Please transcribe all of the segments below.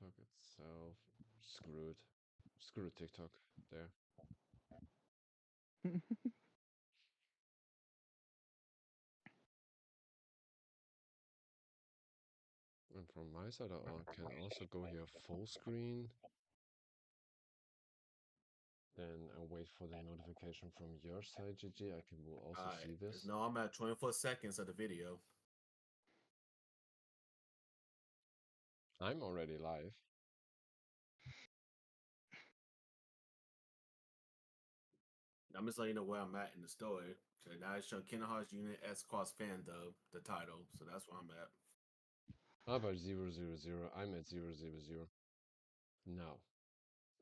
TikTok itself. Screw it. Screw TikTok there. And from my side, I can also go here full screen. Then I wait for the notification from your side, GG. Will also see this. No, I'm at 24 seconds of the video. I'm already live. I'm just letting you know where I'm at in the story. So now it's showing Kingdom Hearts Unit S Cross Fan Dub, the title. So that's where I'm at. How about 000? I'm at 000. Now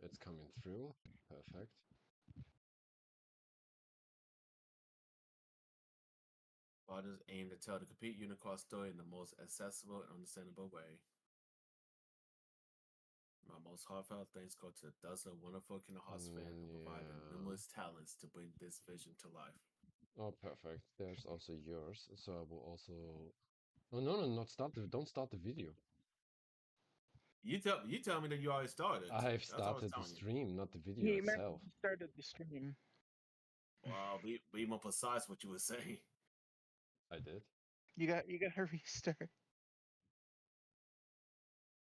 it's coming through. Perfect. Artists aim to tell the complete Unicross story in the most accessible and understandable way. My most heartfelt thanks go to the dozen wonderful Kingdom Hearts fans who provided numerous talents to bring this vision to life. Oh, perfect. There's also yours. So I will also. Oh no, not start the. Don't start the video. You tell me that you already started. I've That's what I was started the telling you. stream, not the video He meant itself. he started the stream. Wow, be more precise what you were saying. I did. You got to restart.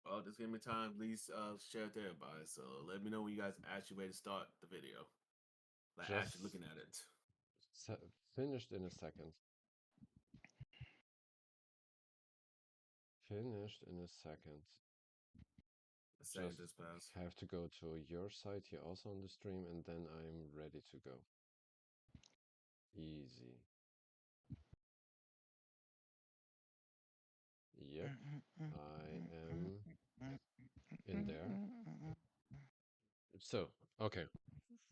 Well, just give me time. Please share it to everybody. So let me know when you guys actually ready to start the video. Like Just actually looking at it. Finished in a second. Finished in a second. A second just passed. Have to go to your site here also on the stream, and then I'm ready to go. Easy. Yep, I am in there. So, okay.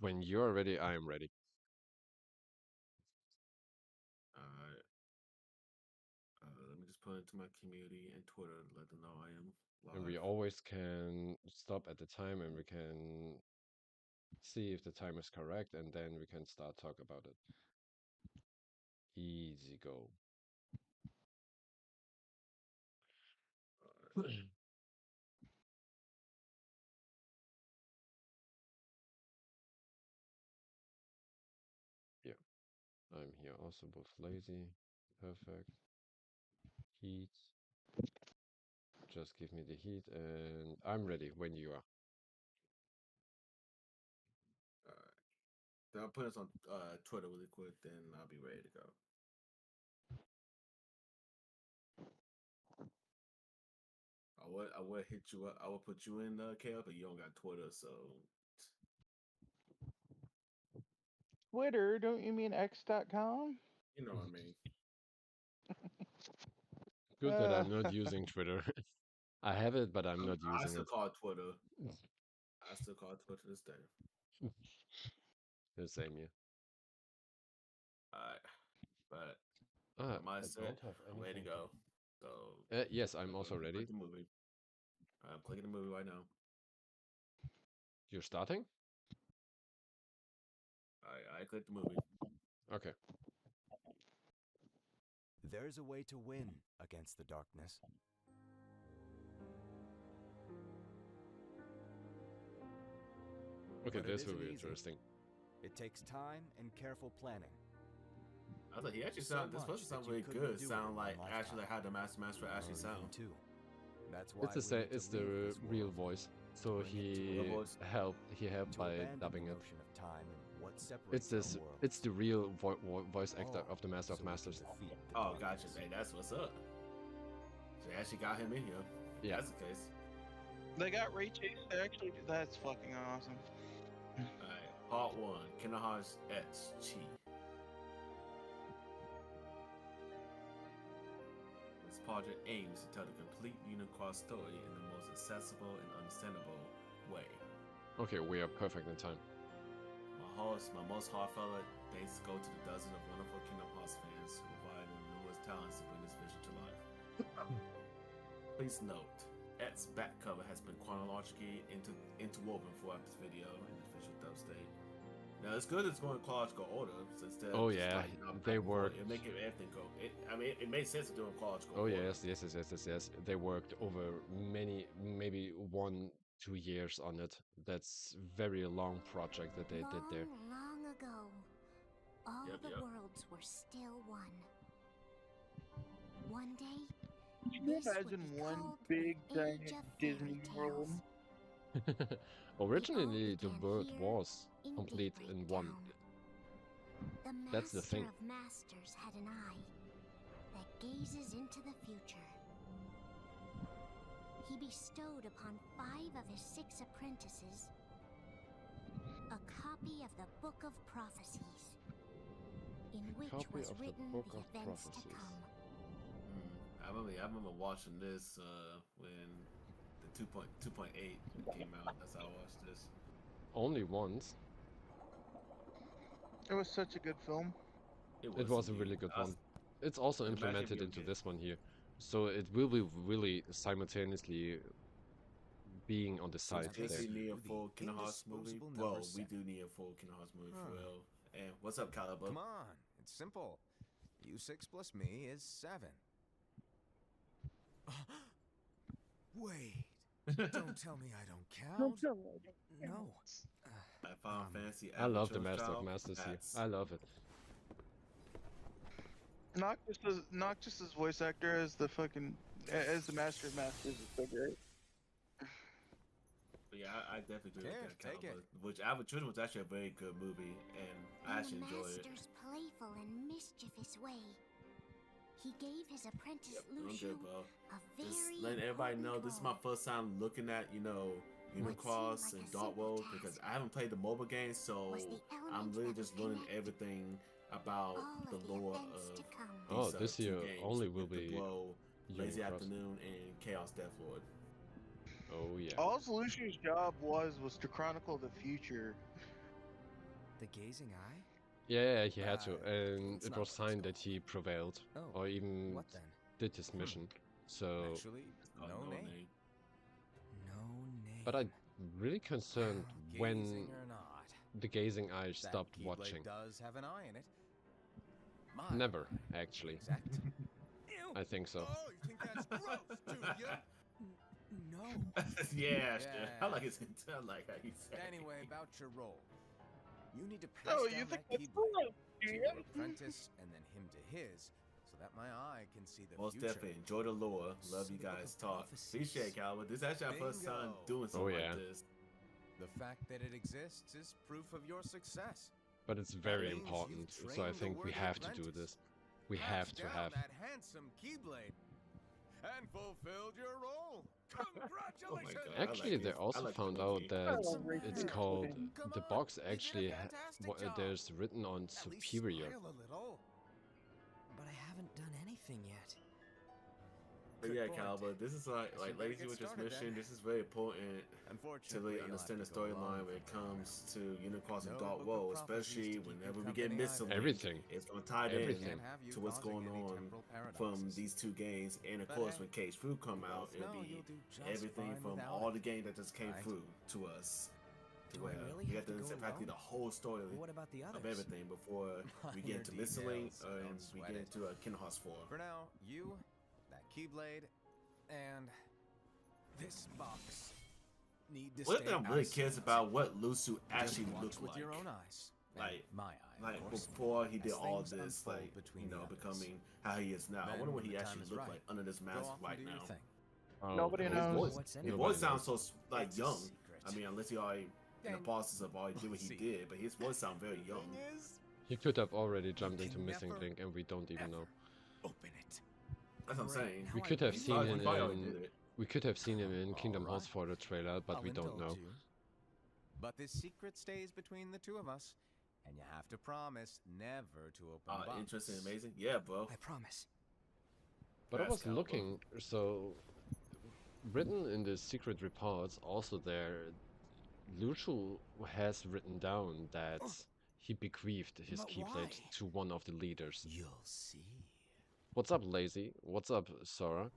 When you're ready, I am ready. Alright. Let me just put it into my community and Twitter to let them know I am live. And we always can stop at the time and we can see if the time is correct, and then we can start talk about it. Easy go. Yeah, I'm here also both lazy. Perfect. Heat. Just give me the heat and I'm ready when you are. Alright. Then I'll put this on Twitter really quick, then I'll be ready to go. I would hit you up. I would put you in KL, but you don't got Twitter, so Twitter, don't you mean x.com? you know what I mean. Good that I'm not using Twitter. I have it, but I'm not I using still it. call it Twitter. I still call it Twitter to this day. The same here. Alright. But I my mindset, don't have I'm ready to anything. go. So Yes, I'm also ready. click the movie. I'm clicking the movie right now. You're starting? I clicked the movie. Okay. There's a way to win against the darkness. Okay, But this will isn't be easy. interesting. It takes time and careful planning. I was like, he actually So sound. This much supposed to sound that you really couldn't good. do it Sound in like one actually lifetime. how the Master actually Or sound. even two. That's why It's the we same. need to It's the leave this real world voice. So bring it to he real voice. helped to by abandon dubbing the it. notion of time and what It's separates this. our worlds. It's the real voice actor All of the Master of so we can Masters. defeat the Oh, gotcha. darkness. Hey, that's what's up. So they actually got him in here. Yeah. That's the case. They got Ray Chase to actually do that's fucking awesome. Alright, part 1. Kingdom Hearts X Chi. This project aims to tell the complete Unicross story in the most accessible and understandable way. Okay, we are perfect in time. My most heartfelt thanks go to the dozen of wonderful Kingdom Hearts fans who provided numerous talents to bring this vision to life. Please note, X's back cover has been chronologically interwoven throughout this video in the official dub state. Now it's good it's going in chronological order, so instead Oh, of just yeah, like they it worked. make everything go. It made sense to do it in chronological Oh order. yes. They worked over maybe 1-2 years on it. That's very long project that they did there. Long ago, all Yep, the yep. worlds were still one. One day, Can you this would imagine be one called big the Age giant of Disney Fairy world? Tales. Originally, the began world here was in complete Gateway in one. Town. The That's the Master thing. of Masters had an eye that gazes into the future. He bestowed upon 5 of his 6 apprentices a copy of the Book of Prophecies, in which Copy was of the written Book the of events to Prophecies. come. I remember watching this when the 2.8 came out. That's how I watched this. Only once. It was such a good film. It was a indeed. really good I was- one. It's also Imagine if implemented you into get- this one here. So it will be really simultaneously being on the So side if there. we need a The full Kingdom Hearts movie, indisposable bro, number we 7. do need a full Kingdom Hearts movie for Huh. real. And what's up, Caliber? Come on, it's simple. U6 plus me is 7. Wait, don't tell me I don't count. No. Final Um, Fantasy. I love the Advent Master of Children, Masters here. that's- I love it. Not just as voice actor, as the fucking as the Master of Masters is so great. But yeah, I definitely do Here, like that take Caliber. it. Which Advent Children was actually a very good movie, and I actually In the enjoyed it. Master's playful and mischievous way, he gave his apprentice Yep, doing Lucian good, bro. a Just very letting everybody know important this is my role. first time looking at, What Unicross seemed like and a Dark simple World task because I haven't played the mobile game, so was the I'm element really that just would learning connect everything about all the of the lore events of to come. Oh, these this two year games only will with the be Blow, Lazy Unicross. Afternoon, and Chaos Death Lord. Oh yeah. All Lucian's job was to chronicle the future. The gazing eye? Yeah, he had to, Uh, and that's it not was what it's signed that called. he prevailed, Oh, or even what then? did his mission. So, Actually, Oh, no name. No name. but I'm really concerned Well, when gazing or not, the gazing eye that stopped Keyblade watching. does have an eye in it. My Never, eye, to be actually. exact. Ew. I think so. Oh, you think that's gross, do you? No. Yeah, I Yeah. like his I like how he said it. Anyway, about your role. You need to press Oh, down you that think that's Keyblade cool? to your apprentice and then him to his, so that my eye can see the Most future. definitely. Enjoy the lore. Love So you the Book guys of talk. Prophecies. Appreciate it, Calvin. This is actually our first time Bingo. doing something yeah. like this. The fact that it exists is proof of your success. But it's very means you've important, so I trained the think we worthy have to do apprentice. this. We have Passed to down have. that handsome Keyblade and fulfilled your role. Congratulations! God. I Actually, like they it. I also like the found out movie. that love Rachel it's Green. called Come the on, box they did a actually fantastic job. there's written on At least superior. smile a little. But I haven't done anything yet. But Good yeah, point. Calvin, this is like Guess we better Lazy get with this started mission. then. This is very important to Unfortunately, really you'll understand the have to go along storyline when it for the ride. comes to Unicross and No Dark Book of World, Prophecies especially to keep you whenever we get company missing either. Everything. It's gonna tie Everything. in Can't have you to what's causing going any on temporal from paradoxes. these two games, and of But course hey, when KHUX come we out, both it'll know be you'll do just everything fine from without all it. the games that just came Right? through to us. To Do I where really we have got to to go understand practically alone? the whole story What about the others? of everything before we get into Minor Miscellaneous details, so and don't we sweat get it. into Kingdom Hearts 4. For now, you, that Keyblade, and this box need to One stay thing I'm really out of curious sight. about what Lusu Just actually watch looked with like. your own eyes. And Like- my eye, of Like course, before he did as all things this, unfold like between the others. becoming how he is now. I Then, wonder what when he the actually time is looked right, like under this Go mask off and right do your now. thing. Oh, Nobody His knows. voice, What's his anybody voice sounds knows. so like It's a young. secret. I mean, unless he already in the And process of already did what he see. did, but his voice sounds very young. Thing is, He could have already jumped into can Missing never, Link and we don't even know. ever open it. That's what I'm Great, saying. now We I could have He seen probably, him he probably already in did it. we could have seen him in Kingdom Alright. Hearts 4 the trailer, but I'll we don't indulge know. you. But this secret stays between the two of us, and you have to promise never to open the box. Interesting, amazing. Yeah, bro. I promise. But I Yes, was Calvin. looking, so written in the secret reports also there, Luchu has written down that he bequeathed his But keyblade why? to one of the leaders. You'll see. What's up, Lazy? What's up, Sora?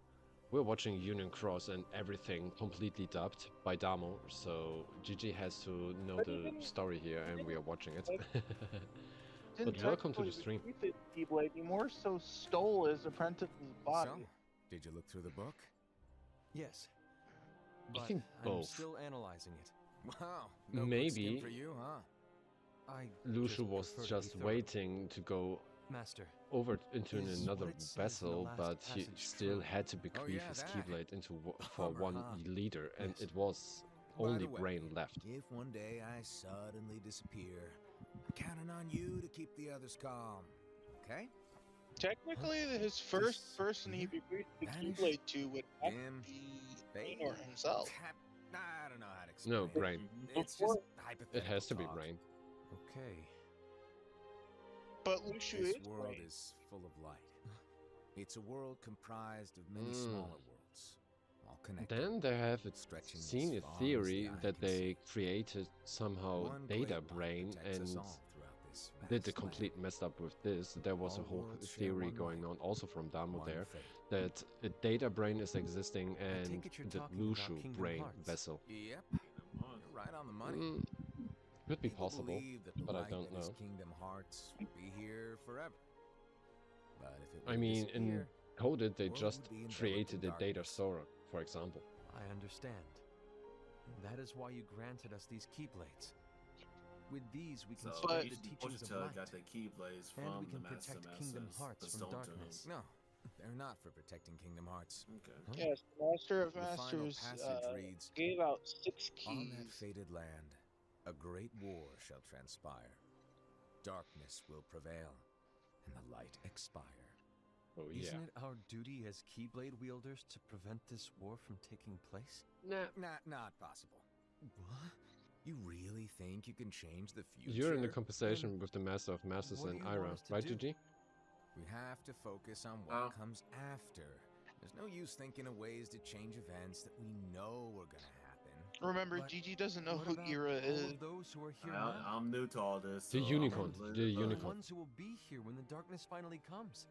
We're watching Union Cross and everything completely dubbed by Damo, so GG has to know But the even- story here and we are watching it. Didn't But welcome to the technically stream. bequeath it, Keyblade. He more so stole his apprentice's body. So, did you look through the book? Yes. but think I'm both. still analyzing it. Wow. No quick Maybe skin for you, huh? I Luciu just was prefer to be just thorough. waiting to go Master, over into is another what it says in the vessel, last but he passage still true? had to bequeath yeah, his that. Keyblade for Bummer, one huh? leader, and Yes. it was By only the way, Brain left. if one day I suddenly disappear, I'm counting on you to keep the others calm. Okay? Technically, his first person he Disappear? bequeathed the Vanish? Keyblade to would have to Dim? be Fade? Raynor himself. I don't know how to explain No, it. Brain. It's Before- just hypothetical It has to be talk. Brain. Okay. But Luciu This is world Rain. is full of light. It's a world comprised of many smaller worlds, all connected. Then they have Stretching seen as a far as theory the eye that can they see. created somehow One Data great light Brain protects us and all throughout this did the vast complete land. messed up with this. There was a All whole worlds share theory one going light, on also from Damo one there fate. that a Data Brain is existing I and take it you're the talking about Luciu Kingdom Brain Hearts. vessel. Yep, Mars. you're right on the money. Mm, could be People possible, believe that the but I light don't that is know. Kingdom Hearts will be here forever. But if it I were to mean, in disappear, Coded, they world just would be enveloped created in a Data darkness. Sora, for example. I understand. That is why you granted us these Keyblades. With these, we can So But- spread the teachings of light. got the Keyblades And from we can the Master protect Kingdom Masters Hearts from bestowed to him. darkness. No, they're not for protecting Kingdom Hearts. Okay. Yes, the Master of The final Masters passage reads, gave out 6 on that keys. fated land, a great war shall transpire. Darkness will prevail, and the light expire. Oh yeah. Isn't it our duty as Keyblade wielders to prevent this war from taking place? Nah, Not possible. What? You really think you can change the future? you're in the conversation with the Master of Masters what do and you want Ira, us to right, do? GG? We have to focus on what Oh. comes after. There's no use thinking of ways to change events that we know are gonna happen. Remember, But Gigi doesn't know what who about Ira all is. of those who are here now? I'm new to all this. The so I'm unicorn, gonna the learn. The unicorn. ones who will be here when the darkness finally comes.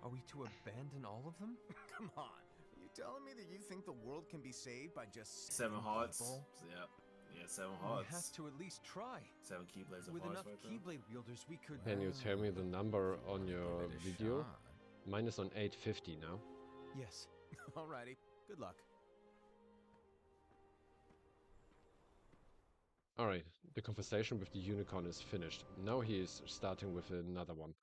Are we to abandon all of them? Come on. Are you telling me that you think the world can be saved by just 7 hearts. people? Yep. Yeah, 7 We hearts. have to at least try. 7 Keyblades of With hearts enough right there. Keyblade wielders, we could. Can you tell me the number on your Give it a video? shot. Mine is on 850 now. Yes. Alrighty. Good luck. Alright, the conversation with the unicorn is finished. Now he is starting with another one.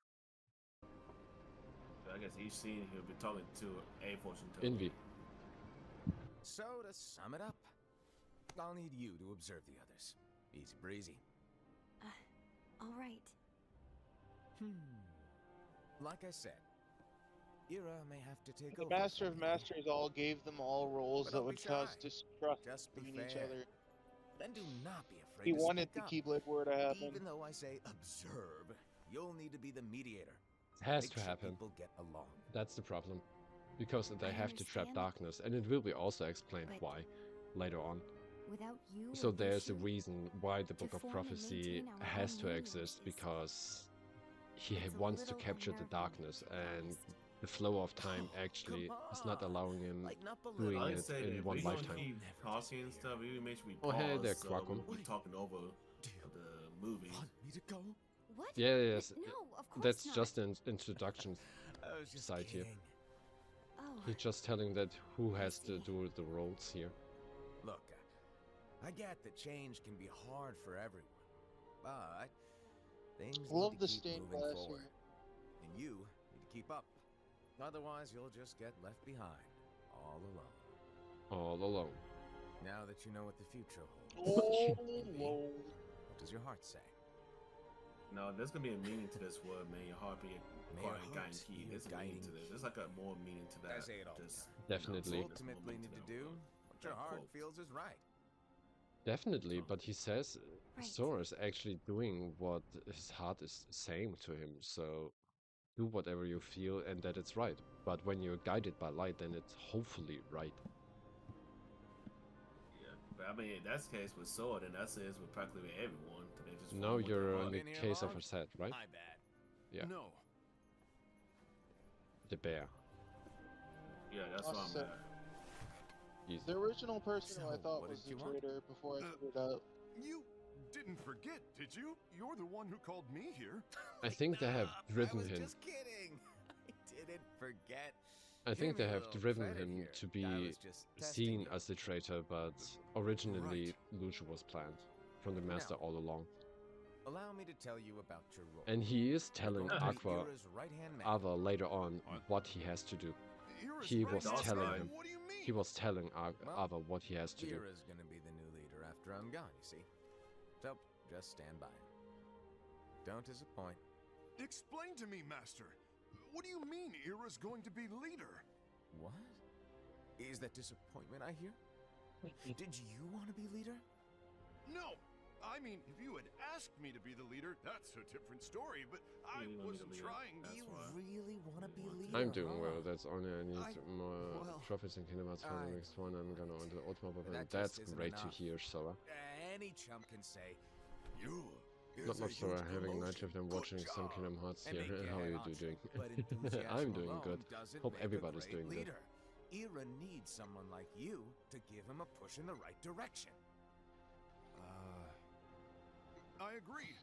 So I guess each scene he'll be talking to a fortune teller. Envy. So to sum it up, I'll need you to observe the others. Easy breezy. All right. Like I said, Ira may have to take The over. Master from of you. Masters all gave them all roles But that don't would be cause shy. distrust Just be between each fair. other. Then do not be afraid He to wanted the speak up. Keyblade War to happen. Even though I say observe, you'll need to be the mediator. It has Make to sure happen. people get along. That's the problem. Because they I have to trap understand, darkness, and it will be also explained but- why later on. Without you. So or there's a Luciu, reason why the Book of form and Prophecy maintain our has own to universes. exist, because he It's a wants to little capture the unnerving, darkness, to be and honest. the flow of time Oh, actually come is not on. allowing him Lighten up a doing little. I it say in if one we gonna lifetime. keep Never talking and disappear. stuff, we make sure we Oh, pause. hey there, so Quackum. we'll be talking over Do you the movie. want me to go? What? Yeah, yes. No, of course That's not. just an introduction I was just side here. kidding. Oh, He's just telling that who I has to see. do the roles here. Look, I get that change can be hard for everyone, but things Love need the to keep stained moving glass forward, here. and you need to keep up. Otherwise, you'll just get left behind, all alone. All alone. Now that you know what the future holds, Oh, whoa. what does your heart say? No, there's gonna be a meaning to this word, man. Your heart being May your guiding heart key. be There's a your meaning to guiding this. There's like a more meaning to that. I say it all the Just, time. Definitely. there's more Ultimately, meaning need to that do word. what your That heart quote. feels is right. Definitely, but he says Right. Sora is actually doing what his heart is saying to him. So do whatever you feel and that it's right. But when you're guided by light, then it's hopefully right. Yeah, but I mean, that's the case with Sword, and that's the case with practically everyone. They just Now follow what you're their in heart- the Been here case of long? Hassad, right? My bad. Yeah. No. The bear. Yeah, that's what I'm Awesome. at. Easy. The original person who I So, thought what was did the you want? traitor before I figured out. You didn't forget, did you? You're the one who called me here. I think they have I driven was him. just kidding. I didn't forget. I think Give me they a have little driven credit him here. to I be was just testing seen you. as the traitor, but originally Lucio was planned from the Master Now, all along. Allow me to tell you about your role. And he is You're telling going to be Aqua Ira's right-hand man. Ava later on What? what he has to do. Ira's He right was hand telling man? him. What do you mean? He was telling Well, Ava what he has to do. Ira's gonna be the new leader after I'm gone, you see. So, just stand by. Don't disappoint. Explain to me, Master. What do you mean Ira's going to be leader? What? Is that disappointment I hear? Did you want to be leader? No! I mean, if you had asked me to be the leader, that's a different story, but I You want me to wasn't lead? trying. That's You why. really want to be leader? I'm doing huh? well. That's only I need I- more well, trophies in Kingdom Hearts for the I- next one. I'm gonna on the Ultimate But Weapon. that That's just isn't great to enough. hear, Sora. Any chump can say, You. Not much Sora, having night shift and watching some Kingdom Hearts and here. make your How are head you honcho, doing? but enthusiasm I'm doing alone good. doesn't Hope make a everybody's great doing good. leader. Ira needs someone like you to give him a push in the right direction. I agree.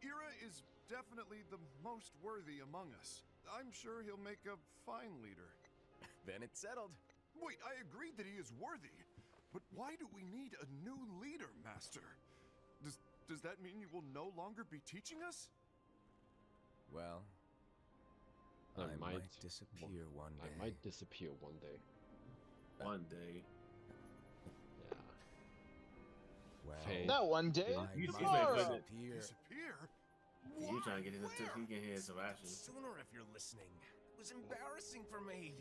Ira is definitely the most worthy among us. I'm sure he'll make a fine leader. Then it's settled. Wait, I agree that he is worthy. But why do we need a new leader, Master? Does that mean you will no longer be teaching us? Well, I I might disappear one day. I might disappear one day. One day. Yeah. Well, Fate. Not one day. I He's might like, disappear. Disappear? You trying to get him Why? until he can hear his rations. Sooner if you're listening. It was embarrassing for me.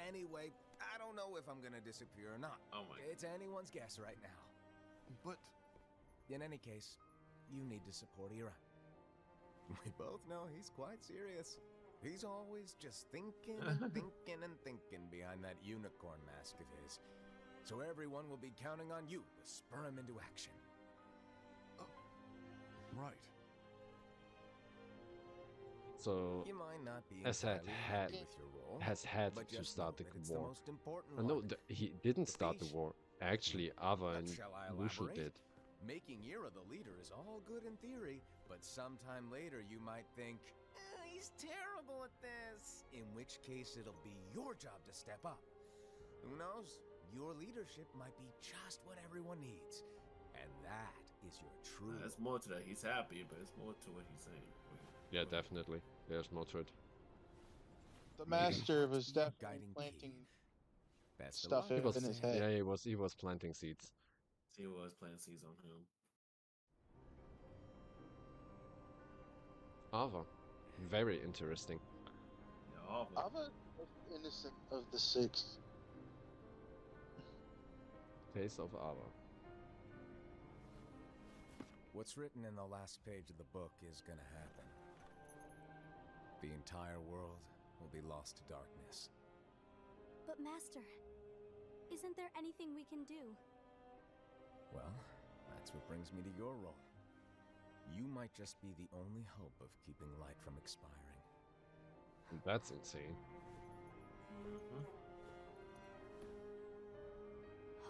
Anyway, I don't know if I'm gonna disappear or not. Oh my. It's anyone's guess right now. But In any case, you need to support Ira. We both know he's quite serious. He's always just thinking and thinking and thinking behind that unicorn mask of his. So everyone will be counting on you to spur him into action. right. So You might not be Assad entirely had- happy with your role, has had but to just start know the that it's war. the most important No, one. he didn't The start the peace. war. Actually, Ava But and shall I Lucio elaborate? did. Making Ira the leader is all good in theory, but sometime later you might think, he's terrible at this. In which case it'll be your job to step up. Who knows? Your leadership might be just what everyone needs. And that is your true. There's more to that. He's happy, but it's more to what he's saying. Yeah, definitely. There's more to it. The master was Your definitely guiding planting key. Best of stuff luck, He in was, his head. yeah, he was planting seeds. He was planting seeds on him. Ava, very interesting. Yeah, all of them. Ava was innocent of the six. Face of Ava. What's written in the last page of the book is gonna happen. The entire world will be lost to darkness. But Master, isn't there anything we can do? Well, that's what brings me to your role. You might just be the only hope of keeping light from expiring. That's insane. Mhm.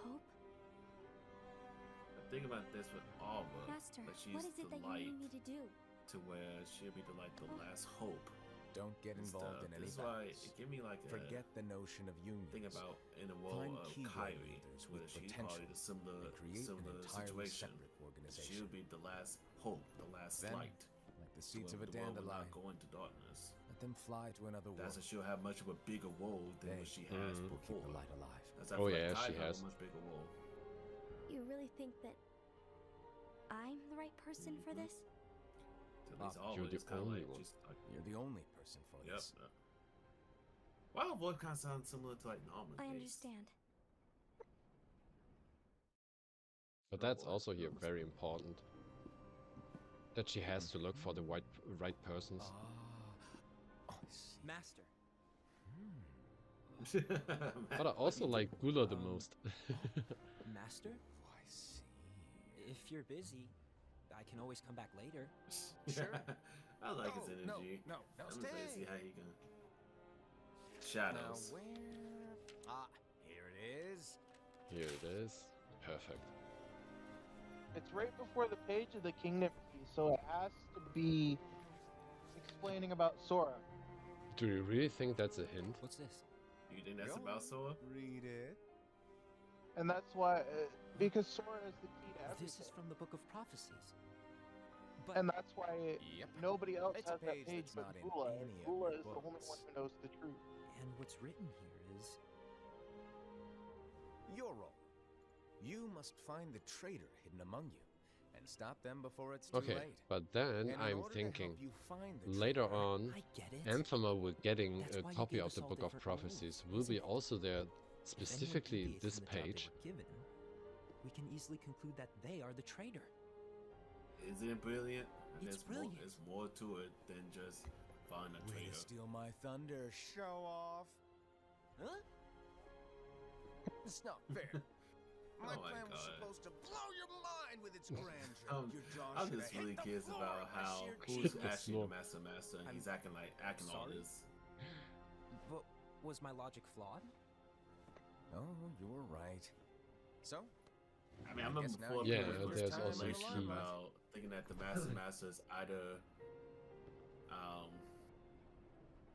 Hope? But think about this with Alva. Master, That she's what is it the that you light need me to do? to where she'll be the last hope. Don't get and involved stuff. in any This is why battles. give me like a Forget the notion of unions. thing about in the world Find of key Kyrie, leaders where with she's potential probably the similar and create an entirely situation. separate organization. She'll be the last hope, the last Then, light. like the to seeds of where a the world will dandelion, not go into darkness. let them fly to another world. That's why she'll have much of a bigger role than They what she has Mhm. Keep before. the light alive. That's I Oh, feel yeah, like she Kai have has. a much bigger role. You really think that I'm the right person for Mhm. this? At least You're always the it's kind of only like one. just like You're the only person for yep. this. Wow, voice kind of sounds similar to like Norman. I understand. But that's also here very important. That she has to look for the right persons. Ah, I see. Master, But I also like Gula the most. Master, Oh, I see. if you're busy, I can always come back later. Sure. I like Oh, his no, energy. no, I'm stay. excited to see how he can. Now Shadows. where? Ah, here it is. Here it is. Perfect. It's right before the page of the kingdom key, so it has to be explaining about Sora. Do you really think that's a hint? What's this? You think that's Go about on, Sora? Read it. And that's why, because Sora is the key to everything. This is from the Book of Prophecies. But And that's why Yep. nobody else It's a has that page page that's but not in Gula. any of Gula your is the only one books. who knows the truth. and what's written here is Your role. You must find the traitor hidden among you and stop them before it's too Okay, late. but then And in I'm order to thinking help you find the later traitor, on, I get it. Anthema will getting That's a why you copy gave of us the all Book of different Prophecies roles, will be isn't it? also there, If anyone specifically deviates this from the job they page. were given, we can easily conclude that they are the traitor. Isn't it brilliant? It's brilliant. There's more to it than just find a Way to traitor. steal my thunder, show off. Huh? It's not fair. My Oh my plan was God. supposed to blow your mind with its grandeur. I'm your jaw I'm should just have really hit the curious floor about by how sheer who's genius. actually the Master. master, and I'm he's acting all sorry? this. But was my logic flawed? Oh, you're right. So, I mean, I remember guess now before Yeah, people were there's first also speculation key. about thinking that the master's either.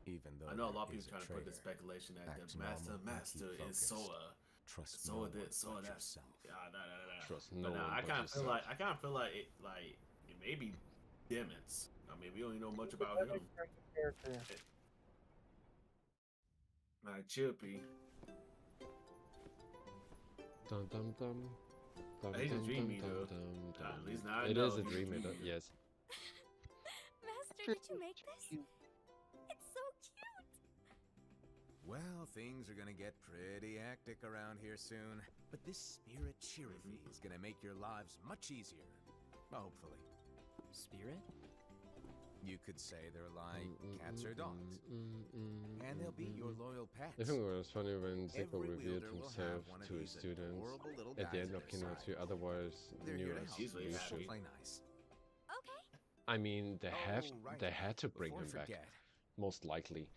even though I know a lot of there people is trying to put the traitor, speculation that act the normal and master keep is focused. Sora. trust Sora no one this, Sora but that. yourself. Trust But no nah, one I but kind of feel yourself. like it may be Demons. I mean, we don't even know much about him. Character. Like Chippy. Dum dum dum. Dum, He's a dum, dream dum, eater. dum, dum, At least dum. now I It know is a he's a dream dream eater, eater. yes. Master, did you make this? It's so cute. Well, things are gonna get pretty hectic around here soon. But this spirit Chirify is gonna make your lives much easier. Hopefully. Spirit? You could say they're like cats or dogs. And they'll be your loyal pets. I think it was funny when Zico Every revealed wielder will himself have one of to his these students adorable little at the guys end of their Kingdom side. 2, otherwise They're knew here to as help She's really you, happy. so play nice. Okay. I mean, Oh, right. they had to bring Before him I back, forget, most likely.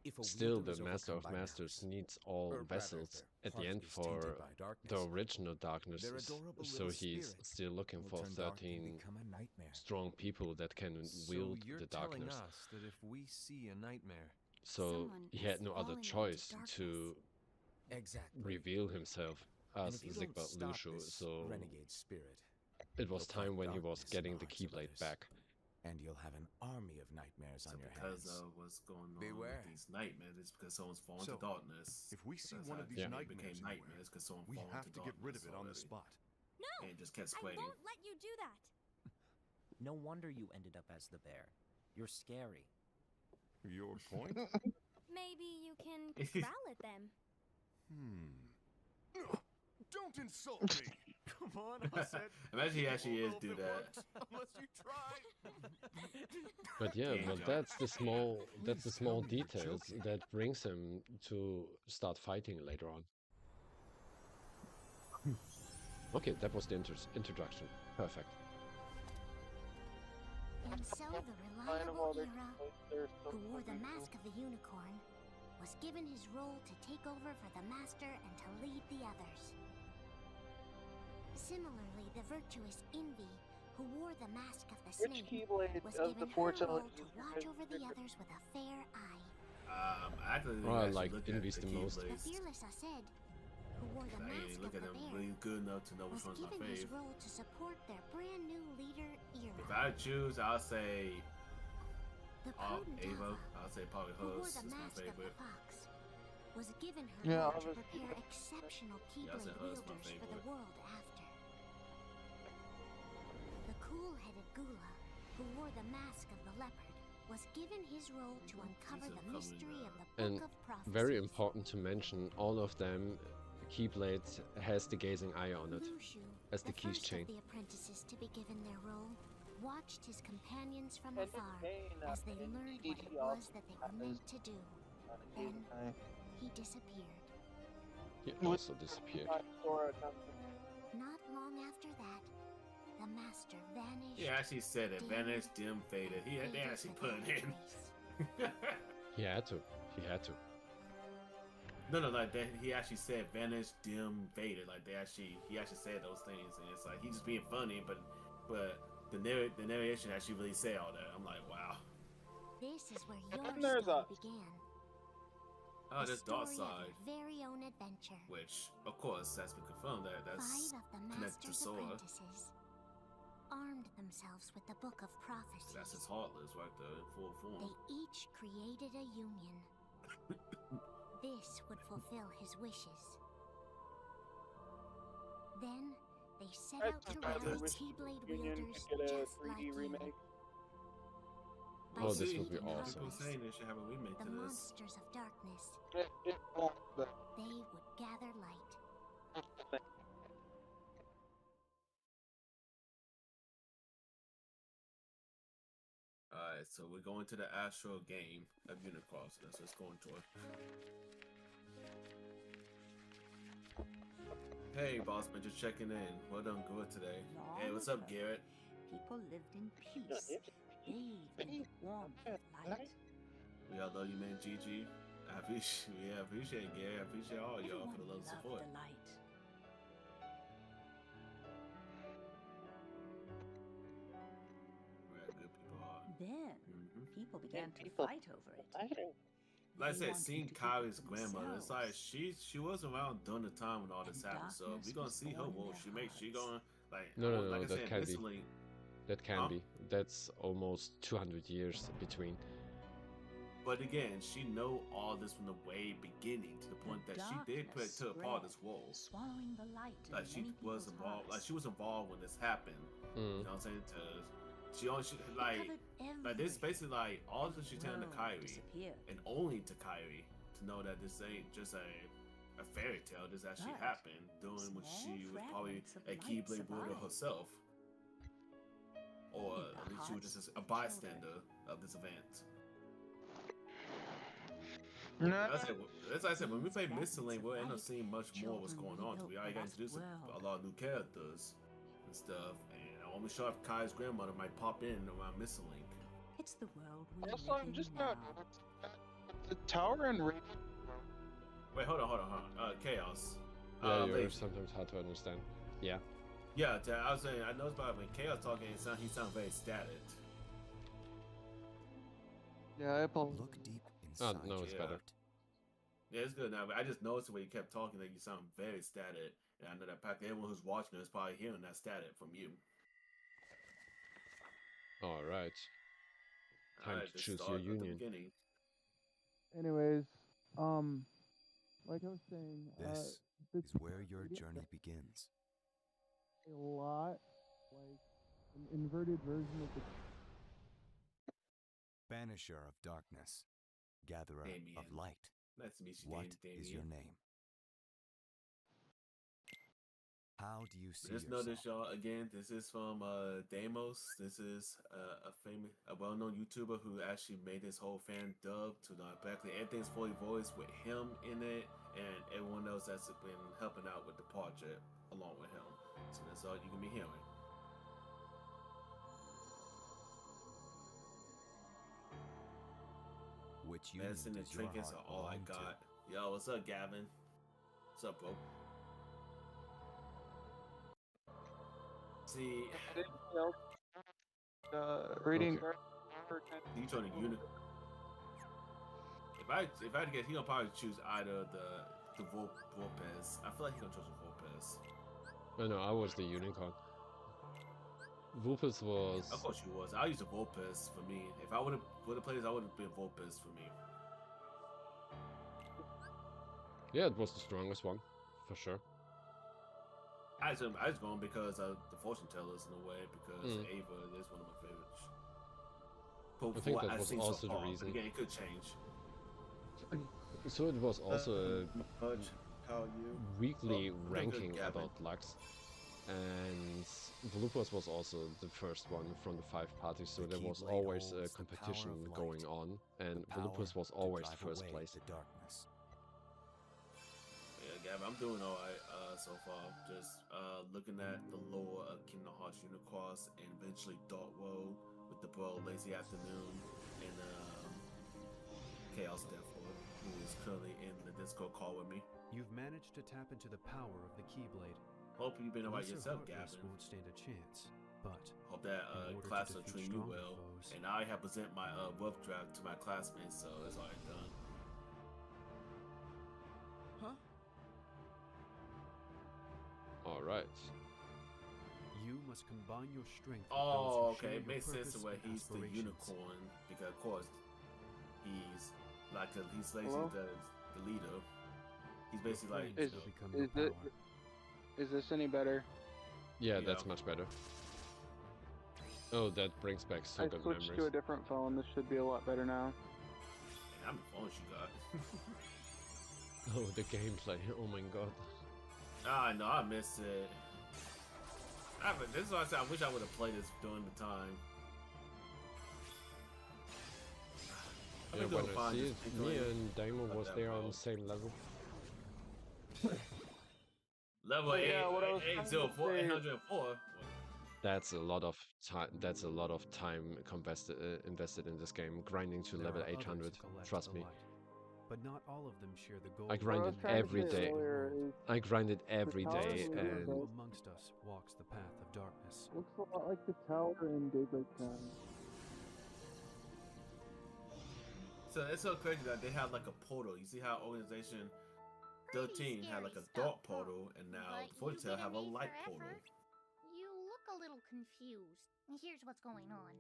if a Still, wielder the is Master overcome of by Masters malice, needs all or rather, if vessels their at the heart end is tainted for by darkness, the original darkness, their adorable so little he's spirit still looking will for turn dark and 13 become a nightmare. strong people that can So wield you're the telling darkness. us that if we see a nightmare, So Someone he has had no other fallen into choice darkness. to Exactly. reveal himself And as if you don't Sigbert stop Lucio, this so renegade spirit, it was he'll plant time when he was darkness in getting the the hearts of Keyblade others. back. and you'll have an army of nightmares So on your because hands. of what's going on Beware. with these nightmares, it's because someone's fallen So, to darkness. if we see That's one how of these it nightmares became anywhere, nightmares because someone we fallen have to to get rid of darkness it on the already. spot. No, And it just kept I spreading. won't let you do that. no wonder you ended up as the bear. You're scary. Your point? Maybe you can growl at them. Don't insult me! Come on, I said. Imagine he actually is Well, do if it that. works, Unless you try. But yeah, Yeah, but John. that's the small Please tell me you're details joking. that brings him to start fighting later on. Okay, that was the introduction. Perfect. And so the Line of all reliable their hero, complaints, they're so who wore the fucking mask of the unicorn, was given his role to take over for the master and to lead the others. Similarly, the virtuous Envy, who wore the mask of the Which snake, Keyblade was of the given her fortune role to watch over the others with a fair eye. Actually, Oh, I actually like look Envy's at the the most. The Keyblades. fearless Aced, who wore the I mask ain't of look the at them bear, really good enough to know was which one's my given his fave. role to support their brand new leader, If Ira. I choose, I'll say The prudent Ava. Ava, I'll say probably who wore hers the is my mask of the favorite. fox, was given her Yeah, role to Ava's prepare favorite. exceptional Yeah, I Keyblade said hers my wielders for the favorite. world after. The cool-headed Gula, who wore the mask of the leopard, was given his role to uncover He's the uncovering mystery of the And Book of Prophecies. very important to mention, all of them, Keyblade has the gazing eye on it. Lushu, as the keys first chain. of the apprentices to be given their role, watched his companions from And afar Kane, as they and learned what it DDT was also that they were meant to do. Then I he disappeared. He also disappeared. Sora comes Not long after that, the master vanished. He actually said it. Vanished, dim, faded. They faded actually put without it in. trace. He had to. He had to. No, like that. He actually said vanished, dim, faded. Like he actually said those things, and it's like he's just being funny, but the narration actually really say all that. I'm like, wow. This is where And your there's story us. began. Oh, The this dark story of side, your very own adventure. which, of course, has been confirmed that that's 5 of the connected to master's Sora. apprentices armed themselves with the Book of That's his Prophecies. Heartless right there in full form. They each created a union. This would fulfill his wishes. Then they set out to rally Keyblade Union wielders could get a just like 3D you. remake. By Oh, this See, would be defeating awesome. People Heartless, saying they should have a remake the to this. monsters of darkness, It won't, but they would gather light. that's the thing. Alright, so we're going to the actual game of Unicross. That's what it's going toward. Hey, Bossman, just checking in. Well done, good today. Hey, what's up, Garrett? People lived in peace, bathed in the warmth of light. We all love you, man, GG. I appreciate it, Gary. I appreciate all y'all for the love and Everyone support. loved the light. Where good people are. Then Mhm. people began to people- fight over it. Like I They said, wanted seeing to keep it Kyrie's for grandmother, it's like themselves. she was around during the time when all this And happened. So darkness we gonna was see her. born in Well, their she hearts. gonna like No, like I that said, can't be. instantly. That can Huh? be. That's almost 200 years between. But again, she know all this from the way beginning to the point that she did put darkness to a part of spread, this world. swallowing the light in Like she many was people's involved. Like hearts. she was involved when this happened. You Mm. know what I'm saying? She It like covered this everything. basically like all that she's telling to World Kyrie disappeared. and only to Kyrie to know that this ain't just a fairy tale. This actually But happened during when small she was probably fragments of a light Keyblade wielder survived. herself, or In the at least she was hearts just of a the bystander of this event. No, As I said, when we These play fragments Mr. Lane, of we'll end up light, seeing much more what's children going on. rebuilt We already the got lost introduced to a world. lot of new characters and stuff, and I'm only sure if Kai's grandmother might pop in around Mr. Link. It's the world we also, live I'm in just now. not. The tower and Raven. Wait, hold on. Chaos. Yeah, you're Lazy. sometimes hard to understand. Yeah. Yeah, I was saying, I noticed about when Chaos talking, he sound very static. Yeah, I apologize. Look deep inside no, it's your better. heart. Yeah, it's good now, but I just noticed the way you kept talking that you sound very static. And I know that practically everyone who's watching is probably hearing that static from you. All right. Time Alright, to just choose start your at the union. beginning. Anyways, like I was saying, This this is where your video journey begins. a lot like an inverted version of the Banisher of darkness, gatherer of Damien. light. Nice to meet you, What Damien. is your name? How do you see Just yourself? notice, y'all, again, this is from Deimos. This is a well-known YouTuber who actually made this whole fan dub to practically everything's fully voiced with him in it, and everyone else that's been helping out with the project along with him. So that's all you can be hearing. Which union Medicine and does your trinkets heart are all I belong to? got. Yo, what's up, Gavin? What's up, bro? See, Radiant Okay. Guard. he's on a unit. If I had to get, he'll probably choose either the Volpez. I feel like he's gonna choose the Volpez. No, I was the unicorn. Vulpes was. Of course you was. I'll use the Volpez for me. If I would have played this, I would have been Volpez for me. Yeah, it was the strongest one, for sure. I just going because of the fortune tellers in a way, because Ava is one of my favorites. I think that I've was seen also so the far, but reason. again, it could change. So it was also Mudge, how are you? a weekly Oh, I'm good, ranking Gavin. about Lux. And Volupus was also the first one from the 5 parties, so The there was Keyblade always a holds the power competition of light, going on, and the power Volupus was to always drive first away place. the darkness. Yeah, Gavin, I'm doing alright so far. Just looking at the lore of Kingdom Hearts Unicross and eventually Dark World with the bro Lazy Afternoon and Chaos Deathlord, who is currently in the Discord call with me. You've managed to tap into the power of the Keyblade. Hope you've been alright Lesser yourself, Heartless Gavin. won't stand a chance. But Hope that in order to class will defeat treat you stronger well. foes- And I have present my wolf draft to my classmates, so it's already done. Huh? All right. you must combine your strength with Oh, those who okay. share It your makes sense purpose where and he's the aspirations. unicorn because, of course, he's like he's Hello? the leader. He's Your basically like friends Is- will become is your it- power. Is this any better? Yeah, Yeah. that's much better. Oh, that brings back so I good switched memories. to a different phone. This should be a lot better now. and how many phones you got? Oh, the gameplay. Oh my god. I know, I miss it. This is why I said I wish I would have played this during the time. Yeah, when I see it, me and Daimon Not was that there on well. the same level. Level Yeah, what I was trying to 804, say- 804. That's a lot of time. That's a lot of time invested in this game, grinding to There level are others who 800. collect Trust the me. light, but not all of them share the goal. I What I grinded was trying to every say day. earlier is I grinded every tower day, is and Who amongst us walks the path of darkness? looks a lot like the tower in Daybreak Time. So it's so crazy that they have like a portal. You see how Organization 13 had like a dark portal, and now But the you 42 have a didn't light aim for portal. effort. You look a little confused. Here's what's going on.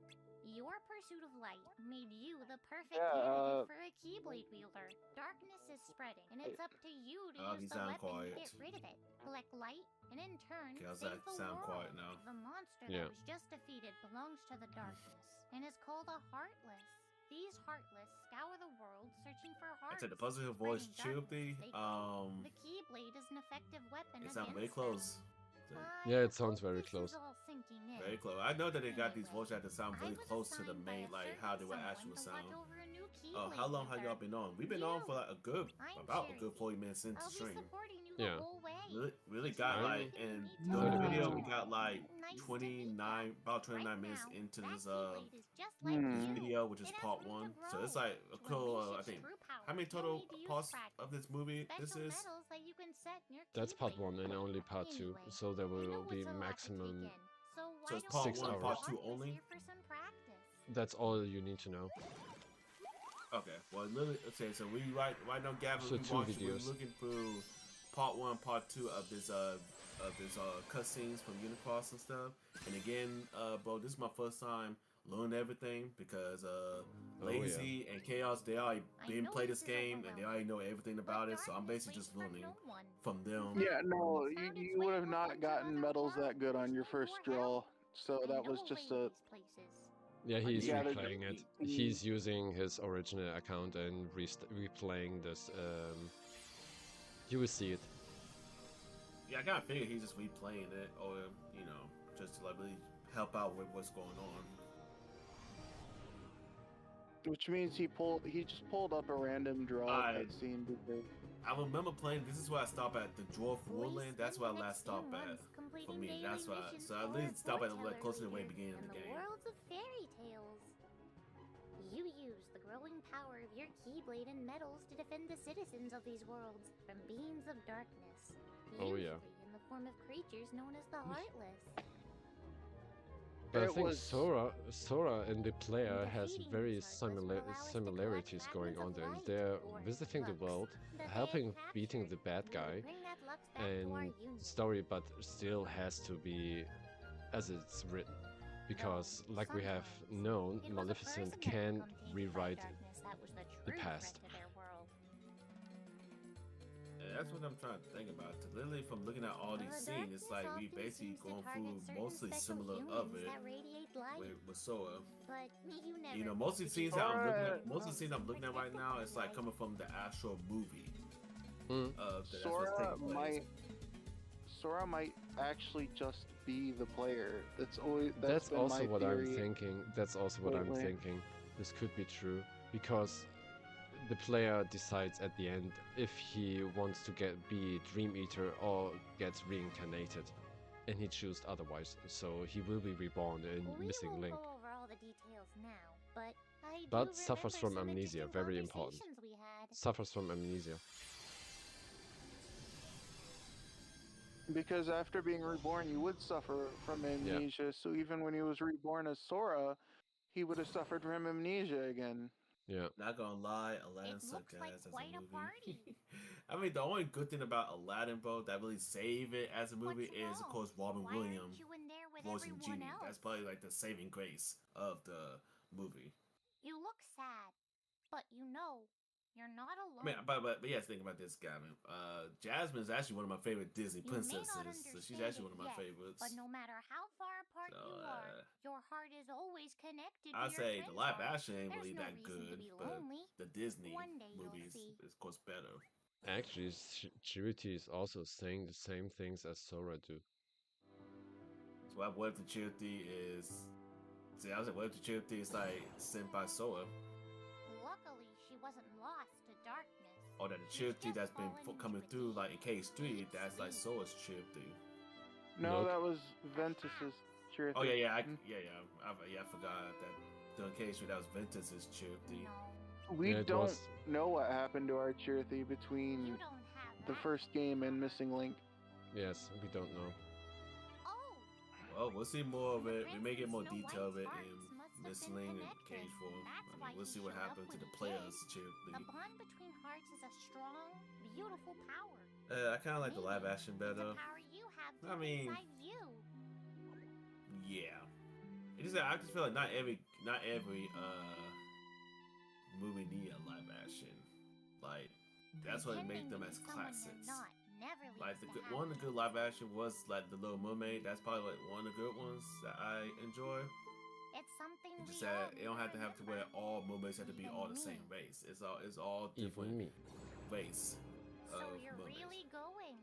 Your pursuit of light made you the perfect Yeah, candidate for a Keyblade wielder. Darkness is spreading, and it's up to you to Oh, he use the sound weapon quiet. to get rid of it. Collect light, and in turn, Okay, how's save that the sound world. quiet now? The monster Yeah. that was just defeated belongs to the darkness, and is called a Heartless. These Heartless scour the world searching for I hearts. said the positive voice spreading Chirpy. darkness. The Keyblade is an effective weapon It sounds against very close. them. Yeah, it sounds I very hope close. This is all sinking in. Very close. I know that they got these Anyway, voice actors sound I really was close to the assigned by main, a like certain how they would someone actually to sound. watch over a new Oh, Keyblade how long have y'all user. been on? We've been on for like a good, I'm about a good Charity. 40 minutes into I'll the be stream. supporting you Yeah. the whole way. Really So got I'm like, anything you and need to during the know, video too. we got like nice to meet 29, ya. about 29 Right minutes now, into that this Keyblade is just like Hmm. this you. video, which is It has part room to 1. So grow. it's like a To cool, unleash I its think. true power, How many you'll total need to use parts practice. of this movie this Special is? medals that you can set in your That's part Keyblade. 1 and only part 2. Anyway, So there I know will be it's a lot to maximum. take in, so why So it's don't part we 6 1, leave part hours. 2 Heartless only? here for some practice? That's all you need to know. Okay, well, literally, okay, so we right now, Gavin, So we 2 watched, we're videos. looking through part 1, part 2 of this cutscenes from Unicross and stuff. And again, bro, this is my first time learning everything because Lazy and Chaos, they already been know play this this is game and they already know everything about it. So I'm darkness basically just waits for learning no one. from them. Yeah, no, It's you, found its you way would have over not into gotten other medals that worlds, good which on your need first your draw. help. So I that know was a way just to a. these places. Yeah, he's Yeah, they're replaying it. just- He's using his original account and replaying this. You will see it. Yeah, I kind of figured he's just replaying it or, you know, just to like really help out with what's going on. Which means he just pulled up a random draw I- cutscene because I remember playing. This is where I stopped at the Dwarf Boys Ruling. That's spend where I the last next few stopped at. months completing For me, daily that's why. missions So I at for least stop at like Foreteller close to the way Leader beginning of in the the game. worlds of fairy tales. You use the growing power of your Keyblade and medals to defend the citizens of these worlds from beings of darkness. Oh, Usually yeah. in the form of creatures known as the Heartless. But I It think was- Sora and the player has Defeating very these Heartless will allow us to similarities collect going on fragments there. of light, They're or visiting the Lux, world, that they helping have beating the captured. bad We will guy, bring that Lux back to our and unit. story, but still has to be as it's written. Because, like we have known, It was a Maleficent person that can become tainted by rewrite darkness that was the true past. threat to their world. Yeah, that's what I'm trying to think about. Literally, from looking at all these The scenes, it's like we darkness basically often going seems to through target certain mostly special similar humans of it that radiate light, with Sora. but you never You know, most of the get to scenes see that I'm looking Sora- at, most of the scenes I'm looking at right now, it's like coming from the actual movie. Hmm. That's what's Sora taking place. might actually just be the player. That's That's been also my what I'm theory. thinking. That's also what I'm lately. thinking. This could be true because the player decides at the end if he wants to be Dream Eater or gets reincarnated, and he chooses otherwise. So he will be reborn in We Missing won't Link, go over all the details now, but I but do suffers remember from some amnesia. interesting Very important. conversations we had. Suffers from amnesia. Because after being reborn, you would suffer from amnesia. So even when he was reborn as Sora, he would have suffered from amnesia again. Yeah. Not gonna lie, Aladdin It sucked looks like ass as quite a a movie. party. I mean, the only good thing about Aladdin, bro, that really save it as a movie What's is, of wrong? course, Robin Why Williams aren't you in there with voicing everyone Genie. else? That's probably like the saving grace of the movie. You look sad, but you know you're not alone. I mean, but yes, think about this, Gavin. Jasmine is actually one of my favorite Disney You may princesses, not so she's understand actually it one of my yet, favorites. but no matter how far apart So, you are, your heart is always connected to I'd your say friends' the live hearts. action ain't There's really no that reason good, to be but lonely. the Disney One day you'll movies see. is, of course, better. Actually, Charity is also saying the same things as Sora do. So what if the Charity is... See, I was like, what if the Charity is like sent by Sora? Luckily, she wasn't lost to darkness. Or that the Charity that's been coming through like in KH3, that's like Sora's Charity. No, Nope. that was Ventus's Charity. Oh yeah, I forgot that during KH3 that was Ventus's Charity. No, We Yeah, it don't was. know what happened to our Charity between you don't have the that. first game and Missing Link. Yes, we don't know. Oh, Well, we'll see more of The it. We may get more Princess Snow detail of it White's in hearts must have Miss been Ling and connected. KH4. That's I why mean, we'll he see what showed up happens to when the he players' did. Charity. The bond between hearts is a strong, beautiful power. I kind of like the live Maybe action it's better. a power you have I deep mean- inside you. Yeah. It just, I just feel like not every movie need a live action. Like that's what make them Pretending to as be someone classics. you're not never Like leads the to one of the good happiness. live action was like the Little Mermaid. That's probably like one of the good ones that I enjoy. It's something It just we all said it don't have to where remember. all mermaids have to be Even all the me. same race. It's all Even different me. race So of you're mermaids. really going.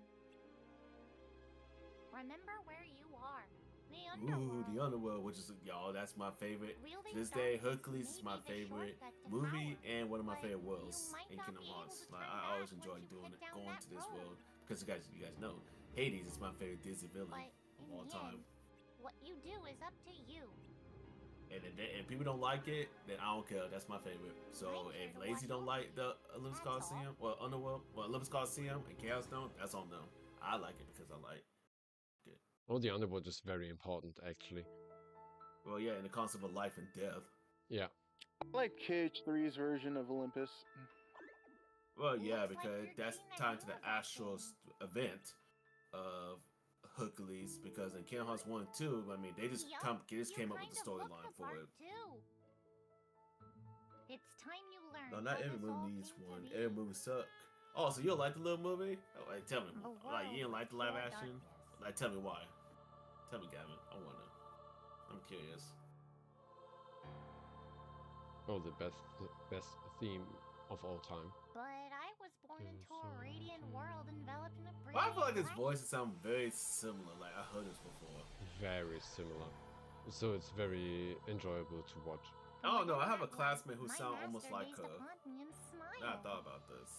Remember where you are. The Ooh, underworld. the Underworld, which is y'all, that's my favorite. Wielding To this day, darkness Hercules may is my be the favorite shortcut to movie power, and one of my but favorite you worlds might in not Kingdom be able Hearts. to Like turn I always back enjoy once you head down going that to this road. world because you guys know Hades is my favorite Disney villain But of in all the time. end, what you do is up to you. And if people don't like it, then I don't care. That's my favorite. So I'm here if to Lazy watch don't over like you. the Olympus That's all. Coliseum, well Underworld, well Olympus Coliseum and Chaos Dome, that's on them. I like it because I like it. Well, the underworld is very important, actually. Well, yeah, and the concept of life and death. Yeah. I like KH3's version of Olympus. Well, yeah, Looks like because your that's team tied to knows the that actual thing. event of Hercules. Because in Kingdom Hearts 1 and 2, I mean, they just Yup, you came up with kind the of look storyline the for part it. too. It's time you learn. No, not how every this all movie needs came to one. be. Every movie suck. Oh, so you don't like the little movie? Oh, wait, tell me. The Like, you didn't world like the was live pure action? darkness. Like, tell me why. Tell me, Gavin. I wanna. I'm curious. Oh, the best theme of all time. But I was born into a radiant world enveloped in a Well, I brilliant feel like his light. voices sound very similar. Like, I heard this before. Very similar. So it's very enjoyable to watch. Oh, no, I have a Whenever I classmate who my sound almost master like gazed her. upon me and smiled. Now I thought about this.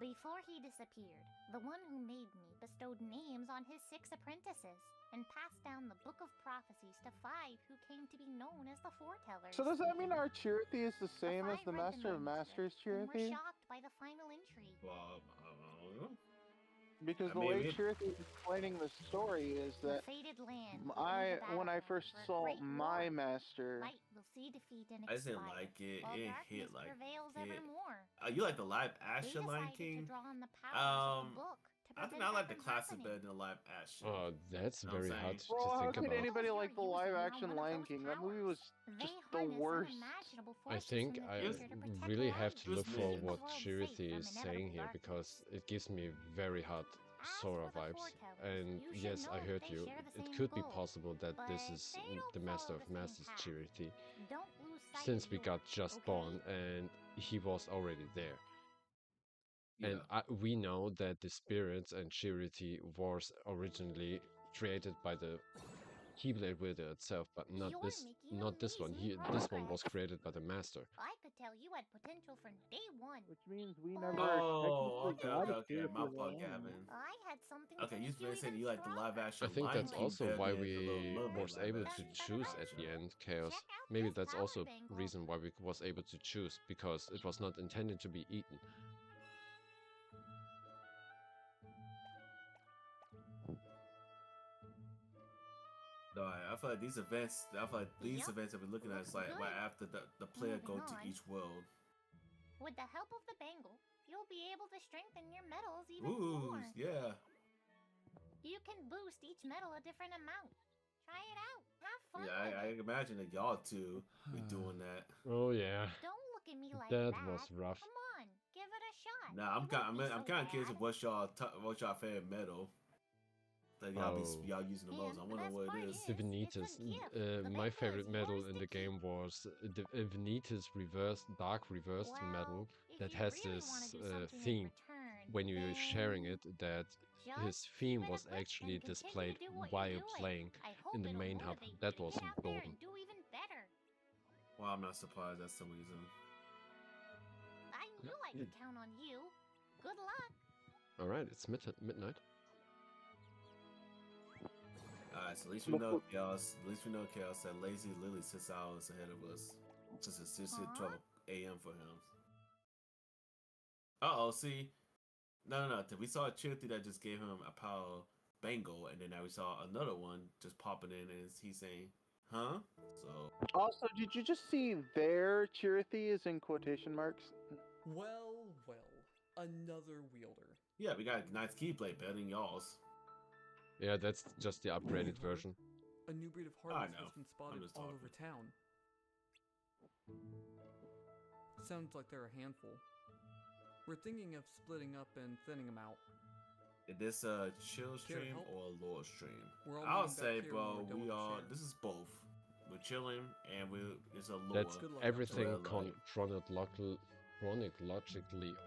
Before he disappeared, the one who made me bestowed names on his 6 apprentices and passed down the book of prophecies to 5 who came to be known as the foretellers. So does that mean our Charity is the same as 5 the read Master of Masters and were Charity? shocked by the final intrigue. Well, I don't know. Because I the mean, way we- Charity is explaining the story is The that fated land. when I first saw my master, Light will see defeat and I just didn't expire, like it. while It darkness hit like prevails it. evermore. You like the live They action Lion decided King? to draw on the powers of the book to I think prevent I like that the from classic happening. better than the live action. Oh, that's Know what I'm very saying? hard well, to how think could about. anybody You're like the using live now action one of Lion those King? That movie powers. was They just the harness worst. unimaginable I forces think from the I future to protect really life. have to look Just for me. what The world Charity safe is from saying inevitable here because darkness. it gives me very hard As Sora for the vibes. foretellers, And you should yes, I know heard they you. share the It same could be goal, possible that but this is they don't the Master follow of the same Masters path. Charity, Don't lose sight since of we got yours, just okay? born and he was already there. Yeah. And we know that the spirits and Charity was originally created by the Keyblade Wielder itself, but not You're this, making not this one. amazing This one was progress. created by the Master. I could tell you had potential from day one. Which means we But never Oh, technically okay, got a okay, okay. Charity My of our fault, own. Gavin. I had something Okay, to you make you said even you like the live stronger. action I think Lion that's King also better why than the Little we Mermaid was live able to action. choose at the end Chaos. Check out Maybe this that's power also bangle. reason why we was able to choose, because it was not intended to be eaten. No, I feel like these events. I feel like these Yup, events that we're looking at is looks like good. right after the player Moving go to on. each world. With the help of the bangle, you'll be able to strengthen your metals even Ooh, more. yeah. You can boost each metal a different amount. Try it out. Have fun Yeah, with I it. imagine that y'all two be doing that. Oh yeah, Don't look at me like that that. was rough. Come on, give it a shot. Nah, It won't be I'm so kind of curious bad. of what's y'all favorite metal that Oh. y'all using the most. And I the wonder best what part it is. The It's a Vanitas. gift. The My bangle favorite is medal yours in to the game keep. was the Vanitas reversed, dark reversed Well, medal if that you has really this want to do something in theme. return, When you're sharing then it, that his just theme keep it was equipped actually and continue displayed to do what while you're doing. playing I hope in the it'll main hub. motivate That you was to get out there golden. and do even better. Well, I'm not surprised. That's the reason. I knew I could count on you. Good luck. All right, it's midnight. Alright, so at least we know Chaos. At least we know Chaos that Lazy Lily 6 hours ahead of us. Just at 12 a.m. for him. See, no. We saw a Chilty that just gave him a power bangle, and then now we saw another one just popping in, and he's saying, "Huh?" So Also, did you just see their Chirithy is in quotation marks? Well, another wielder. yeah, we got a nice Keyblade better than y'all's. Yeah, that's just the upgraded We've heard. version. A new breed of I harvest know. has been I'm spotted just all talking. over town. Sounds like they're a handful. We're thinking of splitting up and thinning them out. Is this a chill Care to stream help? or a lore stream? We're all I'll meeting back say, here bro, when we're done we with the are. fair. This is both. We're chilling, and it's a lore. That's Good luck, everything Upstairs. chronologically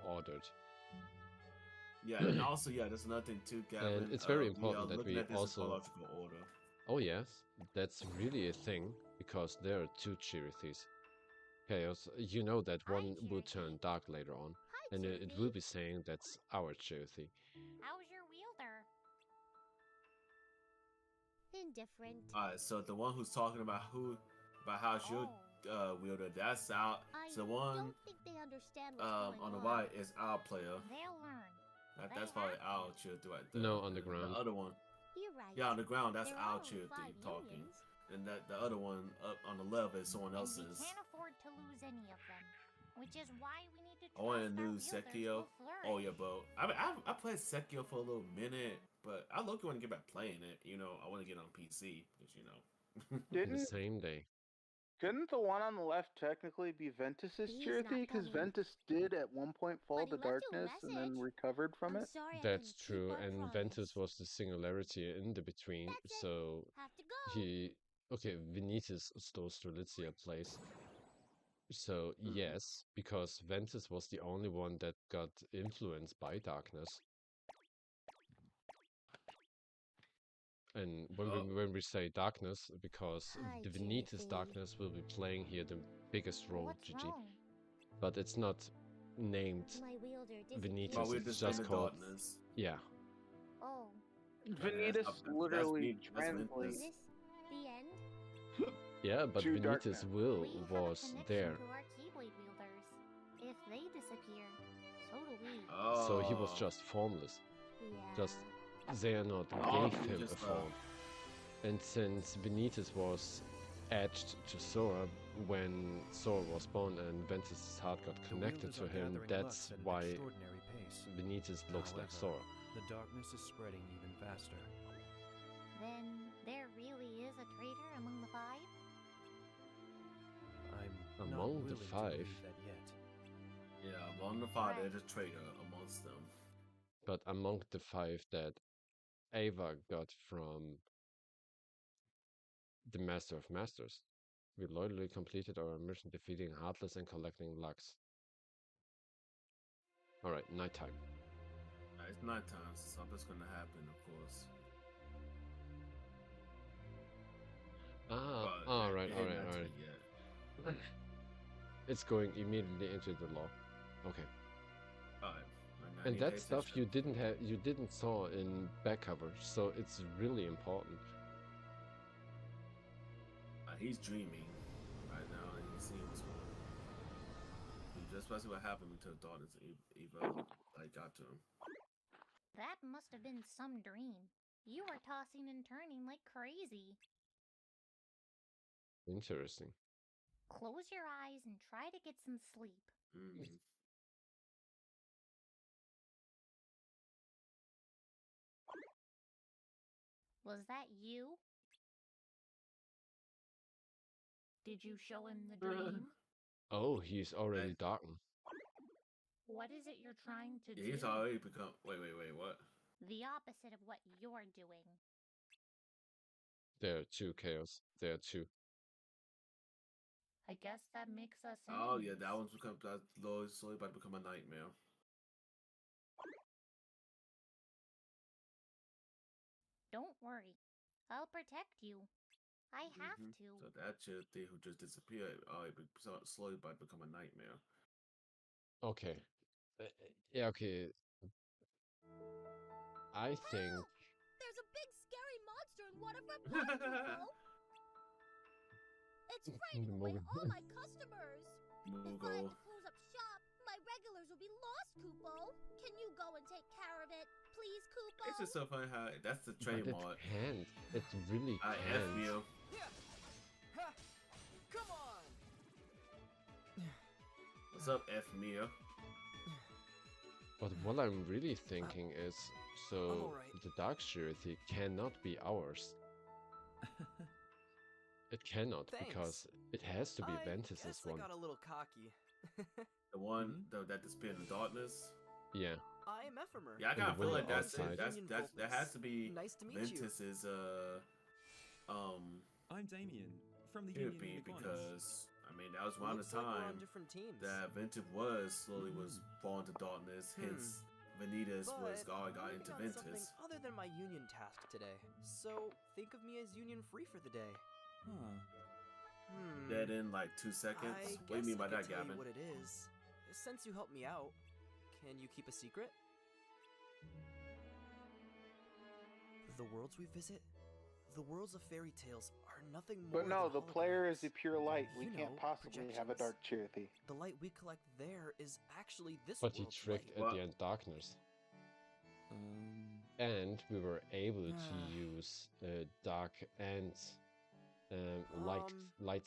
ordered. Yeah, and also, that's another thing too, Gavin. And it's very we are important that looking we at this also. in chronological order. Oh yes, that's really a thing, because there are two Chirithys. Chaos, you know that Hi, one will Chirithy. turn dark later on, Hi, and it Chirithy. will be saying that's our Chirithy. How's your wielder? Indifferent. Alright, so the one who's talking about how's your wielder, that's out. So the one don't think they understand what's going on the right is our player. They'll learn. That's probably our Chilty right there. No, on the And ground. The other one, You're right. yeah, on the ground, that's There our are only Chilty 5 talking. unions. And that the other one up on the left is someone And else's. we can't afford to lose any of them, which is why we need to I want a trust our new wielders Sekio. will flourish. Oh yeah, bro. I played Sekio for a little minute, but I look want to get back playing it. I want to get on PC because The same day. Couldn't the one on the left technically be Ventus's He's Chirithy? not Because coming. Ventus did at one point fall But to he left you a darkness and then message. recovered from I'm it. sorry That's I couldn't true, keep our and promise. Ventus was the singularity in the between, That's it. so Have to go. Vanitas stole Strelitzia place. So yes, because Ventus was the only one that got influenced by darkness. And when we say darkness, because Hi, the Vanitas Chirithy. darkness will be playing here the biggest role, What's GG. wrong? But it's not named My wielder Vanitas, disappeared. well, we're it's just just in the called, darkness. yeah. Oh, Vanitas literally that's Is translates. this the end? Yeah, but To Vanitas' darkness. will we have was a connection there. to our Keyblade wielders. If they disappear, so do we. So he was just formless. Yeah. Just Xehanort Oh, gave he him just, a form. And since Vanitas was etched to Sora when Sora was born and Ventus' heart got The connected wielders to are him, gathering that's lux at an why extraordinary pace. Vanitas looks like However, Sora. The darkness is spreading even faster. Then there really is a traitor among the 5? I'm Among not the willing to 5? believe that yet. Yeah, among the 5, there's a traitor amongst them. But among the 5 that Ava got from the Master of Masters, we loyally completed our mission defeating Heartless and collecting Lux. Alright, nighttime. It's nighttime, so something's gonna happen, of course. Alright. Yet. It's going immediately into the law. Okay. Alright. And that stuff you didn't saw in back cover, so it's really important. He's dreaming right now, and you see what's going on. He just about to see what happened until daughters Eva got to him. That must have been some dream. You were tossing and turning like crazy. Interesting. Close your eyes and try to get some sleep. Mm. Was that you? Did you show him the dream? Oh, he's already darkened. What is it you're trying to Yeah, he's do? already become. Wait, what? The opposite of what you're doing. There are two chaos. There are two. I guess that makes us Oh yeah, enemies. that one's become that's slowly about to become a nightmare. Don't worry. I'll protect you. I have Mhm. to. So that Chitty who just disappeared, slowly about to become a nightmare. Okay. Yeah, okay. I think. Help! There's a big scary monster in one of our pies, Kupo! It's frightening away all my customers! If I have Moogle. to close up shop, my regulars will be lost, Kupo! Can you go and take care of it, please, Kupo? It's just so funny how that's the But it trademark. can't. It really I F can't. you. Ha! Come on! What's up, F Mia? But what I'm really thinking is, so alright. the Dark Surety cannot be ours. It cannot, Thanks. because it has to be I Ventus's guess one. I got a little cocky. The one that disappeared in the darkness. Yeah. I'm Ephemer. Yeah, I kind of the feel one like that's outside. it. That has to be Nice to meet you. Ventus's I'm Damien from the could Union be of Iguanas. because I mean that was around the Looks like we're on time different teams. that Ventus was slowly was falling to darkness. Hence, Vanitas was got I'm into working on something Ventus. other than my union task today. So think of me as union free for the day. Huh. Dead in like 2 seconds. I What do you mean by guess I that, could tell you Gavin? what it is. Since you helped me out, can you keep a secret? The worlds we visit, the worlds of fairy tales, are nothing more But no, than the player is holograms. a pure light. We You can't know, possibly have a projections. dark charity. The light we collect there is actually this But he world's tricked light. at the end darkness. And we were able to use dark and light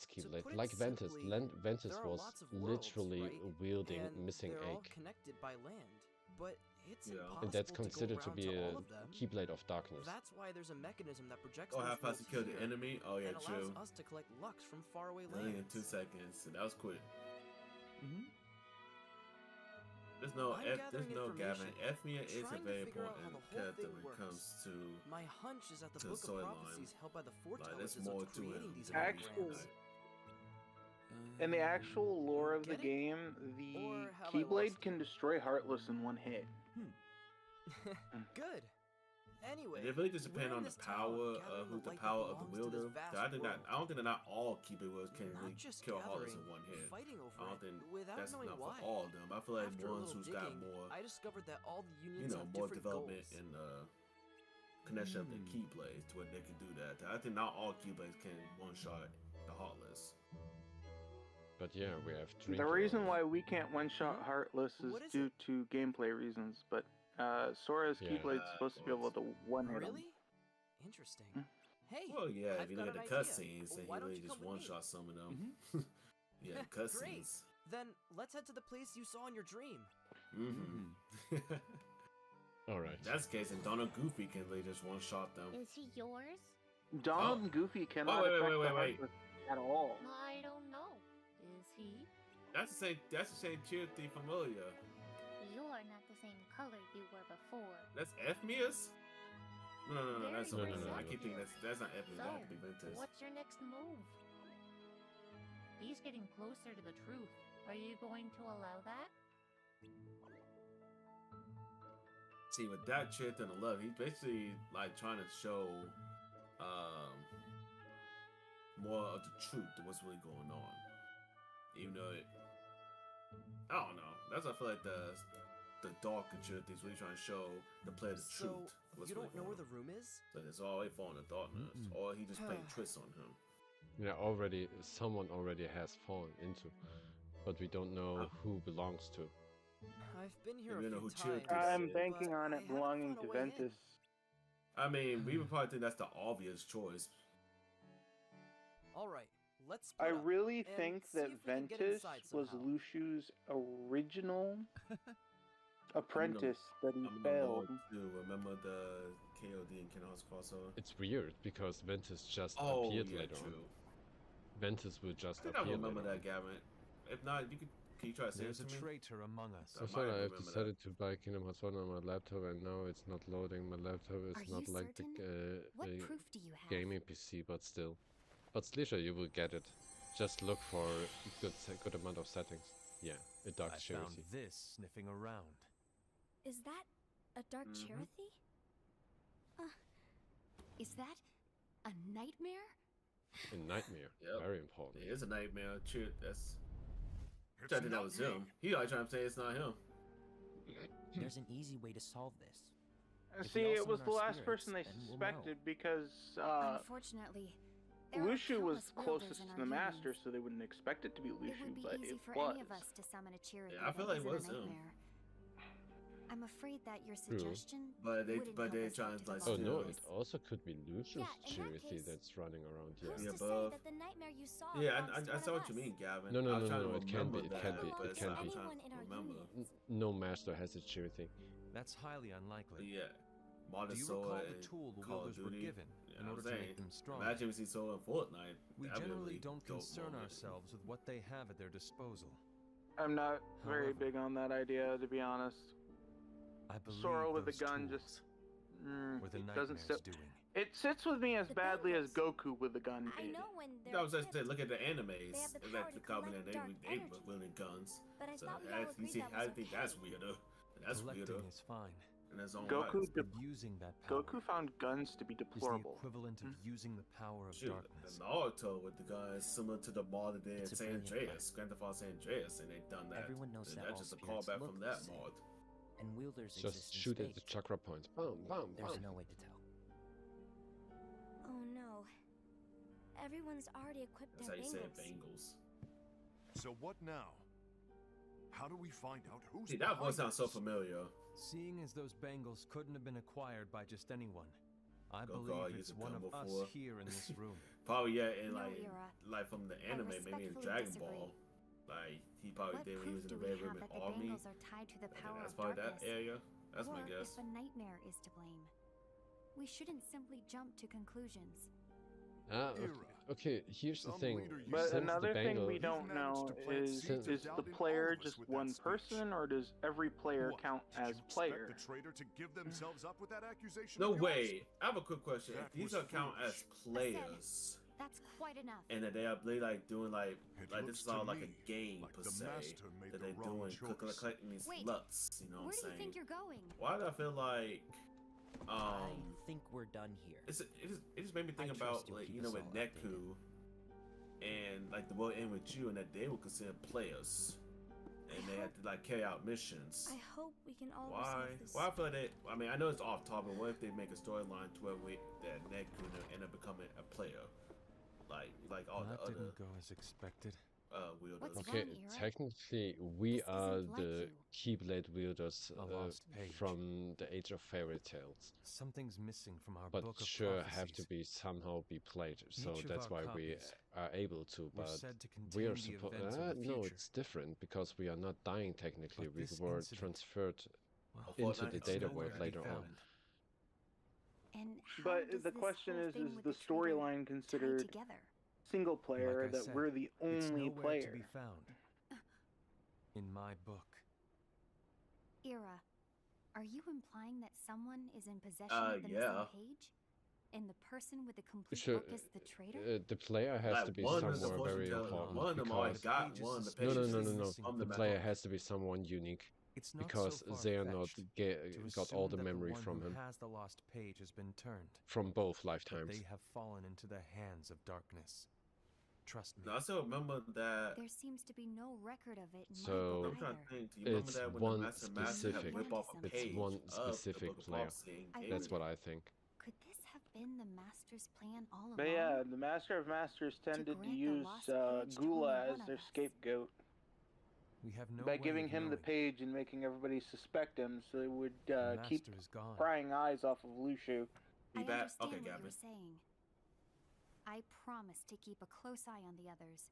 To keyblade. put it Like Ventus. simply, Ventus there are was lots of worlds, literally right? wielding And missing they're all egg. connected by land, but it's Yeah. impossible And that's to go considered to around be to a all of them. keyblade of darkness. That's why there's a mechanism that projects Oh, those how fast worlds you killed the here enemy? Oh yeah, and true. allows us to collect lux from faraway Only in lands. 2 seconds. So that was quick. Mm-hmm. There's no I'm gathering Gavin. information, Fmia is a trying to very figure out important how the whole character thing when it works. comes to My hunch is that the to Book of storyline. Prophecies held by the like foretellers there's is more what's to creating him. these Actually- holograms. In the actual lore of the Get it? game, the Or have I Keyblade lost can destroy Heartless in one hit. Good. Anyway, It really just we're depends in on the this town power gathering who the light that power of the belongs to this wielder. vast I think world. I don't think that not all keyblade wielders can Not really just kill Heartless gathering, in one hit. fighting over I don't it think without that's knowing not why. for all of them. I feel like After a ones little who's got digging, more, I discovered that all the you unions know, have more different development goals. and connection of the keyblades to where they can do that. I think not all keyblades can one shot the Heartless. But yeah, we have The Drinker reason on why we can't one-shot Heartless is What is due to gameplay reasons, but Sora's Yeah. Keyblade's supposed to be able to one-hit him. Really? Interesting. Hmm. Hey, Well, yeah, I've if you got look at an the idea. cutscenes, then Why he don't really you just come with one me? shot some of them. Mm-hmm. Yeah, Great. cutscenes. Then let's head to the place you saw in your dream. Mm-hmm. Alright. That's the case, and Donald Goofy can really just one shot them. Is he yours? Donald and Goofy cannot affect the Heartless at all. I don't know. Is he? That's the same Chirity familiar. You're not the same color you were before. That's Ethmia's? No, that's Very no. I no. keep thinking that's not Ethmia, So, that could be Ventus. what's your next move? He's getting closer to the truth. Are you going to allow that? See, with that Chirity on the left, he's basically like trying to show more of the truth to what's really going on. Even though I don't know. That's why I feel like the darker Chirity is really trying to show the player the So, truth. What's you don't really know going where the room is? So it's always falling in darkness, or he just playing tricks on him. Yeah, someone already has fallen into, but we don't know who belongs to. I've been here You a know few who cheered times. this I'm shit. banking but on I it haven't belonging found to a way in. Ventus. I mean, we would probably think that's the obvious choice. All right, let's I split up really and think see that if we can get Ventus inside was somehow. Luciu's original apprentice that he I'm failed. to remember the KOD and Kingdom Hearts crossover. It's weird because Ventus just Oh, appeared yeah, later true. on. Ventus will I just think I appear remember later that, Gavin. If not, can you try to say it There's to a me? traitor among us. I on. might So I have remember that. decided to buy Kingdom Hearts 1 on my laptop, and now it's not loading. My laptop is Are not you like certain? the What proof do you have? gaming PC, but still. But Slisha, you will get it. Just look for good amount of settings. Yeah, a dark I charity. found this sniffing around. Is that a dark charity? Is that a nightmare? A nightmare. Yep. Very important. It is a nightmare. That's. It's I think that was not me. him. He always trying to say it's not him. There's an easy way to solve this. If See, we all it was summon the our last person they spirits, then we'll know. suspected because Unfortunately, there are Luciu was countless wielders closest in to our the master, humans. so they wouldn't expect it to be It Luciu, would be but easy it for was. any of us to summon a charity Yeah, I feel that like it isn't was a him. nightmare. I'm afraid that your True. suggestion But wouldn't help they us trying get to like the Oh bottom no, of it this. also could be Lucius Yeah, in that charity case, that's running around. Who's Yeah. Yeah, to say but- that the nightmare you saw Yeah, belongs to I one saw of what you us? mean, Gavin. No, no, I was no, trying no, to it can be, remember it can that, be, but it it's can like I'm be. trying Anyone in to our remember. unions. No master has a charity. That's highly unlikely. But yeah, Modern Do you Soul recall the and tool the Call of wielders were Duty. given Yeah, in I'm order to saying, make them strong? imagine we see Soul in Fortnite. We That'd be a generally really don't dope concern moment. ourselves with what they have at their disposal. I'm not very However- big on that idea, to be honest. I believe Sora with a those gun tools just were the it doesn't nightmares sit. doing. It sits with me as The badly as bangles. Goku with a gun I did. know when they're I was just equipped, saying, look at the animes. they have the It's power like to the covenant, collect dark they were energy. wielding guns. but I So thought we I all you agreed see, that I was think okay. that's weirder. That's Collecting weirder. is fine. In its own Goku right. de- But using that power Goku found guns to be is the deplorable. equivalent of using the power of Shoot, darkness. the Naruto with the guns similar to the modern day It's a San brilliant Andreas, Grand Theft Auto San Andreas, and they've done that. Everyone knows And that that's all just a spirits callback look from the that same. mod. And wielders Just exist in shoot at the space. chakra points. Boom, boom, There's boom. no way to tell. Oh no. Everyone's already equipped That's their how you say bangles. Bengals. So what now? How do we find out who's See, that voice behind sounds so this? familiar. Seeing as those bangles couldn't have been acquired by just anyone, I Go believe God, it's used a one gun of us before. here in this room. Probably yeah, and No, like Ira. from the anime, maybe in respectfully Dragon disagree. Ball. Like he probably What did when he proof was do in we the Red have Ribbon that the Army. bangles are tied to the I think power that's of probably darkness? that area. That's or my guess. if a nightmare is to blame. We shouldn't simply jump to conclusions. Ira, Okay, here's the some thing. leader you But Since another the thing bangle, we You've don't managed know to plant is seeds of is doubt the in all player of us just with one that speech. person, or does every player What, count did as you expect player? the traitor to give themselves up with that accusation? No of yours? way. I have a quick question. That If these was are count as foolish. players, That's quite enough. and that they are like doing like It this looks is all to like me a game like per the se master made that the they're wrong doing, choice. collecting these Wait, sluts. You know Where what do I'm you think saying? you're going? Why do I feel like I think we're done here. it just made me think I about trust you'll like keep you know us with all Neku and like the world end with you and that they were considered players and they had to like carry out missions. I hope we can all Why? resolve this. Why I feel like they? I mean, I know it's off topic. What if they make a storyline to where that Neku end up becoming a player, like all that the other didn't go as expected. wielders? What's Okay, wrong, Ira? technically, we This are isn't like the you. Keyblade wielders A lost page. from the Age of Fairy Tales, Something's missing from our but book of sure have prophecies. to be somehow be played. So Each of that's our why we copies are able to. were But said to we are contain the supposed. events of the No, future. it's different because we are not dying technically. But We this were incident- transferred Well, into Fortnite the is data nowhere void to be later on. found. And how But does the this question whole is thing with the the traitor storyline tie considered together? single player Like I that said, we're the it's only nowhere player? to be found. In my book. Ira, are you implying that someone is in possession Uh, of the yeah. missing page? And the person with the complete Sure, book is the traitor? the player has Like, to be one is somewhere supposed to very tell- important one of them already because got pages one. is The still no, pages no, is no, no. missing on The the player map. has to be someone unique It's not because so they are not far-fetched to got all assume the that memory one from who him has the lost page has been turned. from both But lifetimes. they have fallen into the hands of darkness. Trust me. No, I still remember that. There seems to be no record of it in So, my I'm book trying to either. think. Do you remember It's that when one the Master had specific- whip off a it's page one of the specific Book of player. Prophecy and I gave That's it? what I think. Could this have been the Master's plan all along? But yeah, the Master of Masters tended to grant the use lost page to Gula only as one their of us. scapegoat We have no by way giving of him the knowing. page and making everybody suspect him, so they would The keep master is gone. prying eyes off of Luciu. Be I back. understand Okay, what Gavin. you're saying. I promise to keep a close eye on the others.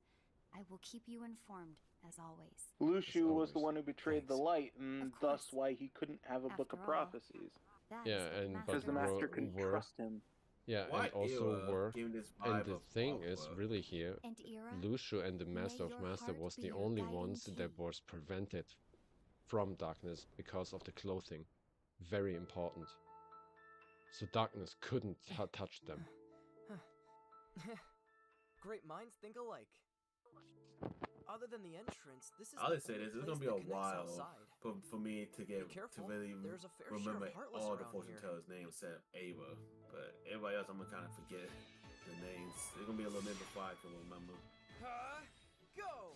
I will keep you informed, as always. Lushu was the always. one who betrayed the light, and Of thus course. why he couldn't have a book of After all, prophecies. That Yeah, is what and Because the but master couldn't Wor- trust him. Yeah, Why and also Ira Work. gave this And vibe the of thing is, Aqua? really here, And Ira, Lushu and the Master of your Master heart was be the your only guiding ones that key. was prevented from darkness because of the clothing. Very important. So darkness couldn't touch them. Great minds think alike. Other than the entrance, this is I'll the just say only this: it's place gonna be that a connects while outside. for me to get careful, to really there's a fair share of remember heartless all the around fortune here. tellers' names except Ava. But everybody else, I'm gonna kind of forget the names. It's gonna be a little bit before I can remember. Go!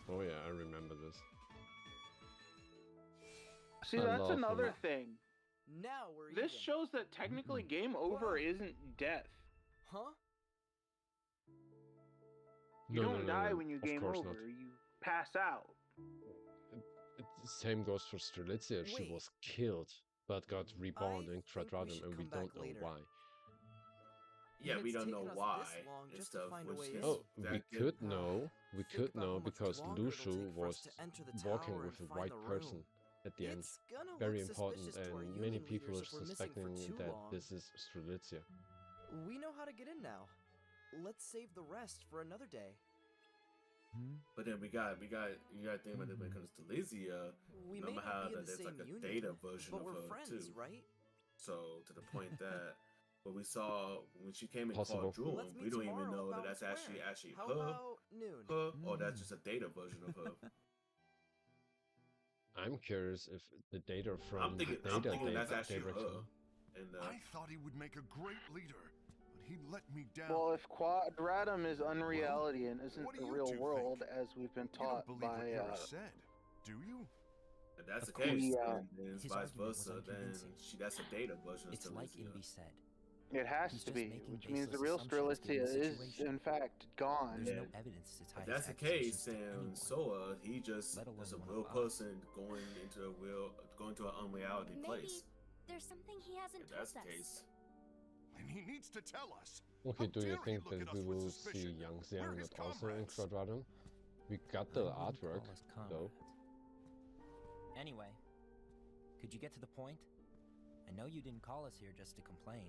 Oh yeah, I remember this. See, I that's love another him. thing. Now we're This even. shows that technically game over isn't death. Huh? You No, don't die when you of game course over. not. You pass out. Same goes for Strelitzia. She Wait. was killed, but got reborn in think we Quadratum, should and we come back don't know later. why. Yeah, we It's don't know taken us why this long and just to stuff. find a Which way is in. Oh, we that could good. know. We Think could about know how much because longer it'll Lushu take for us was to enter the walking tower with and a find white the room. person at the end. It's gonna Very look important, suspicious to our and many union people are leaders if we're missing for suspecting too that long. this is Strelitzia. We know how to get in now. Let's save the rest for another day. But then you gotta think about it when it comes to Lizia. We may Remember not how be in that the there's same like a union, data version but of we're her friends, too. right? So to the point that what we saw when she came in Possible. Quadroon, Let's we meet don't even tomorrow know that about that's actually square. How her, about noon? or that's just a data version of her. I'm curious if the data from I'm thinking that's actually data her. And I thought he would make a great leader, but he let me down. Well, if Quadratum is unreality and isn't what do the you real two world, think? as we've been You taught don't believe by what Ira said, do you? If that's the Of course. case, Yeah. then His vice argument was versa, then unconvincing. that's a data version of It's like Stelizia. Invi said. it has He's to just be, making which means the baseless real assumptions given Strelitzia the is, situation. in fact, gone. There's no Yeah. evidence to tie If his that's the case, accusations to then anyone. Soa, he just let alone is a one real of us. person going to an unreality Maybe place. there's something he hasn't If told that's us. the case. And he needs to tell us. Okay, How do you dare he think look at that us we with will see suspicion? Yang We're Xiang his not also in comrades. Quadratum? We got I the wouldn't artwork, call us though. comrades. Anyway, could you get to the point? I know you didn't call us here just to complain.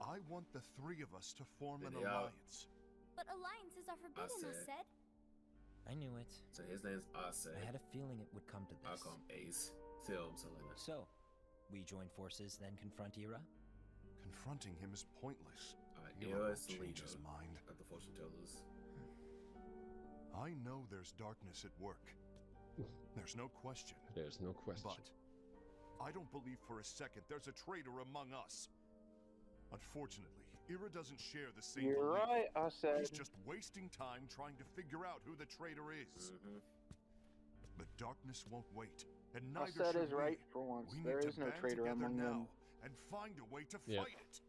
I want the three of us to form an Yeah. alliance. But alliances are forbidden, I said. said. I knew it. So his name's Ase. I had a feeling it would come to I this. call him Ace. Still, something like that. So, we join forces, then confront Ira? Confronting him is pointless. Alright, Ira Ira will is the change leader his mind. of the fortune tellers. I know there's darkness at work. There's no question. There's no question. But I don't believe for a second there's a traitor among us. Unfortunately, Ira doesn't share the same You're belief. right, I said. He's just wasting time trying to figure out who the traitor is. But darkness won't wait, and neither Assad should is we. right for once. We There need is to no band traitor together among now them. and find a way to Yeah. fight it.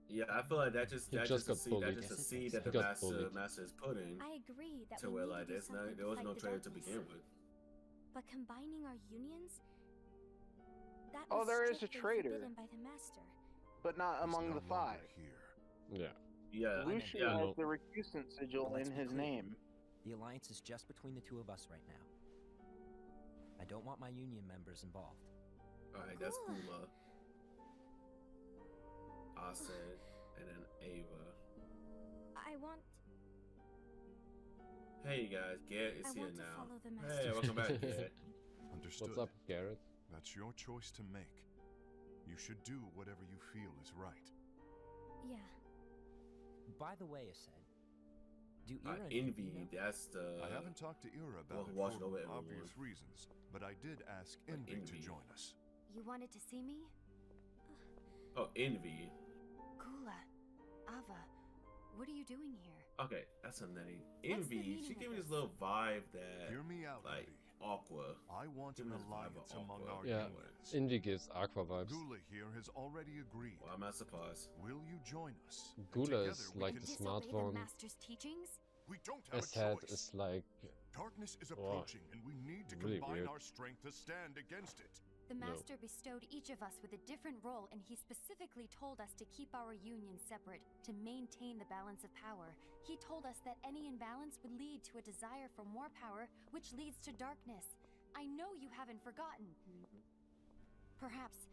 Yeah, I feel like that's He just just a got seed. bullied. That's just a Yes, seed that he the got bullied. master is putting I agree that to we where need like to do something there to was fight no the traitor to darkness. begin with. But combining our unions, that Oh, was there is a strictly traitor. forbidden by the master. But not He's among no the five. longer here. Yeah. Yeah, Lushu yeah. has the recusant sigil Let's in be his clear. name. The alliance is just between the two of us right now. I don't want my union members involved. Alright, that's Gula. Ase, and then Ava. I want. Hey guys, Garrett is I here want to now. follow the Hey, master's welcome back, Garrett. Understood. What's up, Garrett? That's your choice to make. You should do whatever you feel is right. Yeah. By the way, Ased, do Ira and Envy, Invi know? that's the. I haven't talked to Ira well, about it watched for over everyone. obvious reasons, but I did ask Envy to Envy. join us. You wanted to see me? Oh, Envy. Kula, Ava, what are you doing here? Okay, that's her name. What's the Envy, meaning she of gave me this this? little vibe that. Hear me out, like, Envy. Aqua. I want Give an me this vibe of alliance among Aqua. our Yeah, unions. Indy gives Aqua vibes. Gula here has already agreed. Well, I'm not surprised. Will you join us? And Gula together is we like can the smart Disobey the one. master's teachings? We don't have Ased a choice. is like Darkness is Oh, approaching, and we need to really combine weird. our strength to stand against it. The No. Master bestowed each of us with a different role, and he specifically told us to keep our union separate, to maintain the balance of power. He told us that any imbalance would lead to a desire for more power, which leads to darkness. I know you haven't forgotten. Perhaps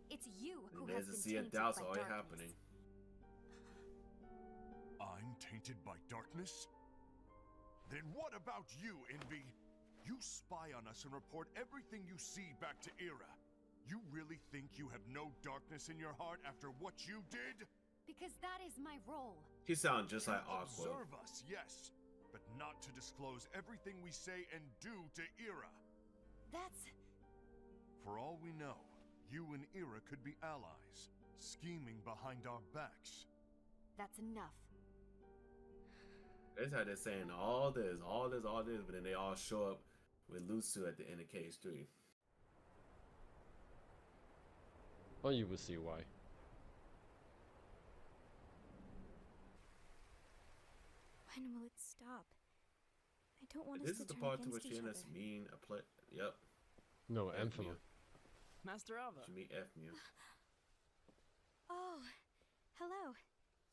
it's you who has been tainted by doubts already darkness. happening. I'm tainted by darkness? Then what about you, Envy? You spy on us and report everything you see back to Era. You really think you have no darkness in your heart after what you did? Because that is my role. He sounds just like To Aqua. observe us, yes, but not to disclose everything we say and do to Era. That's... For all we know, you and Era could be allies, scheming behind our backs. That's enough. That's how they're saying all this, but then they all show up with Lusu at the end of KH3. Or you will see why. When will it stop? I don't want us This to is the turn part to against which each you other. mean a play. Yep. No, F Anthem. Mew. Master Alva. You mean F Mew. Oh, hello.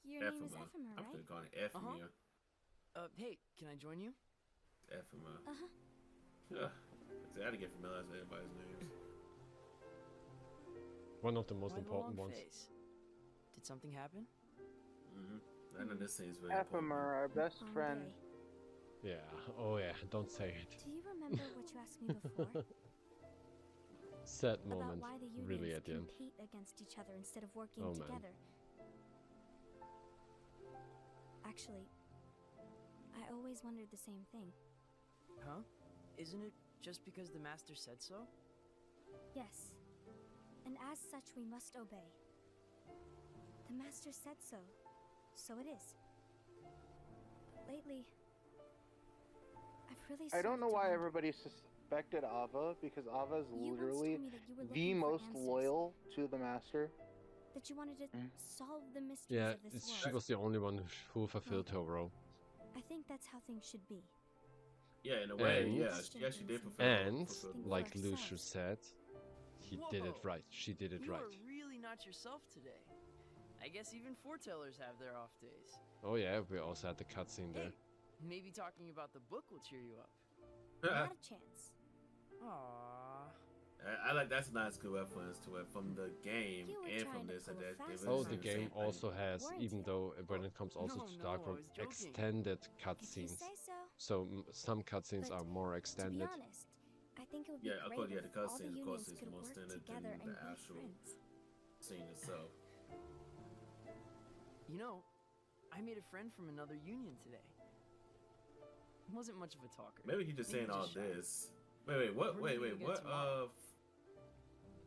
Your name is Ephema. Ephema, I'm right? gonna call it F Mew. Hey, can I join you? Ephema. Uh-huh. Yeah. I had to get familiar with everybody's names. One of the most Why the important long ones. face? Did something happen? I know this seems very Ephema, our best friend. Yeah. Oh yeah. Don't say it. Do you remember what you asked me before? Sad About moment. why the unions Really at the end. compete against each other instead of working Oh, man. together. Actually, I always wondered the same thing. Huh? Isn't it just because the Master said so? Yes. And as such, we must obey. The Master said so. So it is. But lately, I've really I don't know started to why wonder. everybody suspected Ava, because Ava is You once literally told me that you were the looking for most answers. loyal to the Master. That you wanted to solve the mysteries Yeah, of this world. she was the only one who fulfilled her role. I think that's how things should be. Yeah, in a way, And- yeah, she did fulfill. And fulfill- like Lucius said, he did it Whoa. right. She did it You right. are really not yourself today. I guess even foretellers have their off days. Oh yeah, we also had the cutscene there. Maybe talking about the book will cheer you up. Not a chance. Aww. I like that's a nice good reference to it from the game You were and trying from to this. pull a That they fast really Oh, say the the game same thing. also has, Weren't even you? though when it comes also No, to no, Dark I Room, was joking. extended If you cutscenes. say so. So some cutscenes But are more To extended. be honest, I think it would be Yeah, of great course, yeah, if the all the cutscene, of course, unions is could more work extended together than and the be actual friends. scene itself. You know, I made a friend from another union today. Wasn't much of a talker. Maybe he just saying all shy. this. Wait, what? We're Wait, meeting again what? tomorrow.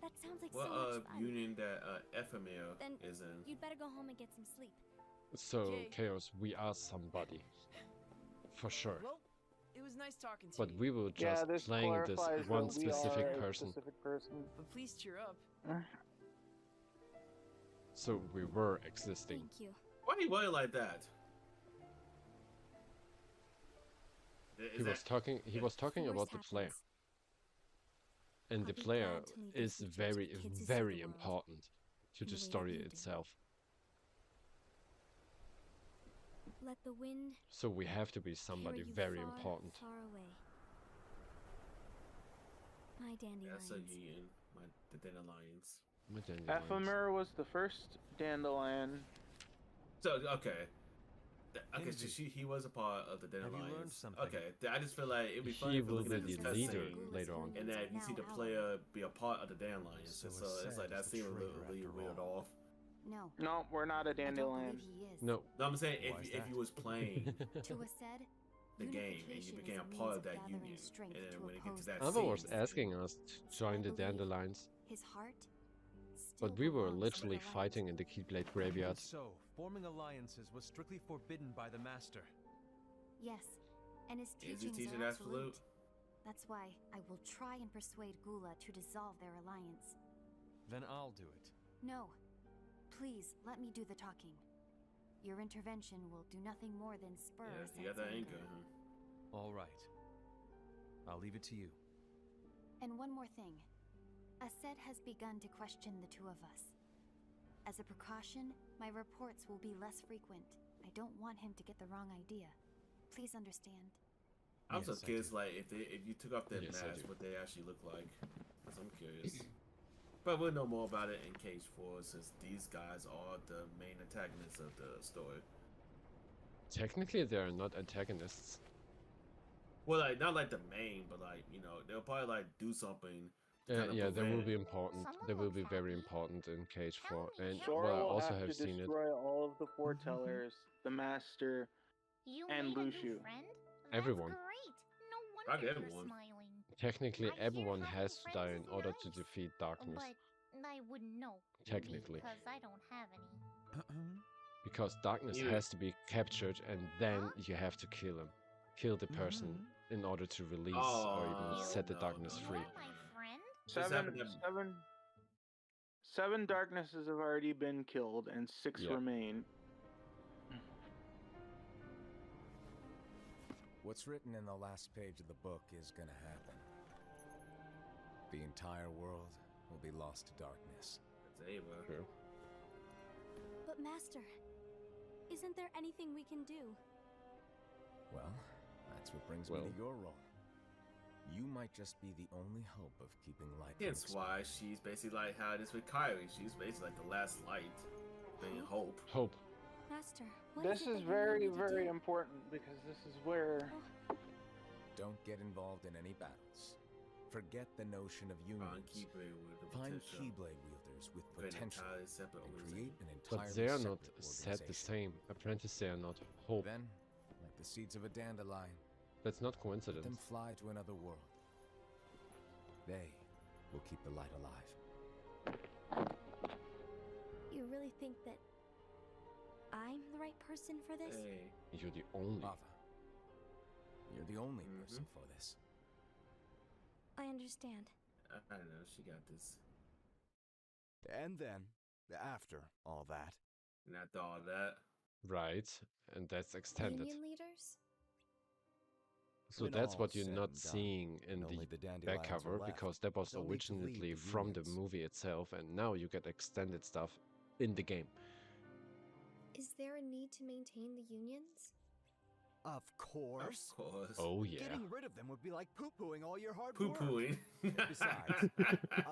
That sounds like What so much fun. union that Ephemia Then is in? you'd better go home and get some sleep. So Yay. Chaos, we are somebody, for sure. Well, it was nice talking to But you. we were Yeah, just this playing this clarifies one that we are specific a person. specific person. But please cheer up. So we were existing. Thank you. Why he worry like that? He was talking. He was talking about the player, and I'll the be player glad to leave the is future to very, kids who see the very world important to in the the way that story you do. itself. Let the wind So we have to be somebody carry you very far, important. far away. My That's a dandelions. union. The Dandelions. My dandelions. Ephemer was the first dandelion. So okay. Okay, so Envy. he was a part of the Have you learned Dandelions. something? Okay, I just feel like it'd be funny He if we will look be at this the leader cutscene, later on. and then you see the player be a part of the Dandelions. So So, as it's sad like as that the seemed a little traitor really after weird all. off. No, No, we're not a I don't dandelion. believe he is. No. No, I'm saying Why is if that? you was playing Tua said, the game and you unification became is a part means of that gathering union, strength and then to when it gets to oppose that Ava scene, was asking us to join the I believe dandelions, his heart but still we were belongs to literally the light. fighting in the Keyblade graveyard. So, forming alliances was strictly forbidden by the Master. Yes, and his Is he teachings teaching are absolute? That's why I will try and persuade Gula to dissolve their alliance. Then I'll do it. No, please let me do the talking. Your intervention will do nothing more than spur Yeah, you got Set's that anger. anchor. All right. I'll leave it to you. And one more thing. Aset has begun to question the two of us. As a precaution, my reports will be less frequent. I don't want him to get the wrong idea. Please understand. I'm just curious, like, if you took off that Yes, I mask, do. what they actually look like. 'Cause I'm curious. But we'll know more about it in KH4, since these guys are the main antagonists of the story. Technically, they are not antagonists. Well, like, not like the main, but like, you know, they'll probably like do something. To kind of Yeah, they will prevent- be important. They will be very important in KH4. And Sora what I will also have to have seen it. destroy all of the foretellers, the master, You and made a new Lucio. friend? Everyone. Great. No Probably wonder you're everyone. smiling. Technically, I hear everyone having has to friends die is in order to nice, defeat darkness. But I wouldn't know. Technically. Because I don't have any. Because darkness You- has to be captured, and then you have to kill him. Kill the person in order to release or even Oh, set the no, darkness no, free. no. My friend? Seven darknesses have already been killed, and 6 Yeah. remain. What's written in the last page of the book is gonna happen. The entire world will be lost to darkness. That's Ava. True. But Master, isn't there anything we can do? Well, that's what brings me to your role. You might just be the only hope of keeping light. from Hence why she's basically like how it is with Kyrie. She's basically like the last light, being hope. Hope. Master, what This is it is that you very, want me to very do? important because this is where Don't get involved in any battles. Forget the notion of unions. Keyblade with the Find potential. Keyblade wielders with Create an potential entirely separate and organization. create an entirely But they are not separate set the organization. same. Apprentices are not hope. Then, like the seeds of a dandelion, That's not let coincidence. them fly to another world. They will keep the light alive. You really think that I'm the right person for this? Hey. You're the only. Ava, you're the only person for this. I understand. I don't know. She got this. And then, after all that, And after all that, Right, and that's extended. Union leaders? So When that's all what you're said not and done, seeing in and the only the back dandelions cover, were left, because that was they'll need to lead originally the from the unions. movie itself, and now you get extended stuff in the game. Is there a need to maintain the unions? of course. of course. Oh yeah. Getting rid of them would be like poo-pooing all your hard Poo-pooing. work. Besides,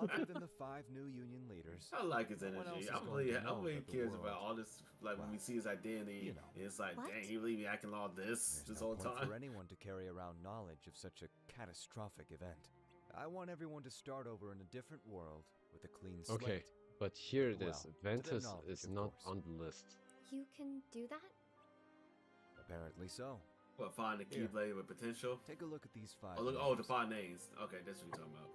other than the 5 new union leaders, I like his no one else energy. is I'm going really, to know I'm really that the curious world- about all this. Like when we see his identity, you know. it's like, What? dang, he really be acting all this There's this no whole point time. for anyone to carry around knowledge of such a catastrophic event. I want everyone to start over in a different world with a clean slate. Okay, but here it is. Well, to their Ventus knowledge, is of not course. on the list. You can do that? Apparently so. What, find a Here. Keyblade with potential? Take a look at these 5 Oh, look, names. oh, to find names. Okay, that's what you're talking about.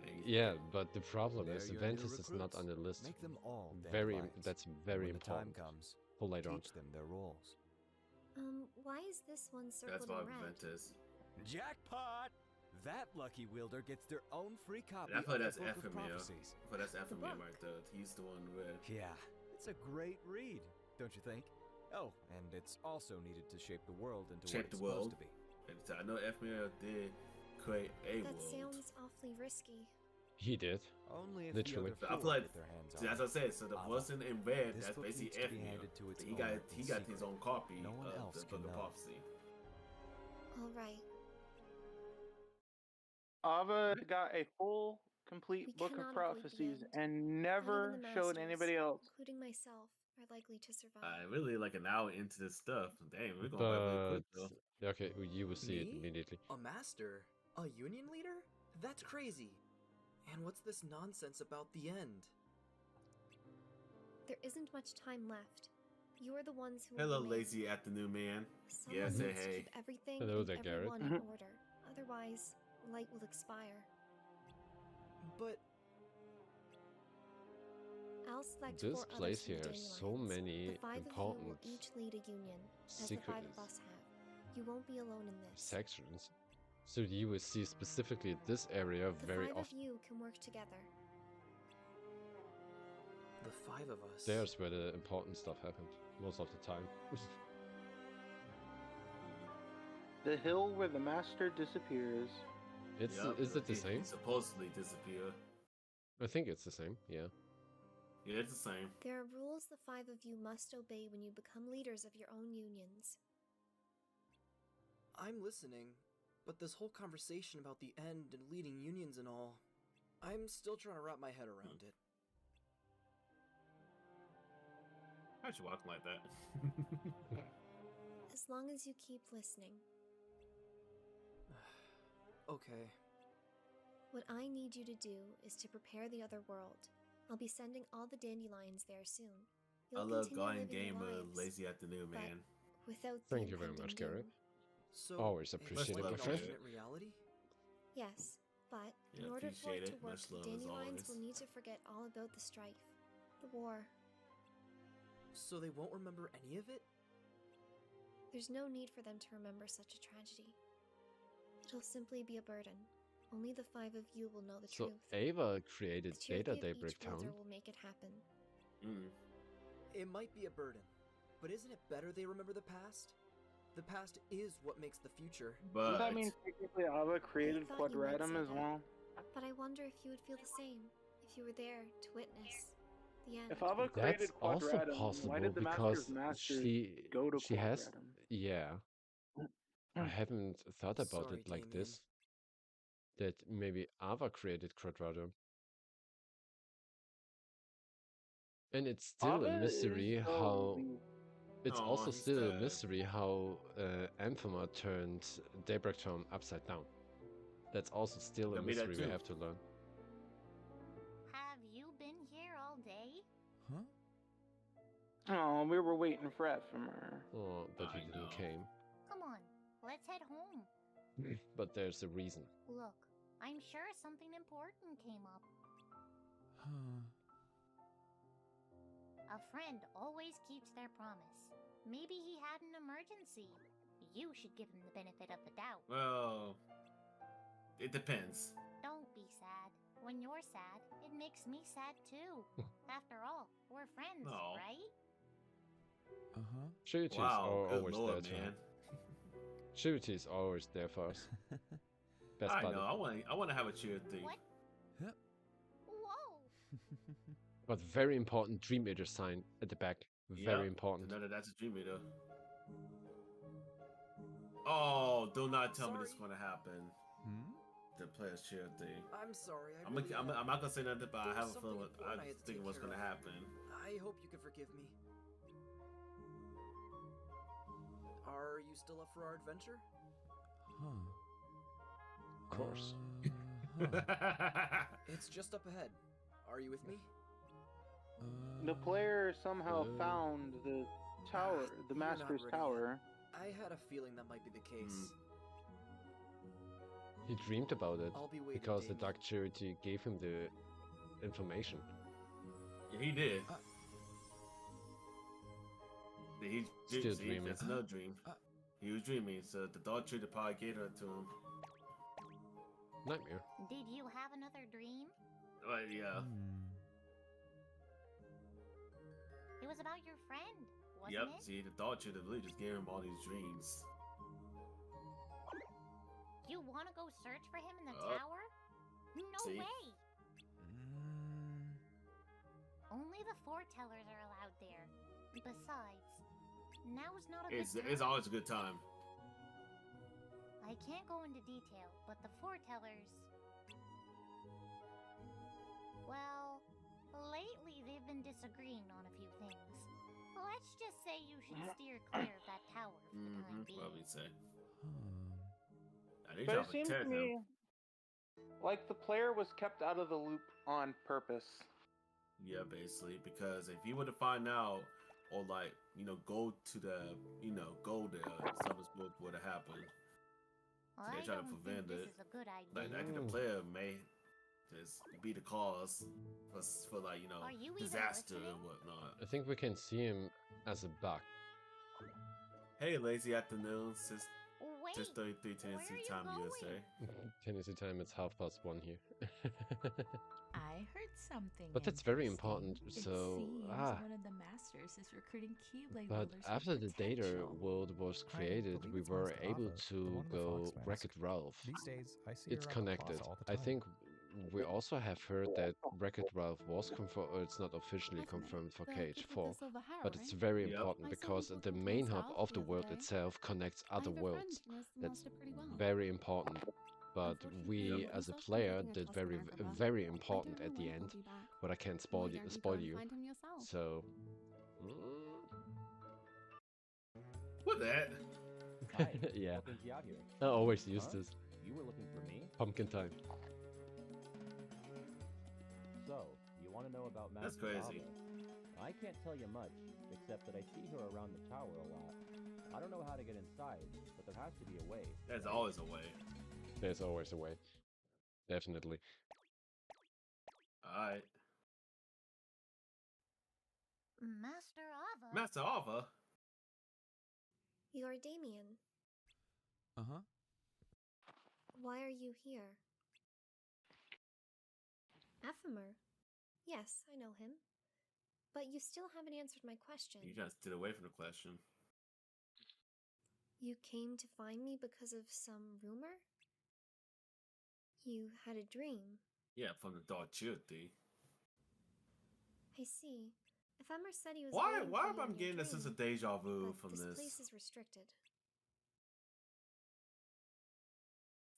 Names. Yeah, but the problem They're is your new Ventus is not recruits. on the list. Make them all Very, dandelions. that's very when important the time comes, for later on. teach them their roles. Why is this one That's circled why in red? Ventus. Jackpot! That lucky wielder gets their own free copy I feel of that's the Book of Ephemia. Prophecies. But that's Ephemia book. right there. He's the one with. Yeah, it's a great read, don't you think? Oh, and it's also needed to shape the world into Shape what it's the world. supposed to be. I know Ephemia did create a That world. sounds awfully risky. He did. Only if Literally. the I other feel four like, get their hands see, on as it. I said, so the Ava, person in red, this that's book basically needs to be Ephemia. handed to its He got owner in his secret. own copy No one of else the can Book of know. Prophecy. All right. Ava got a full, complete We book of cannot avoid the prophecies end. and Not never even the showed masters, anybody else. including myself, are likely to survive. I really like an hour into this stuff. Dang, we're going by really quick though. But okay, you will see it Me? immediately. A master? A union leader? That's crazy. And what's this nonsense about the end? There isn't much time left. You are the ones who Hello, will remain. lazy afternoon man. Someone Yeah, say needs to hey. keep everything Hello and there, Garrett. everyone in order. Otherwise, light will expire. But I'll select This 4 place others from here the has so dandelions. many The 5 of you important will each lead a union, as the 5 secrets. of us have. You won't be alone in this. sections. So you will see specifically this area The very 5 often. of you can work together. the 5 of us. There's where the important stuff happened most of the time. The hill where the master disappears. It's Yup, is it the he same? supposedly disappear. I think it's the same, yeah. Yeah, it's the same. There are rules the 5 of you must obey when you become leaders of your own unions. I'm listening, but this whole conversation about the end and leading unions and all, I'm still trying to wrap my head around it. How'd you walk like that? As long as you keep listening. Okay. What I need you to do is to prepare the other world. I'll be sending all the dandelions there soon. I You'll love continue Guardian living your Game of lives, Lazy Afternoon, but man. without the Thank you very much, impending Garrett. doom. So Always it's appreciated, like my an friend. alternate reality? Yes, but Yeah, in order for appreciate it to it. work, Much the love as dandelions always. will need to forget all about the strife, the war. So they won't remember any of it? There's no need for them to remember such a tragedy. It'll simply be a burden. Only the 5 of you will know the So truth. Ava created The tyranny Data of Daybreak each wielder Town. will make it happen. It might be a burden, but isn't it better they remember the past? The past is what makes the future. Doesn't that mean technically Ava created I thought you might Quadratum say as that. well? But I wonder if you would feel the same if you were there to witness the end. If Ava created That's also Quadratum, possible why did the because Masters she go to she has Quadratum? yeah. I haven't thought about Sorry, it like Damien. this. That maybe Ava created Quadratum. And it's still Ava a is mystery so how weak. it's Aw, also he's still a sad. mystery how Amphama turned Daybreak Town upside down. That's also still a Could be that mystery we too. have to learn. Have you been here all day? Huh? Oh, we were waiting for Ephemer. Oh, but I you didn't know. came. Come on, let's head home. But there's a reason. Look, I'm sure something important came up. A friend always keeps their promise. Maybe he had an emergency. You should give him the benefit of the doubt. Well, it depends. Don't be sad. When you're sad, it makes me sad too. After all, we're friends, No. right? Sureties Wow, are good always lord, there, man. Surety is always there for us. Best I buddy. know. I want to have a cheer thing. What? Whoa! But very important Dream Eater sign at the back. Very Yep, important. to know that that's a dream eater. Oh, do not tell me this is going to happen. The player's cheer thing. I'm sorry. I'm not gonna say nothing, but I There have was a feeling. something important I I had to think take what's care gonna of. happen. I hope you can forgive me. Are you still up for our adventure? Of course. It's just up ahead. Are you with me? The player somehow found the tower, the You're not Master's ready Tower. I had a feeling that might be the case. He dreamed about it I'll be waiting, because the Damien. Dark Charity gave him the information. Yeah, he did. He Still see, dreaming. That's another dream. He was dreaming, so the dog tree probably gave her to him. Nightmare. Did you have another dream? Yeah. It was about your friend, wasn't Yep. it? See, the dog tree really just gave him all these dreams. You want to go search for him in the Oh. tower? No See? way! Only the foretellers are allowed there. Besides, now's not a good time. It's always a good time. I can't go into detail, but the foretellers... Well, lately they've been disagreeing on a few things. Let's just say you should steer clear of that tower for the time being. What we say. I need But to it seems to protect me him. like the player was kept out of the loop on purpose. Yeah, basically, because if he would have found out, or like, go to the, go there, something would have happened. Well, So I they try to don't prevent think it. this is a good idea. Like, I think the player may just be the cause for like, Are you even disaster listening? and whatnot. I think we can see him as a bug. Hey, lazy afternoon, Wait, Sis 33 Tennessee Time USA. Tennessee time, it's 1:30 here. I heard something. But that's very interesting. important, It so, seems ah. one of the masters is recruiting Keyblade But wielders with after the data potential. world was created, believe we it's were Master able Ava, the to one with the go fox mask. Wreck-It Ralph. These days, I see It's her around the connected. plaza all the I time. think we also have heard that Wreck-It Ralph was confirmed, it's not officially confirmed for the kid with KH4, the silver hair, but it's right? very Yep. important I saw because him the talking to main Mr. hub Alf of the the other world day. itself connects I other have a friend worlds. who knows the That's master pretty well. very important. But we, Unfortunately, as a he's off player, completing a did task very, in Africa. very I important don't know at the when he'll end, be back. but I can't Why spoil you. don't you go and You. find him yourself? So, What that? Hi, yeah, what brings you out here? I always use Huh? this. You were looking for me? Pumpkin time. So, you want to know about That's Master crazy. Ava? I can't tell you much, except that I see her around the tower a lot. I don't know how to get inside, but there has to be a way. There's always a way. There's always a way. Definitely. Alright. Master Ava? Master Ava? You're Damien. Uh-huh. Why are you here? Ephemer. Yes, I know him. But you still haven't answered my question. You just stood away from the question. You came to find me because of some rumor? You had a dream. Yeah, from the Dark Chilty. I see. Ephemer said he was Why waiting for am you I in your getting a sense dream, of deja vu but from this this place is restricted.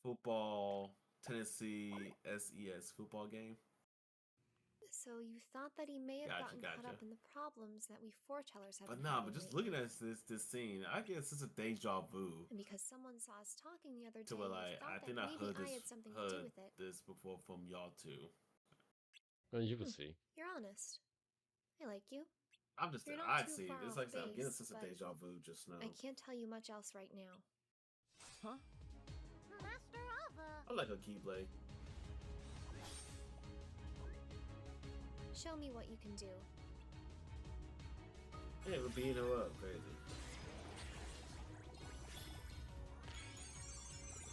football, Tennessee SES football game? So you thought that he may have Gotcha, gotten caught gotcha. up in the problems that we foretellers have But been nah, having but just lately. looking at this scene, I get a sense of deja vu. And because someone saw us talking the other day, To where, you like, thought I that think I maybe heard I this, had something to do with it. before from y'all too. Well, you will see. You're honest. I like you. I'm just, You're not I too see. far It's off like I'm getting a base, sense of but deja vu just now. I can't tell you much else right now. Huh? Master Ava! I like a keyblade. Show me what you can do. Yeah, we're beating her up, crazy.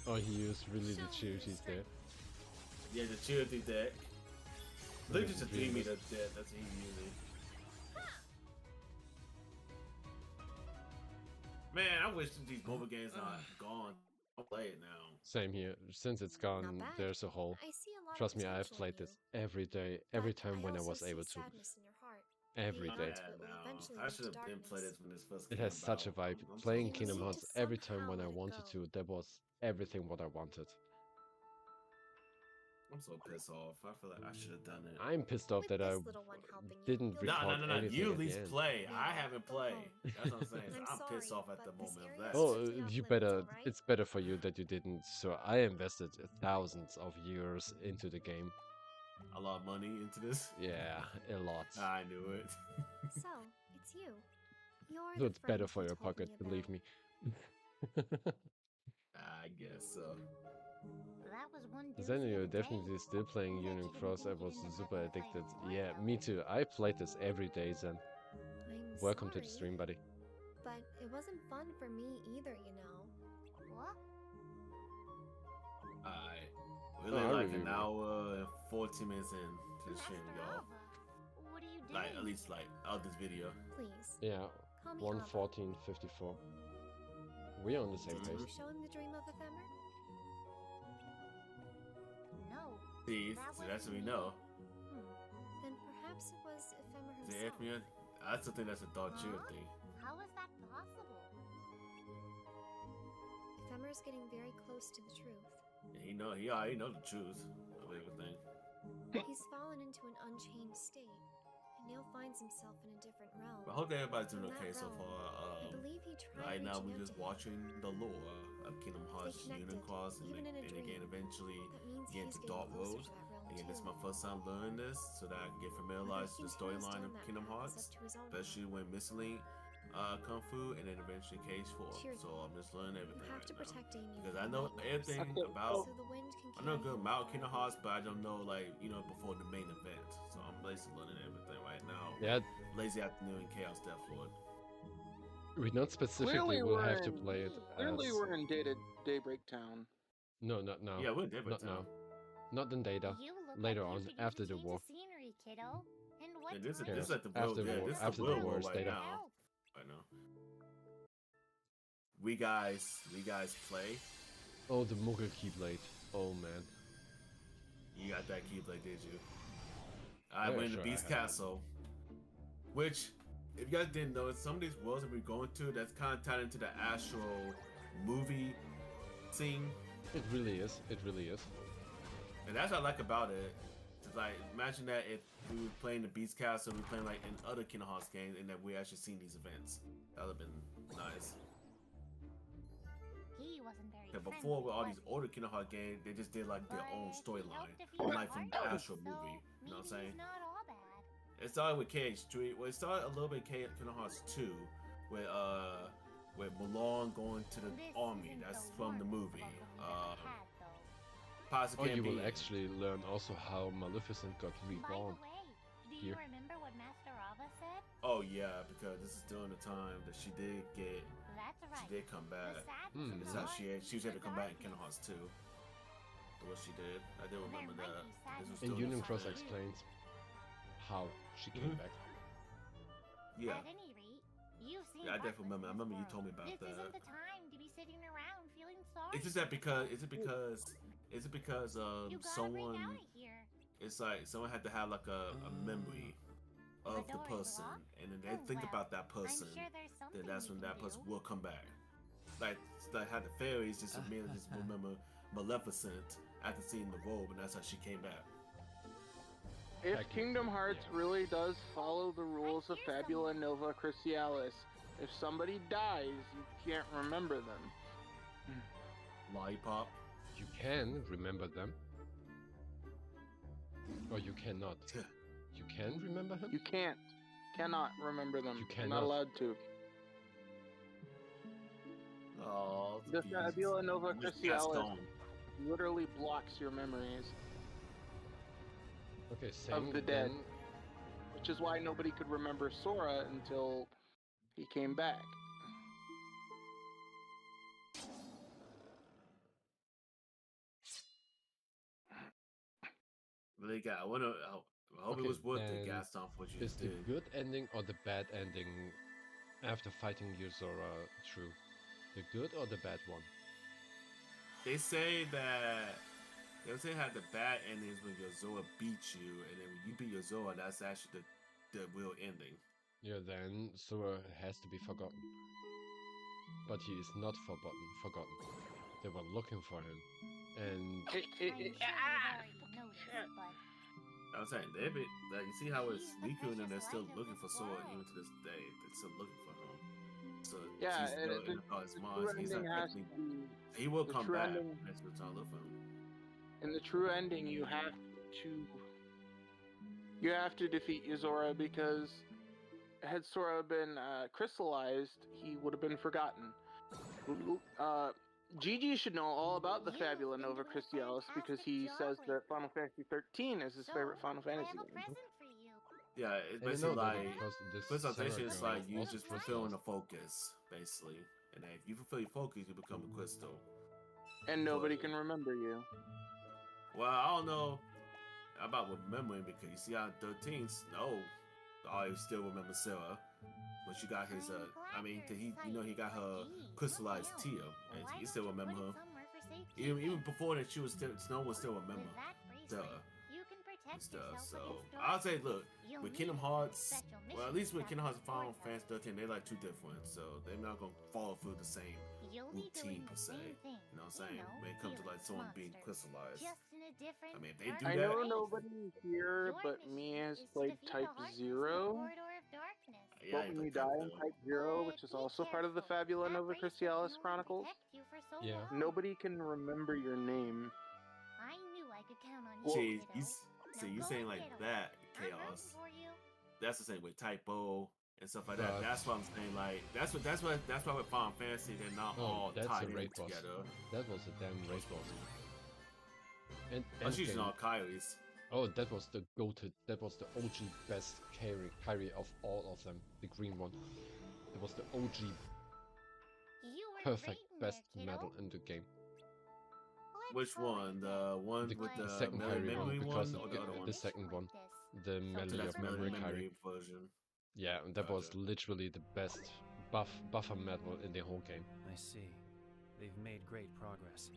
Oh, he used really the charities there. Yeah, the Chilty deck. Look Yeah, at the really 3 was- meter deck that's he's using. Man, I wish these mobile games are gone. I'll play it now. Same here. Since it's gone, bad. there's a hole. I see a lot of Trust me, I've potential in played you, this every day, every but time when I also was see able to. sadness in your heart. Every Being day. onto it will eventually I lead should to have been played darkness. this when this first It came has such a out. vibe. I'm Playing You Kingdom need Hearts to every time when I somehow let it wanted go. to, that was everything what I wanted. I'm so pissed off. I feel like I should have done it. I'm pissed off With that I this little one helping you, didn't you'll record No. anything You at at the least end. play. I Now, haven't go played. home. That's what I'm saying. So I'm I'm pissed sorry, off at the but this moment of area that. is Oh, strictly off you limits, better. alright? It's better for you that you didn't. So I invested thousands of years into the game. A lot of money into this. Yeah, a lot. I knew it. So, it's you. You're So the it's better friend for he your told pocket, me believe about. me. I guess so. That was one Then doozy you're of a day. definitely still playing Union Bet you Cross. I didn't was think you'd end up super playing addicted. War Yeah, Hell. me too. I played this every day, Zen. I'm Welcome to the sorry, stream, buddy. but it wasn't fun for me either, you know. What? Alright. We're Oh, I like review an it. hour and 14 minutes in to the stream, Master y'all. Ava, what are you doing? Like, at least, like, of this video. Please. Yeah, Call me 1:14:54. We're on the same Did you page. show him the dream of Ephemer? No. See, That so that's what we wasn't know. Then perhaps it was Ephemer See, himself. Ephraim, I still think that's a Dark Chill Huh? thing. How is that possible? Ephemer's getting very close to the truth. And he already know the truth of everything. He's fallen into an unchained state, and now finds himself in a different realm. But I hope that everybody's doing In that okay so realm, far. I believe he tried Right now, reaching we're out just to him. watching the lore of Kingdom Hearts connected, Union Cross, and, even in a and again, dream. eventually That means get he's into getting Dark closer Road. to that realm Again, this is too. my first time learning this, so that I can get Whether familiarized he with the has storyline done of that Kingdom path is Hearts, up to his own especially when Missling Kung Fu, and then eventually KH4. Cheers. So I'm just learning everything You have right to now. protect Amy Because from I know nightmares. everything Okay, about. So the wind can I know carry good him about far. Kingdom Hearts, but I don't know, like, before the main event. So I'm basically learning everything right now. Yeah. Lazy Afternoon, Chaos Death Lord. We not specifically Clearly will we're have to in. play it Clearly as. we're in Daybreak Town. No, not now. Yeah, we're in Daybreak Not now. Town. Not in Data. You look Later like you on, could use after a the change war. of scenery, kiddo. And what Yeah, this time is like the After real, the yeah, war- this is after the the real war world is right data. now. I know. We guys play. Oh, the Mughal Keyblade. Oh man. You got that Keyblade, did you? I Yeah, went to sure, Beast I have. Castle, which, if you guys didn't know, some of these worlds that we're going to, that's kind of tied into the actual movie scene. It really is. It really is. And that's what I like about it. It's like, imagine that if we were playing the Beast Castle, we were playing like in other Kingdom Hearts games, and that we actually seen these events. That would have been nice. He wasn't very Yeah, friendly, before with all was these he? older Kingdom Hearts games, they just did like their own But he storyline, helped defeat like from the Arthur, actual so movie. You know what I'm saying? maybe he's not all bad. It started with KH3. Well, it started a little bit Kingdom Hearts 2 with Malone going to the This army. isn't That's the from the warmest movie. welcome we've ever had, though. Pirates of Oh, you will Caribbean. actually learn also how Maleficent got By reborn. the way, do Here. you remember what Master Rava said? Oh yeah, because this is during the time that she did get, That's right. she did come back. The sad Hmm. thing This is how was, she was able to come back in the Kingdom Hearts 2. What she did, I do remember There that. might be sadness This was And during Union the Cross time. explains how she came back. Yeah. At any rate, you've seen Yeah, I definitely remember. I Heartless remember you World. told me about This that. isn't the time to be sitting around feeling sorry. It's just that because is it because You gotta someone bring out of here. it's like someone had to have like a memory of the Doors person, locked? and then they Oh, think well, about that person, I'm sure there's something then that's we when can that person do. will come back. Like how the fairies just remember Maleficent after seeing the robe, and that's how she came back. If Kingdom Hearts really does follow the rules of Fabula Nova Crucialis, if somebody dies, you can't remember them. Lollipop. You can remember them. Or you cannot. You can remember him? You can't. Cannot remember them. You You're not cannot. allowed to. Oh, The Fabula Nova Miss Crucialis Gaston. literally blocks your memories Okay, same of the dead. then. Which is why nobody could remember Sora until he came back. They got. I wonder. I hope it was worth the then Gaston for what you is just the did. good ending or the bad ending after fighting Yuzora true? The good or the bad one? They say that they say how the bad ending is when Yozora beats you, and then when you beat Yozora, that's actually the real ending. Yeah, then Sora has to be forgotten. But he is not forgotten. They were looking for him. And I'm sure you've already noticed, but I'm saying they be like you see how it's Riku and then they're still looking for Sora even to this day. They're still looking for him. So Yeah, he's and still the in his true mind. He's ending not has to technically. be. He will the come true back. ending- Next time look for him. In the true ending, you have to defeat Yuzora because had Sora been crystallized, he would have been forgotten. Gigi should know all about the Fabula Nova Crucialis because he says that Final Fantasy 13 is his favorite Final Fantasy game. Yeah, it's And you basically know that like because this crystallization is Sarah like girl you was just crystallized. fulfilling a focus, basically. And then if you fulfill your focus, you become a crystal. And nobody can remember you. Well, I don't know about remembering because you see how 13's I still remember Sarah when she got his he got her crystallized tear, and he still remember her. Even before that, Snow would still remember Sarah and stuff. So I'll say, look, with Kingdom Hearts, well, at least with Kingdom Hearts and Final Fantasy 13, they're like two different, so they're not gonna follow through the same routine per se. You know what I'm saying? When it comes to like someone being crystallized. I mean, if they do I that, know nobody here but me has played Type 0. yeah, But when you die in Type 0, which is also part of the Fabula Nova Crucialis Chronicles, Yeah. nobody can remember your name. I knew I could count on you. Jeez, you saying like that, Chaos. That's the same with Typo and stuff like that. But- That's what I'm saying. Like that's why with Final Fantasy they're not all that's tied a in raid boss. together. That was a damn raid boss. And I'm using Endgame- all Kyrie's. Oh, that was the goated. That was the OG best carry of all of them. The green one. It was the OG perfect best medal in the game. Which one? The one with the second memory Kyrie one, memory because one, or the other one? the second one, the So Melody that's of Memory memory Kyrie. version. Yeah, and that was literally the best buffer medal in the whole game. I see. They've made great progress.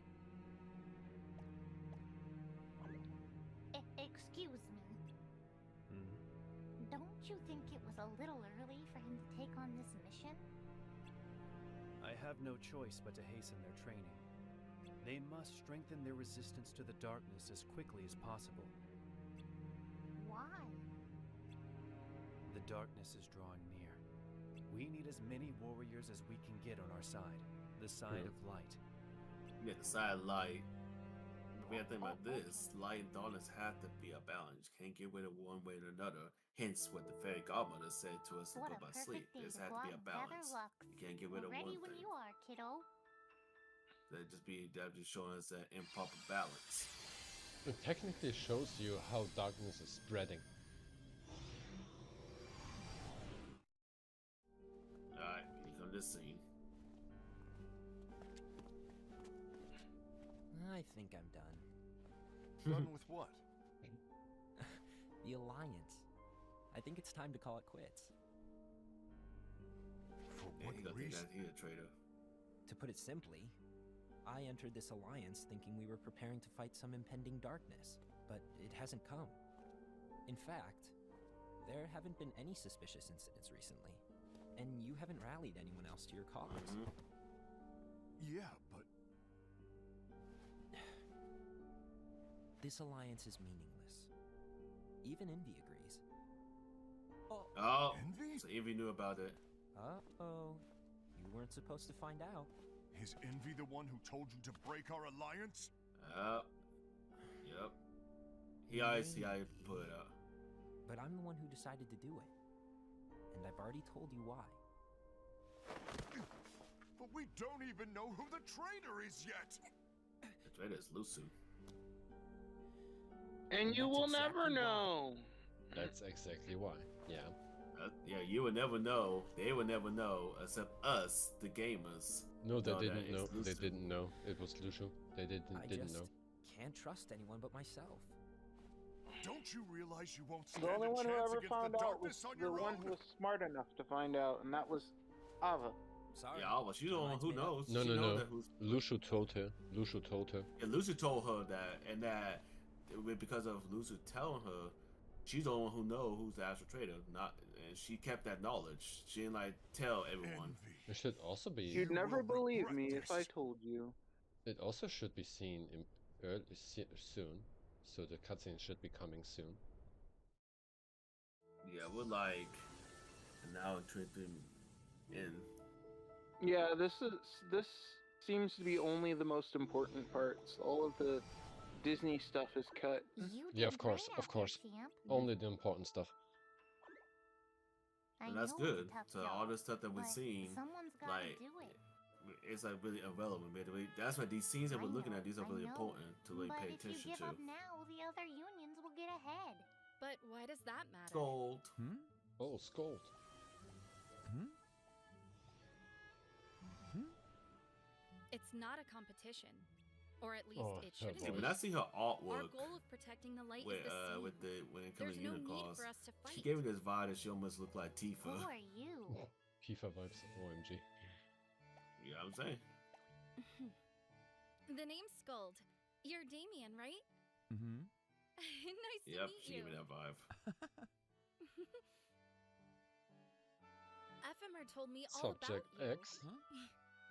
you think it was a little early for him to take on this mission? I have no choice but to hasten their training. They must strengthen their resistance to the darkness as quickly as possible. Why? The darkness is drawing near. We need as many warriors as we can get on our side. The side of light. Yeah, the side of light. We have to think about this. Light and darkness have to be a balance. Can't get rid of one way or another. Hence what the fairy godmother said to us to What go a by perfect sleep. day There's to had go to be out a and gather balance. Lux. You can't get rid of We're ready one when thing. you are, kiddo. That just showing us that improper balance. It technically shows you how darkness is spreading. Alright, here comes this scene. I think I'm done. Done with what? The Alliance. I think it's time to call it quits. For Yeah, what he gonna think reason? that he a traitor. To put it simply, I entered this alliance thinking we were preparing to fight some impending darkness, but it hasn't come. In fact, there haven't been any suspicious incidents recently, and you haven't rallied anyone else to your cause. Yeah, but This alliance is meaningless. Even Envy agrees. Oh, Envy? so Envy knew about it. Uh-oh. You weren't supposed to find out. Is Envy the one who told you to break our alliance? Yep. He always put it up. But I'm the one who decided to do it. And I've already told you why. But we don't even know who the traitor is yet! The traitor is Lusu. And you will never know. That's exactly why. Yeah. Yeah, you would never know. They would never know, except us, the gamers. No, they know that didn't know. it's They Lusu. didn't know it was Lucio. They didn't just know. can't trust anyone but myself. Don't you realize you won't The stand only a one who chance ever against found the out was darkness on the your one own? who was smart enough to find out, and that was Ava. Sorry. Yeah, well, she's the one who knows. No, She no, knows no. that who's... Lucio told her. Lucio told her. Yeah, Lucy told her that, and that because of Lucy telling her, she's the one who knows who's the actual traitor. Not, and she kept that knowledge. She didn't like tell everyone. It should also be. You'd never believe me if I told you. It also should be seen in soon, so the cutscene should be coming soon. Yeah, we're like now in. Yeah, this seems to be only the most important parts. All of the Disney stuff is cut. Yeah, of course, of course. Only the important stuff. And that's good. So all the stuff that we've seen, like, it's like really irrelevant. That's why these scenes that we're looking at, these are really important to really pay attention If you give to. up now, the other unions will get ahead. But why does that matter? Scold. Oh, scold. It's not a competition. Or at least Oh, it shouldn't Yeah, be. when I see her Our artwork goal of protecting the light with is the same. with the when it comes There's to no unicorns, need for us to fight. she gave me this vibe that she almost looked like Tifa. Who are you? FIFA vibes, OMG. You know what I'm saying? The name's Skuld. You're Damien, right? Mm-hmm. Nice Yep, to meet she you. gave me that vibe. Ephemer told me all Subject about you. X?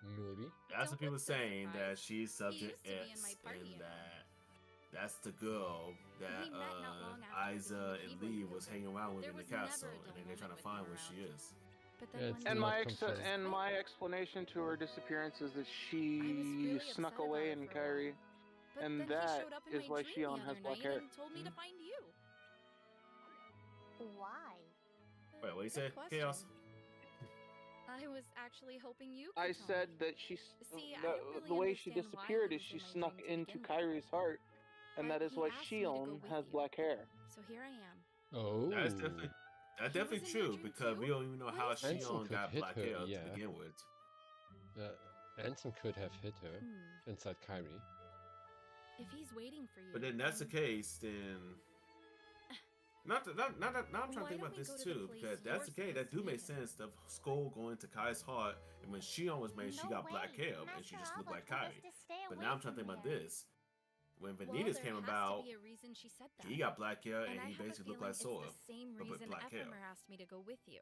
Maybe. That's what people look so saying that surprised. she's He subject used to be in X my party, and you know. that's the girl that We met not long after Isa visiting and the Lee Keyblade was Group. hanging around with There in the was never castle, a and dull then they're trying to moment find with where her she around. is. But Yeah, then it's one not day, confirmed. And my explanation to her disappearance is that she really snuck upset away about in it for a Kyrie, but and then he that showed up in is my why dream Shion the has other black night hair. and told me to find you. Why? Wait, what you Good say? question. Chaos? I was actually hoping you could I tell said me. that See, I the, don't really the way she understand why disappeared he is was she in my snuck dream to into begin with. Kyrie's heart, and But that is he why asked me to go Shion with has you. black hair. So here I am. Oh. That's definitely He was in my true dream because too? we don't even know how Ansem Shion could got hit black her, hair yeah. to begin with. Ansem could have hit her inside Kyrie. If he's waiting for you. But then that's the case, then. Now I'm trying to Why think don't about we this go to the too, place because that's the you're case. That do supposed to make be in? sense. The skull going to Kai's heart, and when Shion was made, she No got black way. hair, and she Master just looked Abba like told us Kyrie. to stay But away now I'm trying to from think about here. this. when Well, Vanitas there came has about, to be a reason she said that. he got black hair and I he have a basically looked like feeling Sora, it's the same but with reason black hair. Ephemer asked me to go with you.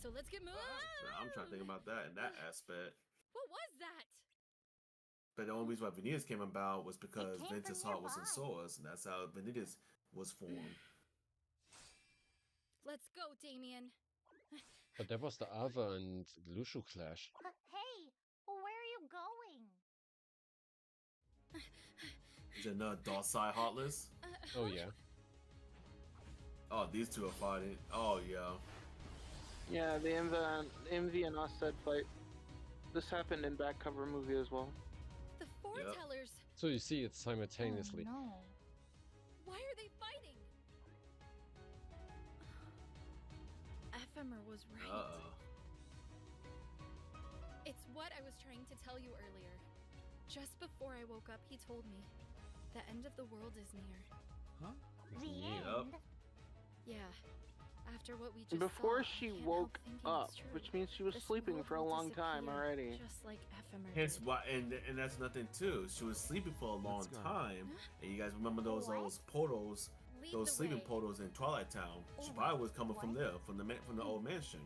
So let's get moving. So I'm trying to think about that in that aspect. What was that? But the only reason why Vanitas came about was because came Ventus' from heart was in nearby. Sora's, and that's how Vanitas was formed. Let's go, Damien. But that was the Ava and Lushu clash. Hey, where are you going? Is it another docile Heartless? Oh yeah. Oh, these two are fighting. Oh yeah. Yeah, the Envy and Osset fight. This happened in back cover movie as well. The foretellers. So you see it simultaneously. Oh, no. Why are they fighting? Ephemer was right. It's what I was trying to tell you earlier. Just before I woke up, he told me the end of the world is near. Huh? The Yep. end? Yeah. After what we just Before saw, I she can't woke help thinking up, it's true. which means she was This sleeping world for a will long time disappear, already. Just like Ephemer Hence did. why, and that's nothing too. She was sleeping for a long time, and you guys remember those portals, Lead those the sleeping way. portals in Twilight Town. She probably was coming from there, from the old mansion.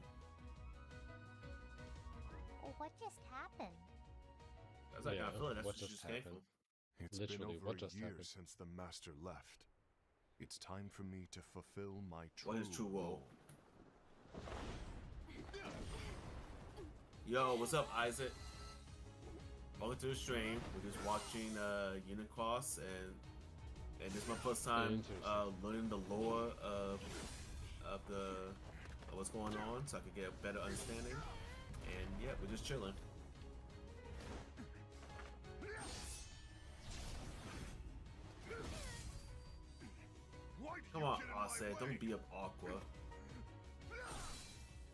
What just happened? That's like I feel like that's what what she just just came happened? from. It's Literally, been what over a just year happened? since the Master left. It's time for me to fulfill my true What is true role. Yo, what's up, Isaac? Welcome to the stream. We're just watching Unicross, and this is my first time learning the lore of what's going on, so I can get a better understanding. And yeah, we're just chilling. Come on, Ase, don't be up Aqua.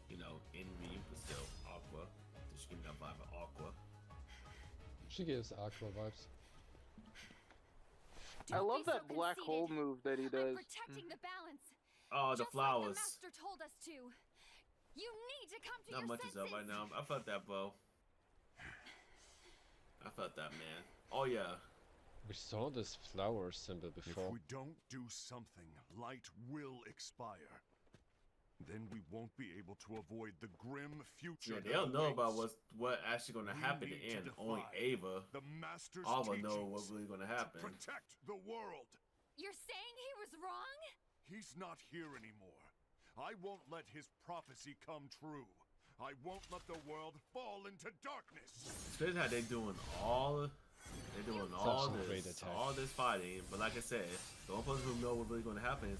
You know, Envy, but still Aqua. Just give me that vibe of Aqua. She gives Aqua vibes. I love that black hole move that he does. Protecting the balance. Oh, the Just flowers. Like the master told us to. You need to come to Not your much is senses. up right now. I felt that, bro. I felt that, man. Oh yeah. We saw this flower symbol If before. we don't do something, light will expire. Then we won't be able to avoid the grim future. Yeah, that they don't know about awaits. what actually going to happen in the end. Only Ava, the Master's Ava know what's teachings really going to happen. Protect the world. You're saying he was wrong? He's not here anymore. I won't let his prophecy come true. I won't let the world fall into darkness. Especially how they doing all this fighting. But like I said, the only person who know what's really going to happen is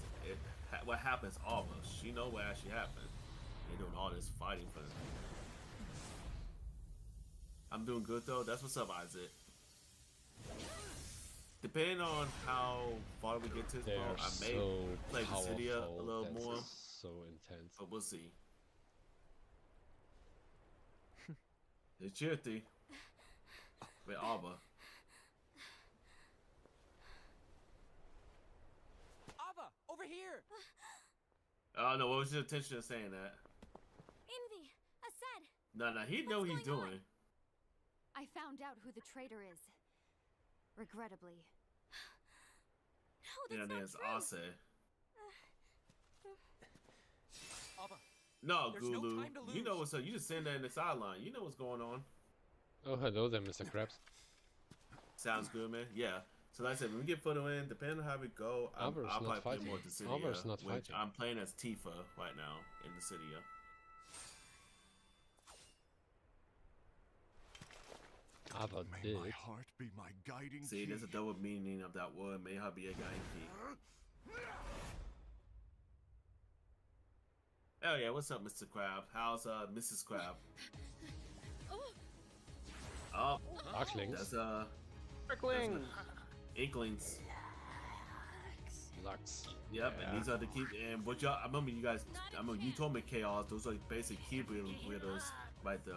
what happens. Ava, she know what actually happened. They're doing all this fighting for them. I'm doing good though. That's what's up, Isaac. Depending on how far we get to this, bro, I may play Dissidia a little more. So intense. But we'll see. It's Chirti. With Ava. Ava, over here! Oh no, what was your intention of saying that? Envy, Ased. No, he know what he's doing. I found out who the traitor is. Regrettably. Yeah, No, name's that's not Ase. Ava, No, there's no Gulu. time to You know lose. what's up. You just sitting there in the sideline. You know what's going on. Oh, hello there, Mr. Krabs. Sounds good, man. Yeah. So like I said, when we get further in, depending on how we go, I'll Alvar's probably not play fighting. more Dissidia, Alvar's not which fighting. I'm playing as Tifa right now in Dissidia. Ava May did. my heart be my guiding See, key. there's a double meaning of that word. May her be a guiding key. Oh yeah, what's up, Mr. Crab? How's Mrs. Crab? Oh, Arklings. that's Darklings. Inklings. Lux. Yep, Yeah. and these are the key. And what y'all, I remember you guys. I remember you told me Chaos. Those are basic Keyblade widows right there.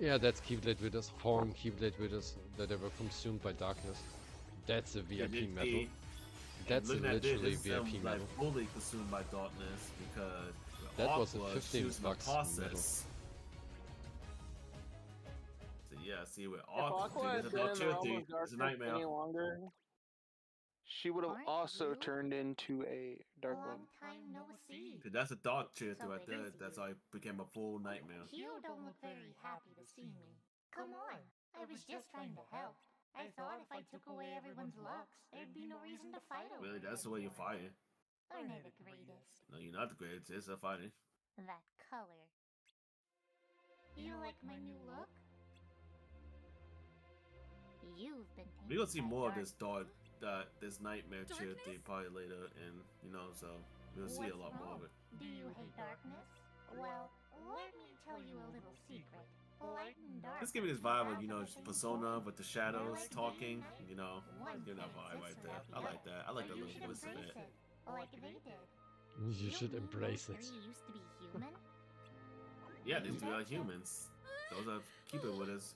Yeah, that's Keyblade Withers, form Keyblade Withers that were consumed by darkness. That's a VIP medal. That's looking at literally this, VIP like medal. fully consumed by darkness because That was a Aqua 15 choosing the bucks process. medal. So yeah, see with If Aqua Aqua, had it's been about in the realm Chirti. of It's a darkness nightmare. any longer, She would have Aren't also you? turned into a Darkling. Long time no see. That's a dark chick So right it there. is That's you. why it became a full nightmare. You don't look very happy to see me. Come on, I was just trying to help. I thought if I took away everyone's looks, there'd be no reason to fight over Really, it that's the way you're fighting. Aren't I the greatest? No, you're not the greatest. It's a fighting. That color. You like my new look? You've been We're gonna see painted by more of this dark- this nightmare chick thing probably later, and you know, so we'll see a lot more of it. Do you hate darkness? Well, let me tell you a little secret. Light and dark. Let's give me this vibe of, you know, Persona with the shadows talking, you know, give that vibe right there. I like that. I like that little voice of it. Like they did. You should embrace it. Three used to be human? Yeah, these two are humans. Those are keep it with us.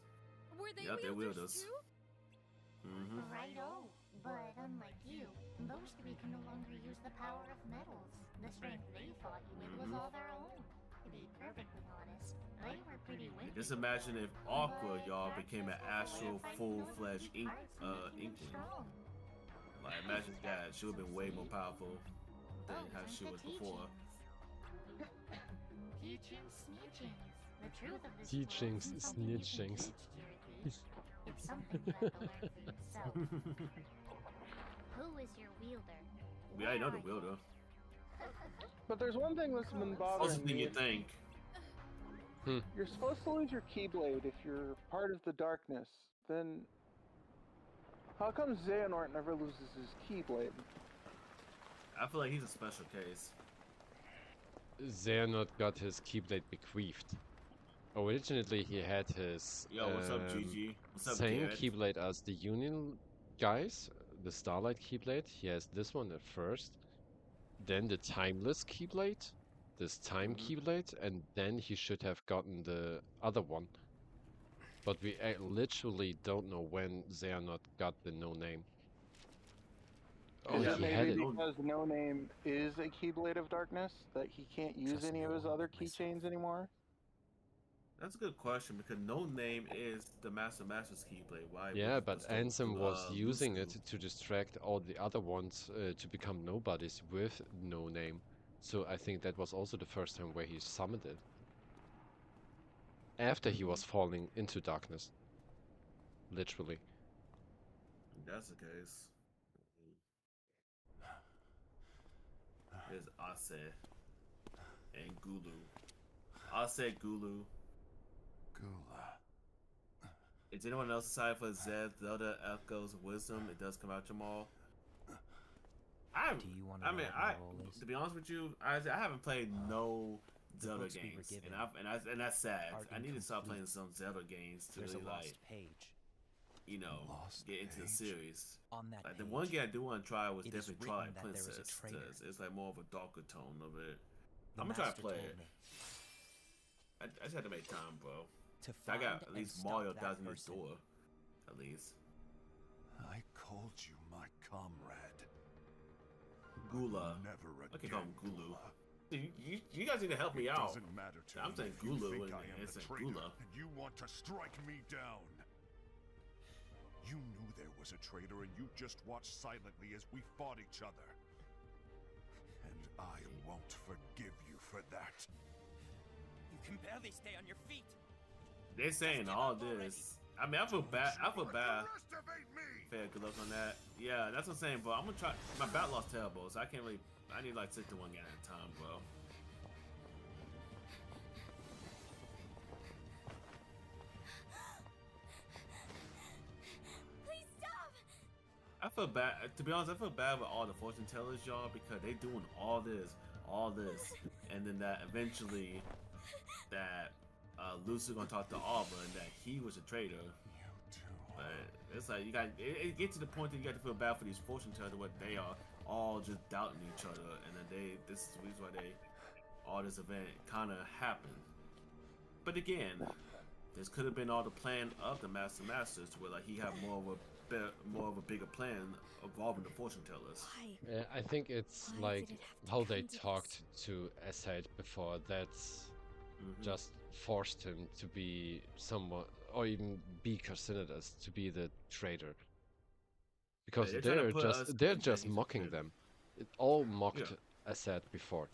Were they Yep, they're wielders wielders. too? Mm-hmm. Righto. But unlike you, those three can no longer use the power of metals. The strength they fought you with was all their own. To be perfectly honest, they were pretty wicked. Just imagine if Aqua, y'all, became an actual full-fledged Inkling. Like, imagine that. She would have been way more powerful than how she was before. Teachings, snitchings. The truth of this Teachings, world isn't something you can snitchings. teach to your kids. It's something you have to learn for yourself. Who is your wielder? We already know the wielder. But there's one thing that's been Also, bothering do me. you think? You're supposed to lose your Keyblade if you're part of the darkness. Then how come Xehanort never loses his Keyblade? I feel like he's a special case. Xehanort got his Keyblade bequeathed. Originally, he had his Yo, what's up, GG? What's up, same Garrett? Keyblade as the Union guys, the Starlight Keyblade. He has this one at first, then the Timeless Keyblade, this Time Keyblade, and then he should have gotten the other one. But we literally don't know when Xehanort got the No Name. Oh, Is that he had maybe it. because No Name is a Keyblade of Darkness that he can't use any of his other keychains anymore? That's a good question because No Name is the Master's Keyblade. Why? Yeah, was but bestowed Ansem to, was using Lusku? it to distract all the other ones to become nobodies with No Name. So I think that was also the first time where he summoned it. After he was falling into darkness. Literally. If that's the case. There's Ase and Gulu. Ase, Gulu. Gula. Is anyone else excited for Zelda Echoes of Wisdom? It does come out tomorrow. To be honest with you, I haven't played no Zelda games, and that's sad. I need to start playing some Zelda games to really like, you know, get into the series. On that Like the one game I do want to try was it is definitely try written that there is a Princess, traitor. 'cause it's like more of a darker tone of it. The I'm gonna try to master play told it. me. I just had to make time, bro. To I got find at and least stop Mario that Thousand Years person. Door, at least. I called you my comrade. Gula. Never I can call him again, Gulu. You guys need to help me It out. doesn't matter to I'm me saying if you Gulu think and I am it's the saying traitor, Gula. and you want to strike me down. You knew there was a traitor, and you just watched silently as we fought each other. And I won't forgive you for that. You can barely stay on your feet. They're saying all this. I mean, I feel bad. Fair, good luck on that. Yeah, that's what I'm saying, bro. I'm gonna try. My battle loss terrible, so I can't really. I need like 6 to 1 game at a time, bro. Please stop! I feel bad. To be honest, I feel bad with all the fortune tellers, y'all, because they doing all this, and then that eventually that Lucy gonna talk to Alba and that he was a traitor. But it's like you got it gets to the point that you got to feel bad for these fortune tellers, what they are all just doubting each other, and then this is the reason why all this event kind of happened. But again, this could have been all the plan of the Masters, to where like he had more of a bigger plan involving the fortune tellers. I think it's like how they talked to Aside before that's just forced him to be someone, or even be considered as to be the traitor. because they're trying to put us they're in just things mocking with them. It all mocked Yeah. Assad before.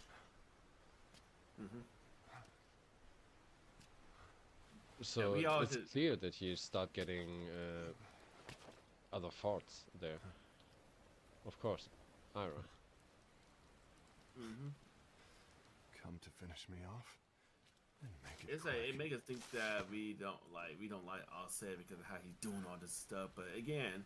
Mm-hmm. So we all it's did- clear that you start getting other thoughts there. Of course, Ira. Mm-hmm. Come to finish me off? And make it It's like it makes us think that we don't like Offset because of how he's doing all this stuff. But again,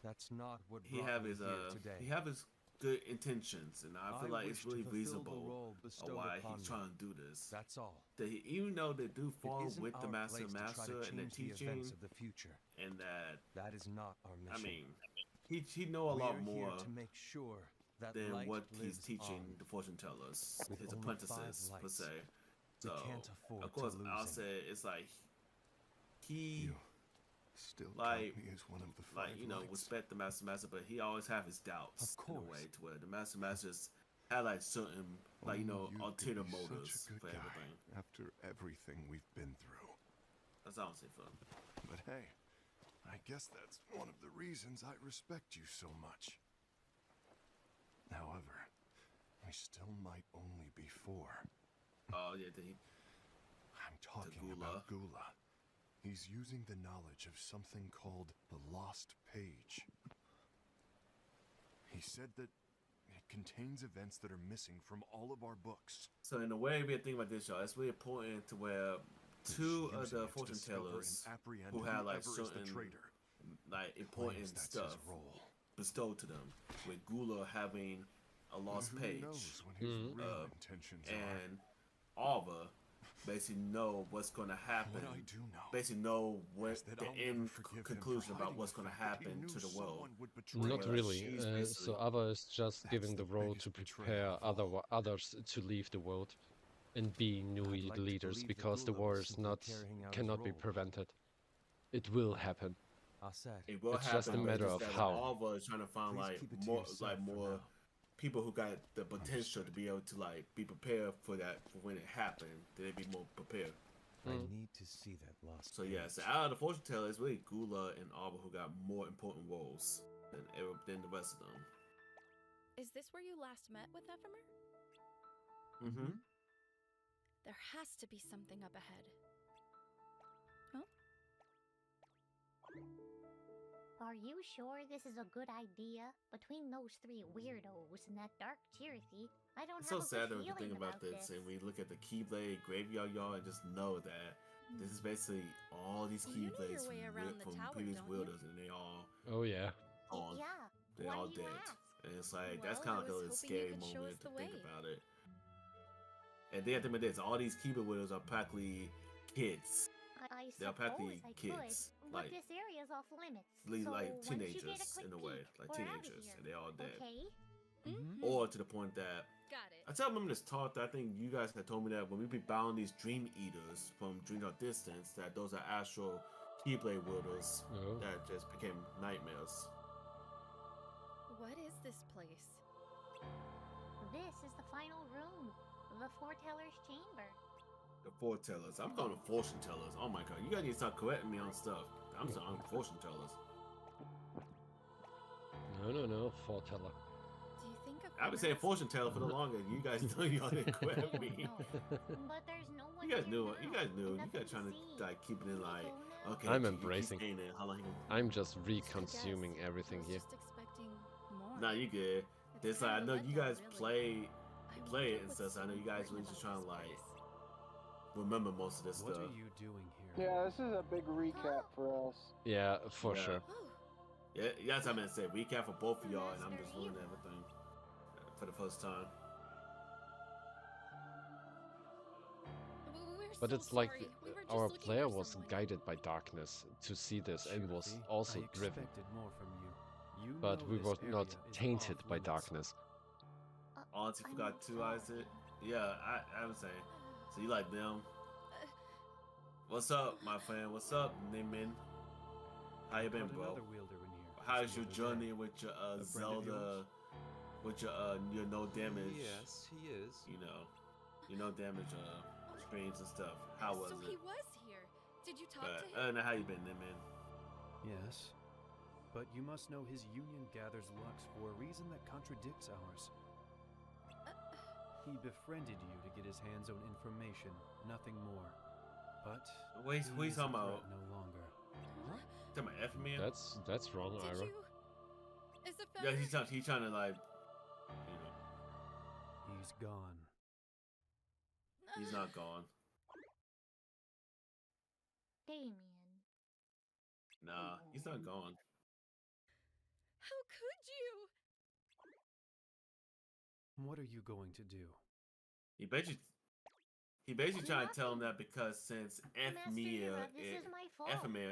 That's not what he brought have me his here today. he have his good intentions, and I feel like wish it's to really fulfill the reasonable role of bestowed why upon he's me. trying to do this. That's all. That even though they do fall isn't with the our master place to try to and the change the teaching, events of the future. and That is not our mission. I mean, he know a lot We're more here to make sure that than light what he's lives teaching on. the fortune tellers, With his only 5 apprentices per lights, se. we So can't afford of course, to lose I'll him. say it's like he Still like count me as one of the like 5 you know lights. respect the master, but he always have his doubts Of in a course. way to where the master's had like certain like you know Only you ulterior could be motives such a good for guy everything. after everything we've been through. That's all I'm saying for him. But hey, I guess that's one of the reasons I respect you so much. However, we still might only be 4. Oh yeah, I'm talking about Gula. He's using the knowledge of something called the Lost Page. He said that it contains events that are missing from all of our books. So in a way, we think about this, y'all. It's really important to where two of using the it to fortune discover tellers and apprehend who have like whoever is the certain traitor like important claims that's stuff his role. bestowed to them, with Gula having a lost Who page, knows what his real intentions are? and Alva basically know what's going to happen. What I do know basically know what is that the I'll never end forgive him conclusion for about hiding what's the going to fact that he happen knew to the world. someone would betray Not him. really. She's So basically- Ava is just giving the the role biggest to betrayal prepare of all. others to leave the world and be new I'd like to leaders, believe that because the Gula war was is simply not carrying out his cannot be role. prevented. It will happen. Assad. It will It's happen, just a but matter just of that how. Alva is trying to find Please like keep it to more yourself for more now. people who got the potential to be able to like be prepared for that for when it happened. They'd be more prepared. I need to see that lost So yeah, so out of the fortune teller, it's really Gula and Alba who got more important roles than the rest of them. Is this where you last met with Ephemer? Mm-hmm. There has to be something up ahead. Huh? Are you sure this is a good idea? Between those 3 weirdos and that dark Cherokee, I don't It's have so a sad good when you feeling think about this, and we look at the Keyblade graveyard, y'all, and just know that this is basically all these You know Keyblades your way around the from tower, previous don't you? wielders, and they all Oh yeah. gone. Yeah. They Why all do you dead. ask? And it's like that's Well, kind of I like a was little hoping you scary could show moment us to the think way. about it. And then I think about this, all these Keyblade wielders are practically kids. I They're suppose practically I kids, could, but like this area's off limits. like So once you get a teenagers quick in a way, peek, like we're outta teenagers, here. and they all dead. Okay. Or to the point that Got it. I remember this talk that I think you guys had told me that when we be bound these Dream Eaters from Dream Out Distance, that those are actual Keyblade wielders Oh. that just became nightmares. What is this place? This is the final room, the foreteller's chamber. The foretellers. I'm calling them fortune tellers. Oh my god, you guys need to start correcting me on stuff. I'm fortune tellers. No, foreteller. Do you think a I've been saying fortune teller for the longest. You guys know y'all didn't correct me. But there's no one You guys here knew now. it. You guys knew. You Nothing guys trying to see. like keep it in like okay. I'm you keep embracing. saying it, how long you gonna- I'm just reconsuming everything here. just expecting more? Nah, you good. It's This like, I kinda know let you them, guys really. play it and stuff. So I know you guys really just trying to like remember most of this What stuff. are you doing here? Yeah, this is a big recap for us. Yeah, for Yeah. sure. Yeah, that's what I meant to say. Recap for both of y'all, and I'm just learning everything for the first time. But so it's like sorry. We were just our looking player for was someone. guided by darkness to see this and was Cherokee, also I driven. expected more from you. You But know we this were not area is tainted off by limits. darkness. Auntie forgot two eyes. It. Yeah, I was saying. So you like them? What's up, my friend? What's up, Nimin? How you been, Put bro? another wielder in here. How's your The other journey day. with your A friend of Zelda? yours? With your no damage? Yes, he is. You know, your no damage streams and stuff. How was So it? he was here. Did you talk But to him? how you been, Nimin? Yes. But you must know his union gathers Lux for a reason that contradicts ours. He befriended you to get his hands on information, nothing more. But who he's he is a talking about? threat no longer. Talking about Ephemer? That's wrong, Ira. Yeah, he's trying to like, you know. He's gone. He's not gone. Damien. Nah, he's not gone. How could you? What are you going to do? He basically trying to tell him that because since Ephemer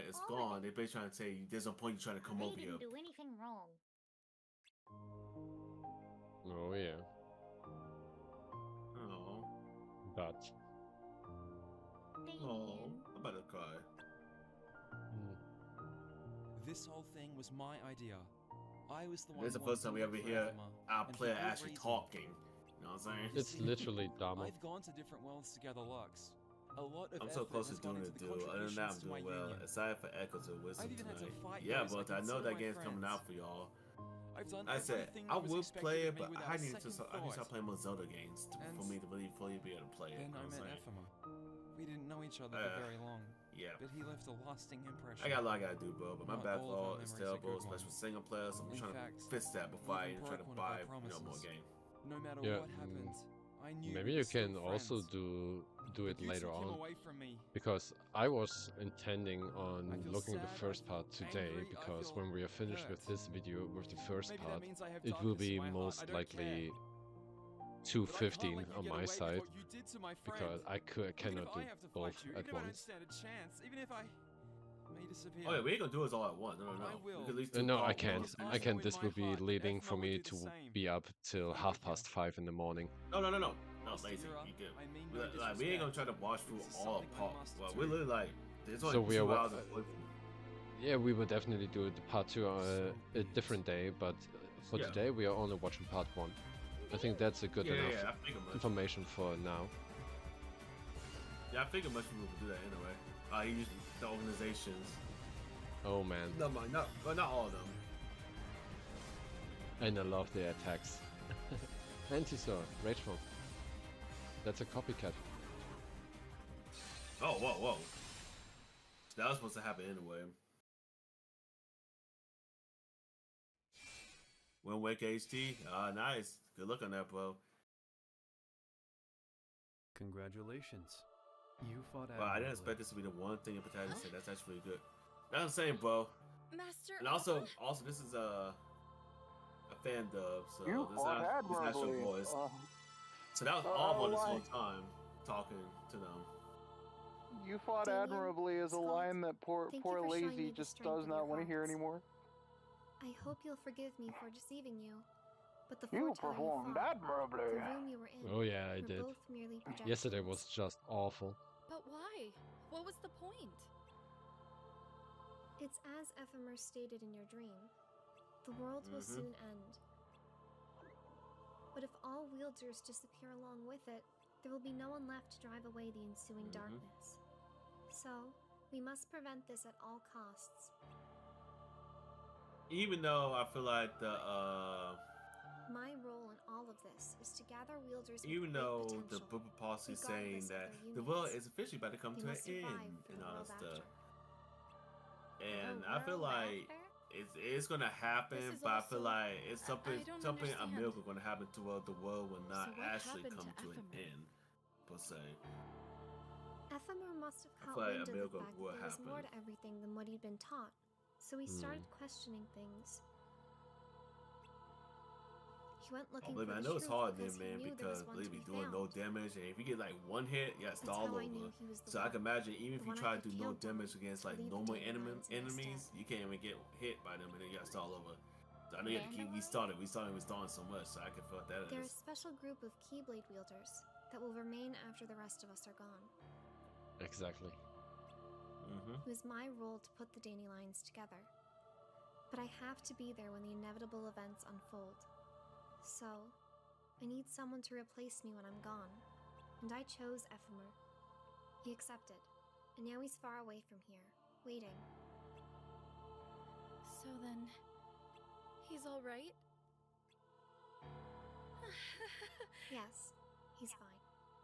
is gone, they basically trying to say there's no point you trying to come over here. They didn't do anything wrong. Oh yeah. Oh. But. Oh, I'm about to cry. This whole thing was my idea. I was the one. This is the first time we ever hear our player actually talking. You know what I'm saying? It's literally dumb. I've gone to different worlds together, Lux. A lot of I'm so close to effort has gone doing into it, the dude. Other than that, I'm contributions to my doing well. union. Aside for Echoes of Wisdom I've even had to tonight. fight Yeah, those I but I know consider that my game's coming friends. out for y'all. I've done I said everything I that was would expected play of it, me but without I a need to second start thought. playing more Zelda games for me to really fully be able to play it. Then You I know what met I'm saying? Ephemer. We didn't know each other for very long. Yeah. But he left a lasting impression. I got a lot I gotta do, bro, but my Not all of our backlog is memories are terrible, good especially ones. with single players. So I'm In trying fact, to fix that before I even try to broke one of our buy more promises. game. No matter Yeah, what happened, I knew maybe we you were still can also friends. do it But you later took him on, away from me. because I was intending on I feel looking at sad, the first I feel part today, angry, I because feel when we are finished with hurt. this video with the first Maybe part, that means I have it will darkness in be my heart, most I don't likely care. 2:15 But I can't let you on get my away with side, what you did to my because friend. Even cannot if do I have to both fight you, at even if I don't once. stand a chance, even if I may disappear. Oh yeah, we ain't gonna do this all at once. No. I will. We can at least do No, I part can't. one. I can't. This will be leading Ephemer for would me do the to same. be up till 5:30 in the morning. No, lazy. Ira, You good. I mean no Like, we ain't gonna try to watch through This is all something I part. must Well, do. we're literally like there's only So we 2 are. hours of playthrough. Yeah, we will definitely do the part 2 on a different day, but for Yeah. today we are only watching part 1. I think that's a good Yeah, enough I figured much. information for now. Yeah, I figured much people would do that anyway. He used the organizations. Oh man, No, not all of them. and I love the attacks. Anti-sword, rage form. That's a copycat. Oh, whoa. That was supposed to happen anyway. Wind Waker HD. Nice. Good look on that, bro. Congratulations. You fought Wow, I didn't admirably. expect this to be the one thing in particular to say. That's actually really good. That's what I'm saying, bro. Master. And also, this is a fan dub, so You this fought is actual admirably. voice. So that was all on this whole like- time talking to them. You fought Damien, admirably is a Scott, line that poor thank you for showing me Lazy the just strength does of not your want to hear hearts. anymore. I hope you'll forgive me for deceiving you. But the You foreteller performed fought, admirably. the room you were in, Oh yeah, I were did. both merely Yesterday projections. was just awful. But why? What was the point? It's as Ephemer stated in your dream. The world will soon end. But if all wielders disappear along with it, there will be no one left to drive away the ensuing darkness. So, we must prevent this at all costs. Even though I feel like the My role in all of this is to gather wielders with even great though the potential, Booba Posse is saying regardless of that their the world unions. is officially about to come They to an must survive end for and the all world that stuff. after. And The I feel world like after? it's gonna happen, This is but I feel also- like it's something I don't a understand. miracle gonna happen to where the world will not So what actually happened come to to an Ephemer? end, per se. Ephemer must have I caught feel like a wind of the miracle fact will that there was more happen. to everything than what he'd been taught, so he started questioning things. He went looking Believe for me, I the know it's truth hard then, because he man, knew there because was one believe to me, be doing no found. damage, and if you get like one hit, yeah, it's That's all how I over. knew he was the So I one. can imagine, even if The you one try I to do could no count on damage against like leave the normal dandelions in my enemies, stead. you can't even get hit by them, and then you got to start all over. So I know you have to keep restarting so much, so I can feel what that They're a is. special group of Keyblade wielders that will remain after the rest of us are gone. Exactly. It was my role to put the dandelions together. But I have to be there when the inevitable events unfold. So, I need someone to replace me when I'm gone. And I chose Ephemer. He accepted, and now he's far away from here, waiting. So then, he's all right? Yes, he's fine.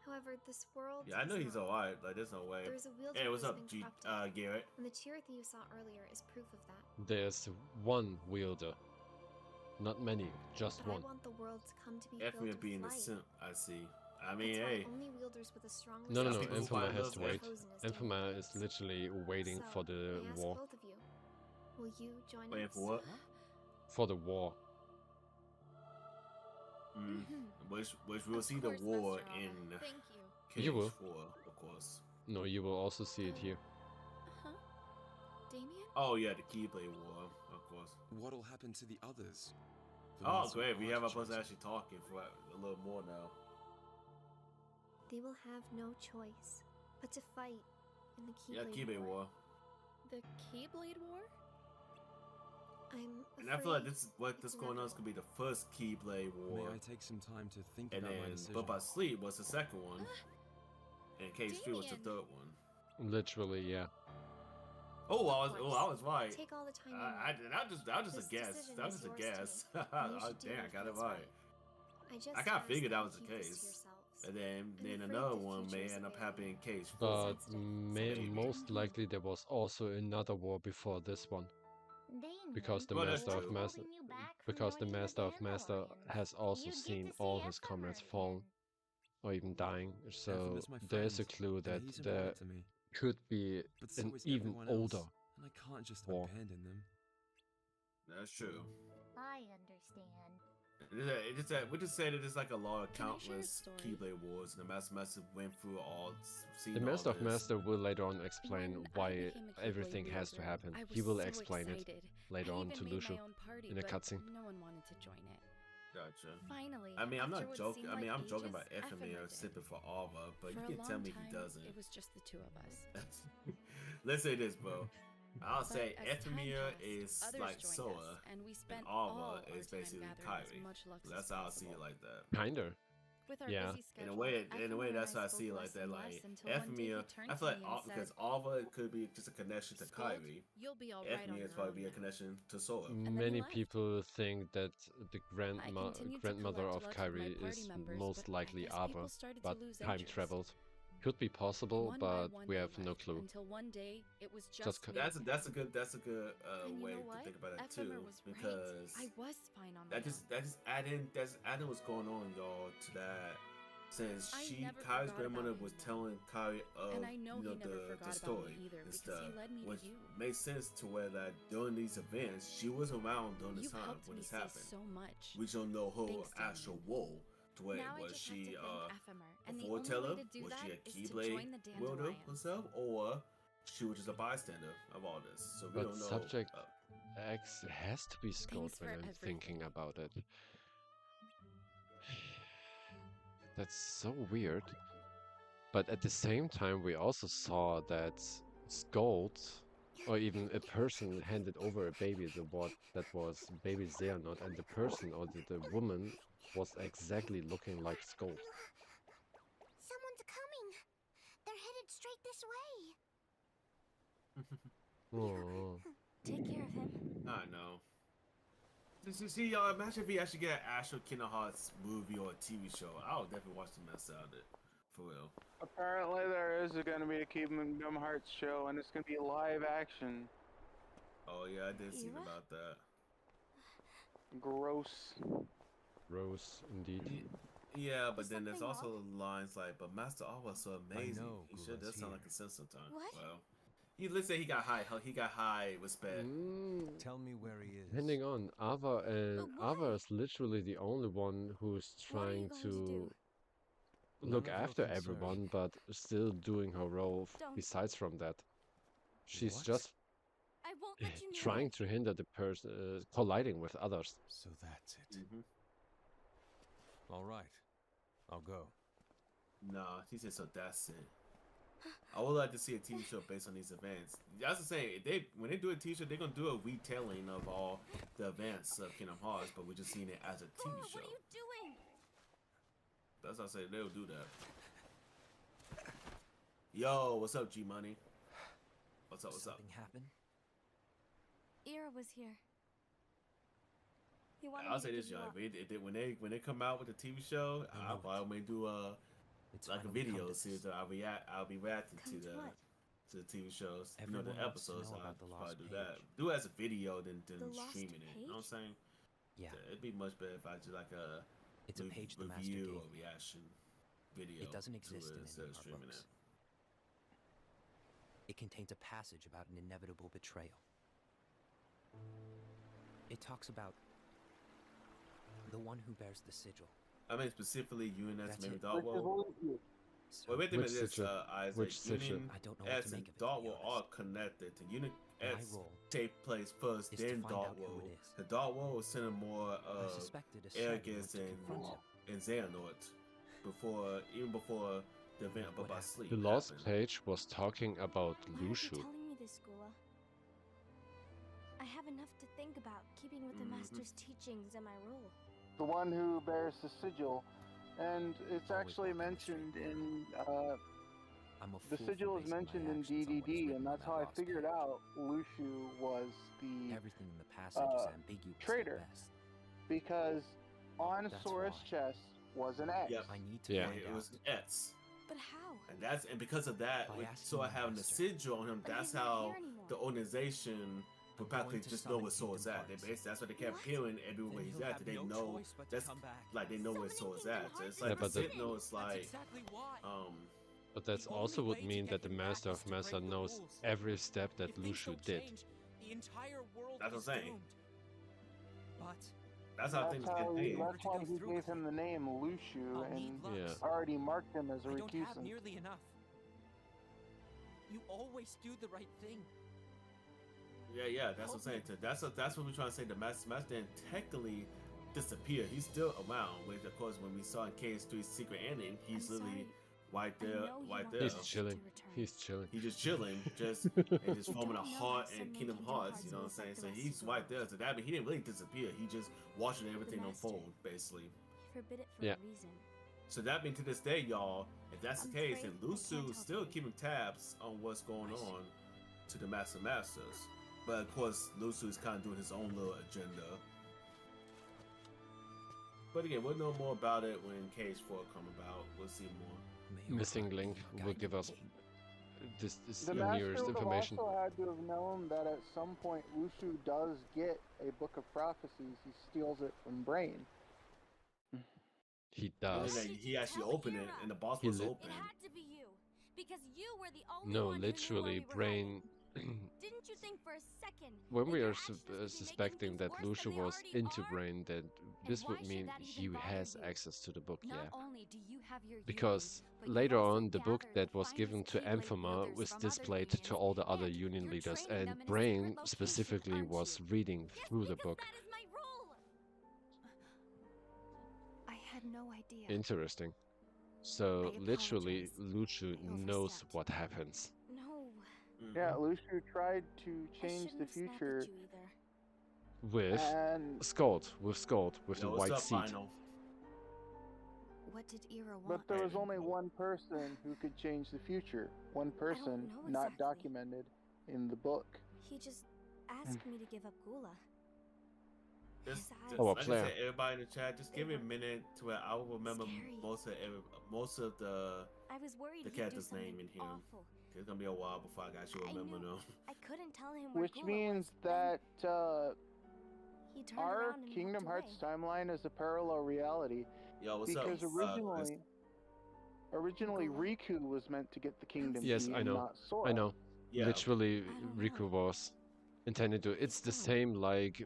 However, this world. Yeah, I know is he's not. alright. Like, there's no way. There's a wielder Hey, what's who's up, been corrupted. Garrett? And the Tirith you saw earlier is proof of that. There's one wielder. Not many, just But one. I want the world to come to be Definitely filled being with a light. simp, I see. I mean, That's why hey. only wielders with a strong No, resistance Infoma to has to wait. chosen as Infoma daily is literally waiting So, for the I ask war. both of you, will you join Waiting us? for what? For the war. Which we'll see the course, war Master in Alba. Thank you. You will. KH4, of course. No, you will also see it here. Huh? Damien? Oh yeah, the Keyblade War, of course. What'll happen to the others? The Oh ones who great, we have aren't our person chosen? actually talking for a little more now. They will have no choice but to fight in the Yeah, Keyblade Keyblade War. The Keyblade War? I'm And I feel like afraid this going on is gonna be the first Keyblade War. May I take some time to think And about my then decision? But by Sleep was the second one. And KH3 was the Damien. third one. Literally, yeah. Oh, I was right. Take all the time you That was just This a guess. decision That is was a yours guess. to make, and you should do Damn, I what got it feels right. I just I kind of ask figured that you was the keep this to case. yourselves. And then I'm afraid another the one future may is end up available. happening in KH4. But Maybe. most likely there was also another war before this one. Because the Well, that's Master of true. Master, because the Master of Master has also seen all his comrades fall, or even dying. So Infamous, my there's a friend, clue and that he's there important to me. could be But so an is even everyone else, older and I can't just war. abandon them. That's true. I understand. We just said it is like a lot of Can I share a countless story? Keyblade Wars, and the Master went through all. The Master of Master will later on explain When I why became a Keyblade everything has to wielder, happen. I was He will so explain it excited. later I on even to made Lucio my own party, in a but cutscene. no one wanted to join it. Gotcha. Finally, I mean, I'm after not what joking. seemed I mean, like I'm joking ages, about Ephemia did. sipping for Alva, but For you a can tell long me time, he doesn't. It was just the two of us. Let's say this, bro. I'll But say as time Ephemia passed, is others like joined Soa, us, and we spent and all Alva our is time basically gathering as Kyrie. much Lux So as that's how I see possible. it like that. Kinda. With our Yeah. busy schedule, In a way, Ephemia that's and how I spoke see it less like that. and Like less until one day he Ephemia, turned I feel to like me and because said, Alva could be just a connection to "Scold, Kyrie. you'll be all right on Ephemia is your probably own be a now." connection to Soa. Many people think that the continued to grandmother collect of Lux for my Kyrie party is members, most but I likely guess Ava, people started to but lose time interest. traveled. Could be possible, One by but one we they have no left, clue. Until one day, it was Just just co- me. That's a good And you way know to what? think about it Ephemer too, was because right. I was fine on my that just adding what's going on, y'all, to that. Since I Kyrie's never forgot grandmother about was him, telling Kyrie of And I know he never the forgot about me story either, and because stuff, he led me to which you. makes sense to where that during these events she was around during this You time helped when me this see happened. so much. We don't know her Thanks, actual role. To where Now I was just she have to thank Ephemer, a and the foreteller? only way to do Was that she a is to Keyblade join the wielder Dandelions. herself, or she was just a bystander of all this? So we But don't know. subject X has to be Scout Thanks when for I'm everything. thinking about it. That's so weird. But at the same time, we also saw that Scout, or even a person handed over a baby that was baby Xehanort, and the person or the woman was exactly looking like Scout. Someone's coming. They're headed straight this way. Oh. Take care of him. I know. See, imagine if we actually get an actual Kingdom Hearts movie or a TV show. I would definitely watch the mess out of it. For real. Apparently there is going to be a Kingdom Hearts show, and it's going to be live action. Oh yeah, I did see about that. Gross. Gross, indeed. Yeah, but then there's also lines like, "But Master Alwa's so amazing. know He sure Gula's does sound here. like a sense sometimes." What? Well, let's say he got high respect. Tell me where he is. Depending on Ava, and Ava is literally the only one who's What are you trying going to do? look None of your after concern. everyone, but still doing her role. Don't. Besides from that, she's What? just I won't let you know. trying to hinder the person colliding with others. So that's it. All right, I'll go. Nah, he said so. That's it. I would like to see a TV show based on these events. That's the same. When they do a TV show, they're gonna do a retelling of all the events of Kingdom Hearts, but we're just seeing it as a TV show. What are you doing? That's what I say. They'll do that. Yo, what's up, G Money? What's up? What's up? Something happened? Ira was here. He wanted I'll me say to this, give you y'all. up. When they come out with the TV show, I'll probably do like a video series that I'll be reacting to the TV shows. Everyone the wants to episodes. know I'll about the probably lost do page. that. Do it as a video than The lost streaming it. You know what I'm saying? Yeah. It'd be much better if I did like a It's a page the master review gave or me. reaction video. It doesn't exist in instead any of of our streaming books. it. It contains a passage about an inevitable betrayal. It talks about the one who bears the sigil. I mean, specifically Union That's maybe it. Dartwell. So, Wait a minute, this Isaac. Which sigil? Union I don't know what S to and make of it, to be Dartwell are honest. connected. The Unit My S role take place first, is to then find out who Dartwell. it is. The Dartwell was sending more I suspected a arrogance to confront him. and Xehanort even before the event about sleep. The lost happened. page was talking about Why are you Lushu. telling me this, Gula? I have enough to think about keeping with the Master's teachings and my role. The one who bears the sigil, and it's actually mentioned in I'm a the fool sigil for is basing my mentioned in actions on what is DDD, written and on that's that how I lost figured page. out Lushu was the Everything in the passage is ambiguous traitor, at best. because on That's Sora's why. chest was an X. Yep. I need to Yeah. find It out. was X. But how? And because of that, By with asking Sora the having the master. sigil on him, But that's he's not how here anymore. the organization would practically going to just know where summon Sora's at. Kingdom That's what they kept What? hearing everywhere Then he's he'll at. have They no know choice but to that's come back. like they know where Summoning Sora's Kingdom at. So it's Hearts like Yeah, the but the- Sentinel is like exactly why. But that The also only would way to mean get that the him back Master is of to Massa break the knows rules. every step that If things Lushu don't did. change, the entire world That's what is I'm saying. doomed. But that's how That's things how get paid. that's why he gave him the name Lushu I'll need and Lux. Yeah. already marked him as a I don't have recusant. nearly enough. You always do the right thing. Yeah, that's what I'm saying. That's what we're trying to say. The Master didn't technically disappear. He's still around. Which of course, when we saw in KH3's secret ending, he's I'm literally sorry. right I there, know you right want there. He's Master chilling. to return. He's chilling. He's just chilling, just forming a don't know heart how and summoning Kingdom Kingdom Hearts. Hearts You know what I'm will saying? affect So the he's rest of the right there. world. So that means he didn't really disappear. He just watching everything Master. unfold, basically. He forbid it for Yeah. a reason. So that means to this day, y'all, if that's the I'm case, afraid then I can't Lusu help still you. keeping tabs on what's going on to the Masters. But of course, Lusu is kind of doing his own little agenda. But again, we'll know more about it when KH4 come about. We'll see more. Missing link will give us this The Master nearest would have information. also had to have known that at some point Lushu does get a book of prophecies. He steals it from Brain. He And does. then he actually opened it, and the boss He was lit- open. It had to be you, because you were the only No, one who knew where literally, we were Brain. headed. Didn't you think for a second When that we your are actions could be making suspecting things that worse than Lucia they was already into are? Brain, then And this why would should mean that he even bother has you? access to the book, Not yeah. only do you have your Because union, but you later also on, the book gather that the was given finest to Keyblade Amphama wielders was from other displayed unions, to all the other and union you're leaders, training and them in a Brain secret location, specifically aren't was you? reading through the book. That is my role. I had no idea. Interesting. So I literally, Lucio I knows overstepped. what happens. No, Yeah, Lushu tried to change the I shouldn't have snapped at future, you either. With and Scald, with the What's white up, seat. Final? What did Ira want? but there was only one person who could change the future. One person, know not exactly. documented in the book. He just asked me to give up Gula. Just, His just Oh, a like I player. said, everybody in the chat, just give me a minute to where I will remember Scary. most of the I was worried the he'd do character's something name in here. awful. It's gonna be a while before I actually I remember knew- them. I couldn't tell him where Which Gula means was. Then that he turned our around and Kingdom walked Hearts away. timeline is a parallel reality. Yo, what's up? Because originally Riku was meant to get the kingdom Yes, key I and know. not Sora. I know. Yeah. Literally, I don't Riku know. was intended to. It's the same, like,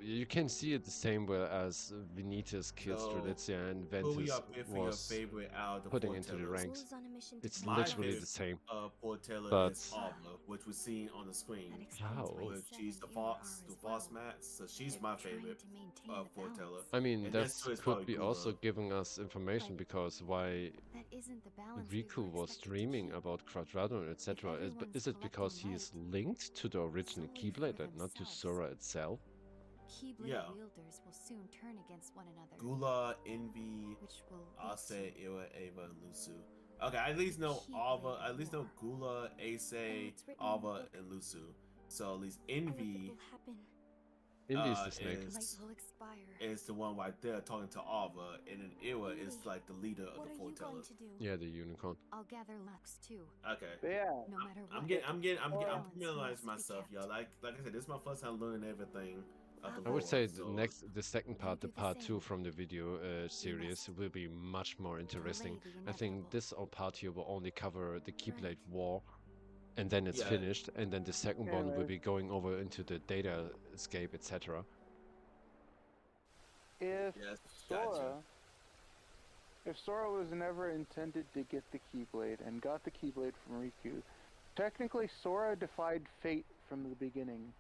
you can see it the same way as Vanitas killed So, Strelitzia and who we Ventus are picking your was favorite out of the putting four into the tellers? ranks. Gula's on a mission to It's find My literally favorite the same. Portella But- is Avla, which we see on the screen. That explains How? why Which Sen she's the and Ira Fox, are the as Fox well. Mats, so she's They're my trying favorite to maintain the Portella. balance. I mean, And that this is could probably be Gula. also giving us information But because why That isn't the balance we Riku were was expected to dreaming keep. about Quadrado, etc. everyone's Is it because collecting he is linked to the original solely for Keyblade and not to themselves. Sora itself? Keyblade Yeah. wielders will soon turn against one another, Gula, Envy, which will Ase, Ira, Ava, and Lusu. Okay, I at least know Keep Alva. blaming I at least know war. Gula, Ace, it's written in the Alva, book. and Lusu. So at least Envy Indy's the snake. is the one right there talking to Alva, and then Ira is like the leader of the foretellers. Yeah, the unicorn. I'll gather Lux too. Okay. Yeah. No matter what. I'm familiarizing myself, y'all. Like I said, this is my first time learning everything. I would say the second part, the part 2 from the video series, will be much more interesting. I think this part here will only cover the Keyblade War, and then it's finished, and then the second one will be going over into the data escape, etc. If Sora was never intended to get the Keyblade and got the Keyblade from Riku, technically Sora defied fate from the beginning.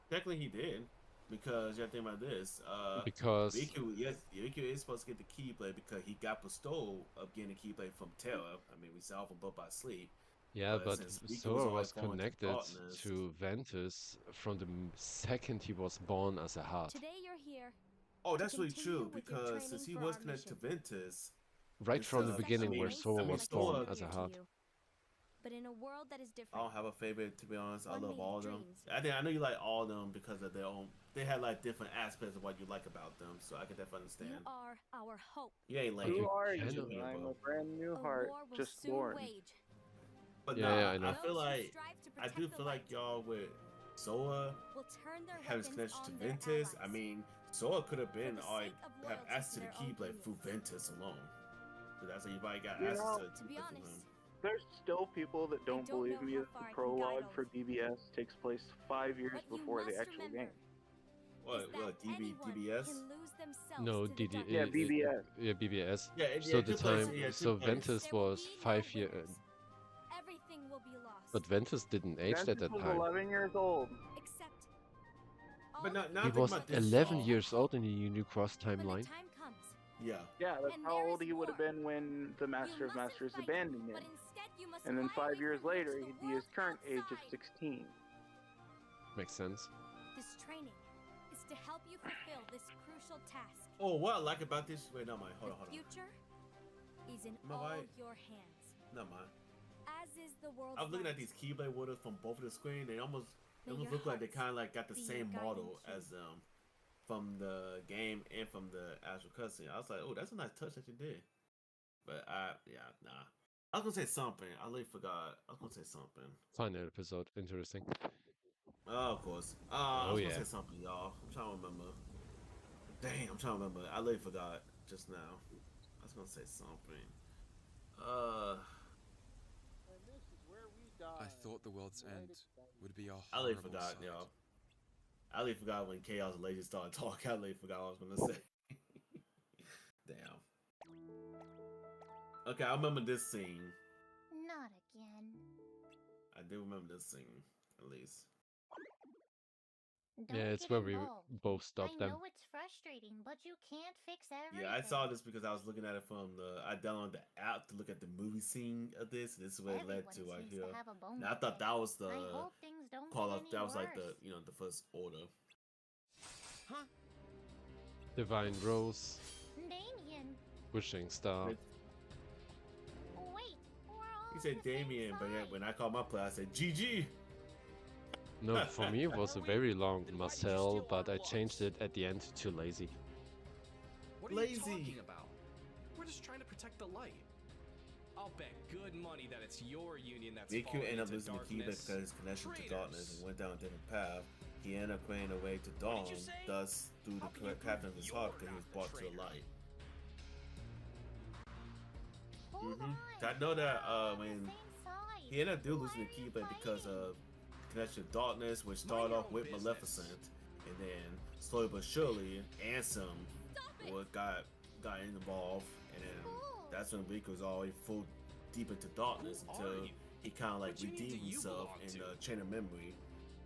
Technically he did. Because you have to think about this. Because Riku is supposed to get the Keyblade because he got bestowed of getting the Keyblade from Terra. I mean, we saw from both by sleep. Yeah, but Sora was connected to Ventus from the second he was born as a heart. Today you're here. Oh, that's really true, because since he was connected to Ventus... Right from the beginning where Sora was born as a heart. But in a world that is different. I don't have a favorite, to be honest. I love all of them. I know you like all of them because of their own... They had like different aspects of what you like about them, so I can definitely understand. You are our hope. You ain't like you are you. I'm a brand new heart, just born. But I know. I do feel like y'all with Sora have his connection to Ventus. I mean, Sora could have been have access to the Keyblade through Ventus alone. So that's how you probably got access to be honest. There's still people that don't believe me that the prologue for BBS takes place 5 years before the actual game. What DBS? No, yeah, BBS. Yeah, BBS. Yeah, so the time, so Ventus was 5 years. Everything will be lost. But Ventus didn't age at that was time. 11 years old. But He was 11 years old in the Unicross timeline. Yeah. Yeah, that's how old he would have been when the Master of Masters abandoned him. And then 5 years later, he'd be his current age of 16. Makes sense. This training is to help you fulfill this crucial task. Oh, what I like about this... Wait, no, mind. Hold on. The future is in all your hands. No, mind. As is the world. I was looking at these Keyblade warders from both of the screen. They almost look like they kind of like got the same model as from the game and from the actual cutscene. I was like, oh, that's a nice touch that you did. But nah. I was gonna say something. I literally forgot. I was gonna say something. Final episode, interesting. Oh, of course. I was gonna say something, y'all. I'm trying to remember. Dang, I'm trying to remember. I literally forgot just now. I was gonna say something. I thought the world's end would be a I horrible literally forgot, sight. y'all. I literally forgot when Chaos and Lazy started talking. I literally forgot what I was gonna say. Damn. Okay, I remember this scene. Not again. I do remember this scene, at least. Don't it's get where we involved. both stopped I them. know it's frustrating, but you can't fix everything. Yeah, I saw this because I was looking at it from I downloaded the app to look at the movie scene of this. This is what it led to right here. Now, I thought that was the call up. That was like the the first order. Huh? Divine Rose. Damien. Wishing Star. Wait, we're all He said Damien, but yeah, when I called my play, I said GG. No, for me it was a very long Marcel, but I changed it at the end to Lazy. What are you talking about? We're just trying to protect the light. I'll bet good money that it's your union that's Riku falling ended up into losing the Keyblade darkness. because his connection to darkness and went down a different path. He ended up creating a way to dawn, thus through the correct captain of his heart because he was brought to the light. I know that when he ended up losing the Keyblade because of connection to darkness, which started off with Maleficent, and then slowly but surely Ansem got involved, and then that's when Riku was already full deep into darkness until he kind of like redeemed himself in the chain of memory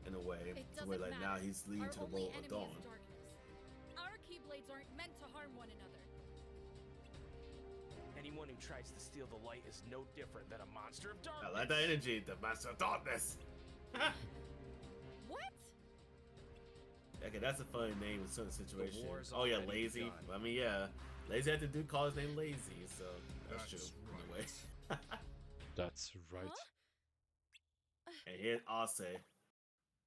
in a way, to where like now he's leading to the world of dawn. Our Keyblades aren't meant to harm one another. Anyone who tries to steal the light is no different than a monster of darkness. I like that energy, the master of darkness. What? Okay, that's a funny name in certain situations. Oh yeah, Lazy. I mean, yeah, Lazy had to call his name Lazy, so that's true. Anyway. That's right. And here's Ase.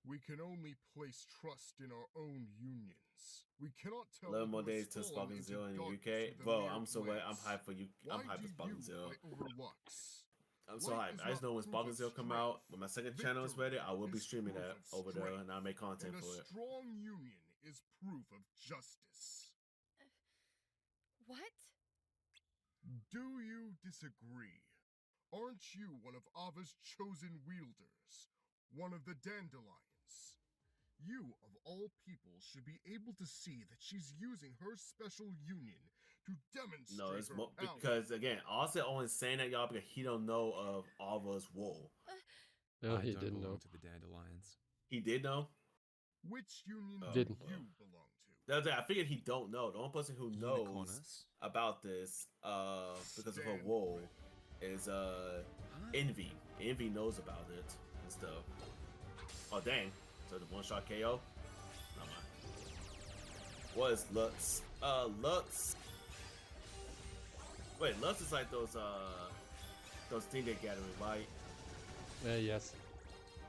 We can only place trust in our own unions. We cannot tell 11 more who has days to fallen Sparking into Zero in the darkness UK. with a Bro, mere I'm so wet. I'm glance. hyped for you. I'm Why hyped for do Sparking you Zero. fight over Lux? I'm so Light hyped. is I just not know when proof Sparking of Zero come strength. out, when my second channel is ready, I will be Victory streaming is that proof of over there, strength. and I'll make content And a for it. strong union is proof of justice. What? Do you disagree? Aren't you one of Ava's chosen wielders? One of the dandelions? You, of all people, should be able to see that she's using her special union to demonstrate No, it's her more power. because again, Offset only saying that y'all because he don't know of Ava's wool. No, he don't didn't belong know. to the Dandelions. He did know. Which union Didn't. do you belong to? That's it. I figured he don't know. The only person who knows Unicornus? about this, because of her wool, is Envy. Envy knows about it and stuff. Oh dang! So the one-shot KO. Never mind. What is Lux? Lux. Wait, Lux is like those things they gathering, right? Yes.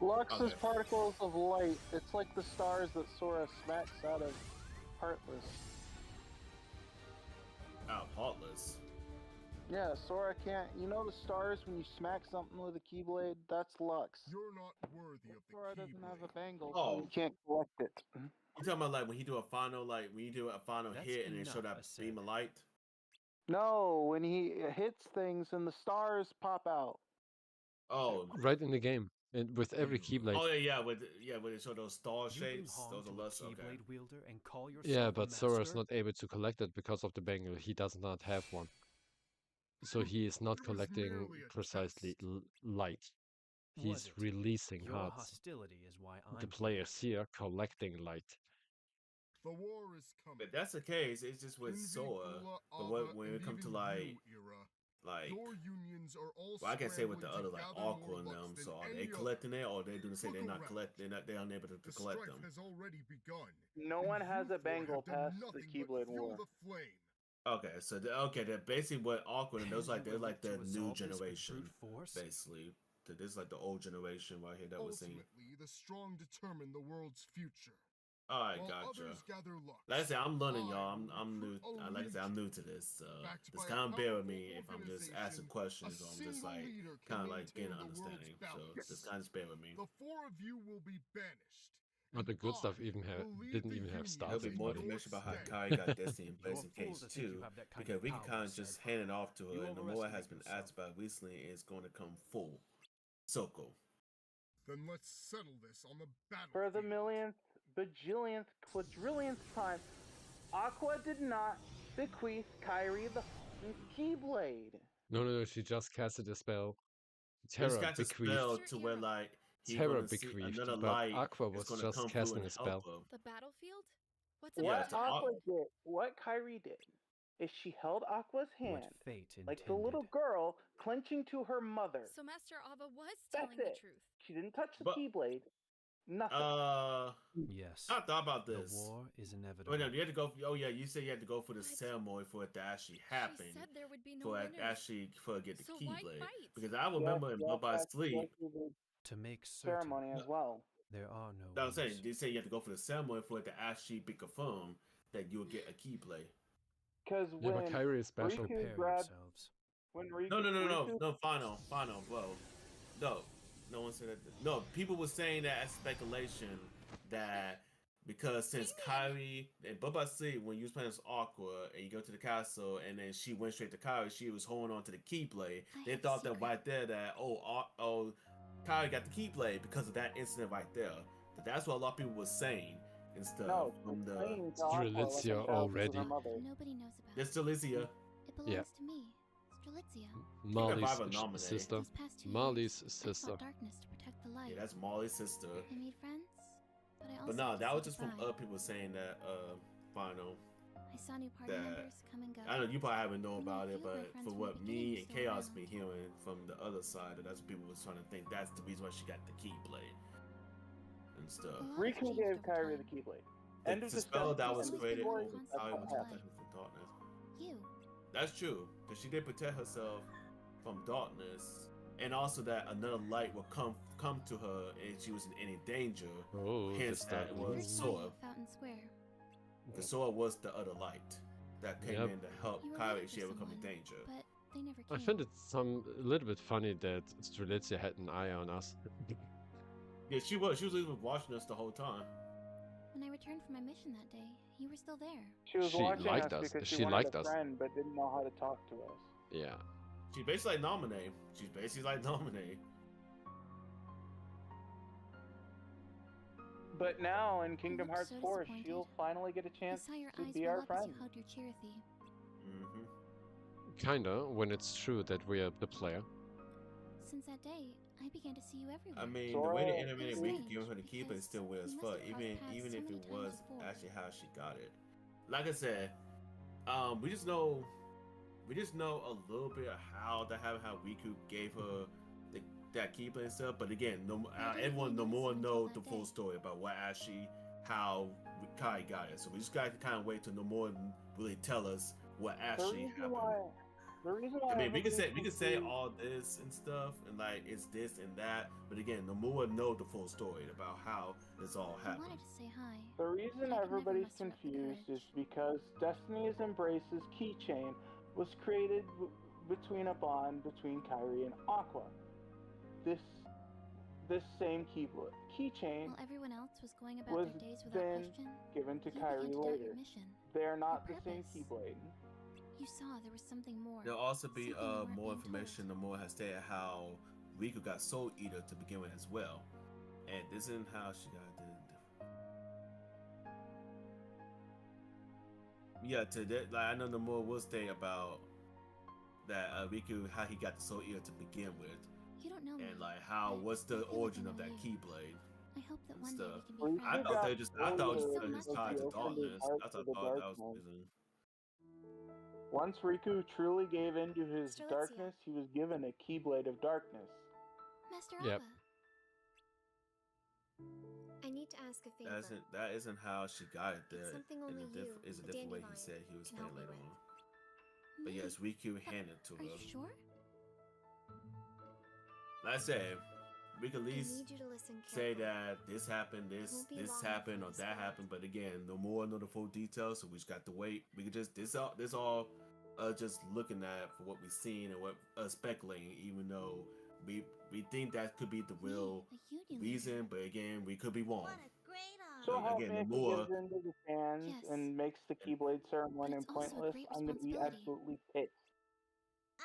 Lux Okay. is particles of light. It's like the stars that Sora smacks out of Heartless. Out Heartless. Yeah, Sora can't. You know the stars when you smack something with a Keyblade? That's Lux. You're not worthy of the Sora doesn't have a bangle, Oh. so you can't collect it. You talking about like when he do a final, like when you do a final That's hit and they show enough, that I beam of light? No, when he hits things and the stars pop out. Oh. Right in the game, and with every Keyblade. Oh yeah, when they show those star You bring shapes, Hong those to are a less okay. Keyblade wielder and call yourself Yeah, a but Sora's master? not able to collect it because of the bangle. He does not have one. So he is not collecting precisely light. Was He's it? releasing Your hearts. hostility is why I'm The players here collecting light. The war is coming. If that's the case, it's just with Sora. But when it comes to like your unions are all well, I can say with the other scrambling like to gather Aqua more and them. Lux So than are they any other. collecting it, or they do say they're Look not around. collecting? They're unable to The collect strife them. has already begun. No and one has you a four bangle have done past the nothing but Keyblade fuel War. the flame. Okay, so they're basically what Aqua and those like they're like the to new resolve this with generation, brute force? basically. So this is like the old generation right here that we're seeing. Ultimately, the strong determine the world's future. All right, While gotcha. others gather Lux, Like I said, I'm learning, y'all. I I'm new. recruit a Like I said, I'm new to this. Just kind of bear with me if I'm just asking questions or I'm just like kind of like getting an understanding. So just kind of bear with me. The four of you will be banished. But the good stuff even didn't even have There'll be started. more buddy. information about how Kai got Destiny in place in case 2, because we can kind of just hand it off to her, and the more it has been asked about recently, it's going to come full. Soko. Then let's settle this on the battlefield. For the millionth, bajillionth, quadrillionth time, Aqua did not bequeath Kyrie the fucking Keyblade. No, she just casted a spell. Just Terra got to spell bequeathed. to where like he Terra gonna see bequeathed, another but light Aqua is was gonna just come through casting and a spell. help her. The battlefield? What's Yeah, What it's a- Aqua did, what Kyrie did, is she held Aqua's hand, fate like the little girl clenching to her mother. So Master Ava was That's telling the it. truth. She didn't touch the But- Keyblade. Nothing. Yes. I thought about this. The war is inevitable. Well, no, you had to go. Oh yeah, you said you had to go for the ceremony for it to actually happen. She said there would be no for it winners. actually for it to get the So why Keyblade. fight? Because I remember in Blood by Sleep. To make certain ceremony as well. there are no That was saying winners. they say you have to go for the ceremony for it to actually be confirmed that you'll get a Keyblade. Because Yeah, when but Kyrie is special. Riku Prepare grabbed, yourselves. when Riku, No, final, bro. No one said that. No, people were saying that as speculation that because since Kyrie and Bubba Sleep, when you was playing as Aqua and you go to the castle and then she went straight to Kyrie, she was holding on to the Keyblade. They thought that right there that Kyrie got the Keyblade because of that incident right there. But that's what a lot of people were saying and stuff. No, from the Strelitzia already. Nobody knows about there's Strelitzia. it. It belongs to me, Strelitzia. Molly's Revival nominate. sister. These past 2 Molly's years, I sister. fought darkness to protect the light. Yeah, that's Molly's sister. I made friends, but I also But no, had to that say was just from goodbye. other people saying that final. I saw new party that members come and go. I know you probably haven't known And I about it, feel my but friends for from what the me beginning and still Chaos around. been hearing from the other side, that's what people was trying to think that's the reason why she got the Keyblade and stuff. A lot has Riku changed gave over Kyrie time. the Keyblade. The, End of the spell that discussion. was End of created story. over That's Kyrie what was happened. protected from darkness. You. That's true, because she did protect herself from darkness and also that another light will come to her if she was in any danger. Oh, Hence that it was Sora. Fountain Square. Because Sora was the other light that came Yep. in to help You were Kyrie looking if she for ever come in someone, danger. But they never I came. find it a little bit funny that Strelitzia had an eye on us. Yeah, she was. She was even watching us the whole time. When I returned from my mission that day, you were still there. She was She watching liked us us. because She she wanted liked a us. friend but didn't know how to talk to us. Yeah. She basically like nominate. She's basically like nominate. But now in Kingdom looked Hearts so 4, disappointed. she'll finally get a I chance saw your to eyes be well our up as friend. you held your Chirithy. Kinda, when it's true that we are the player. Since that day, I began to see you everywhere. I mean, Sora the way they is animated strange, Riku giving her the keeper is still weird as we must fuck. have crossed paths Even so if many it times was before. actually how she got it. Like I said, we just know a little bit of how that happened, how Riku gave her that keeper and stuff. But again, everyone no more know the full story about what actually how Kai got it. So we just got to kind of wait till no more really tell us what actually happened. The reason why I mean, we could everybody's say confused- all this and stuff, and like it's this and that, but again, the more know the full story about how this all I happened. wanted to say hi. The reason everybody's confused is because Destiny's Embrace's keychain was created between a bond between Kyrie and Aqua. This same keychain While everyone else was going about was their days without then question, given to you Kyrie began to doubt later. your mission. They're not the your same purpose. Keyblade. You saw there was something more. There'll also be something you weren't more being information. The more has stated how Riku got Soul Eater to begin with as well, and this isn't how she got it. Yeah, to that, like I know the more will stay about that Riku, how he got the Soul Eater to begin with. You don't know And me, like how what's the origin of that Keyblade I hope that and one day stuff. we can be friends. I thought they just I thought it was Thank you just so tied to much. darkness. I thought that was Once Riku truly gave into his Strelitzia. darkness, he was given a Keyblade of Darkness. Master Yep. Abba. I need to ask a favor. that isn't how she got it. There something in only a you, is a the different way he dandelion, said he was can playing help me later with. on. But yes, Riku handed it to Are her. you sure? Like I said, we could at I least need you to listen say carefully. that this happened, It this won't be long happened, before or we that start. happened. But again, no more know the full details, so we just got to wait. We could just this all just looking at for what we've seen and what speculating, even though we think that could be the real reason, but again, we could be wrong. So how Again, the Mickey more gives into the fans and makes the Keyblade ceremony pointless, I'm gonna be absolutely pissed.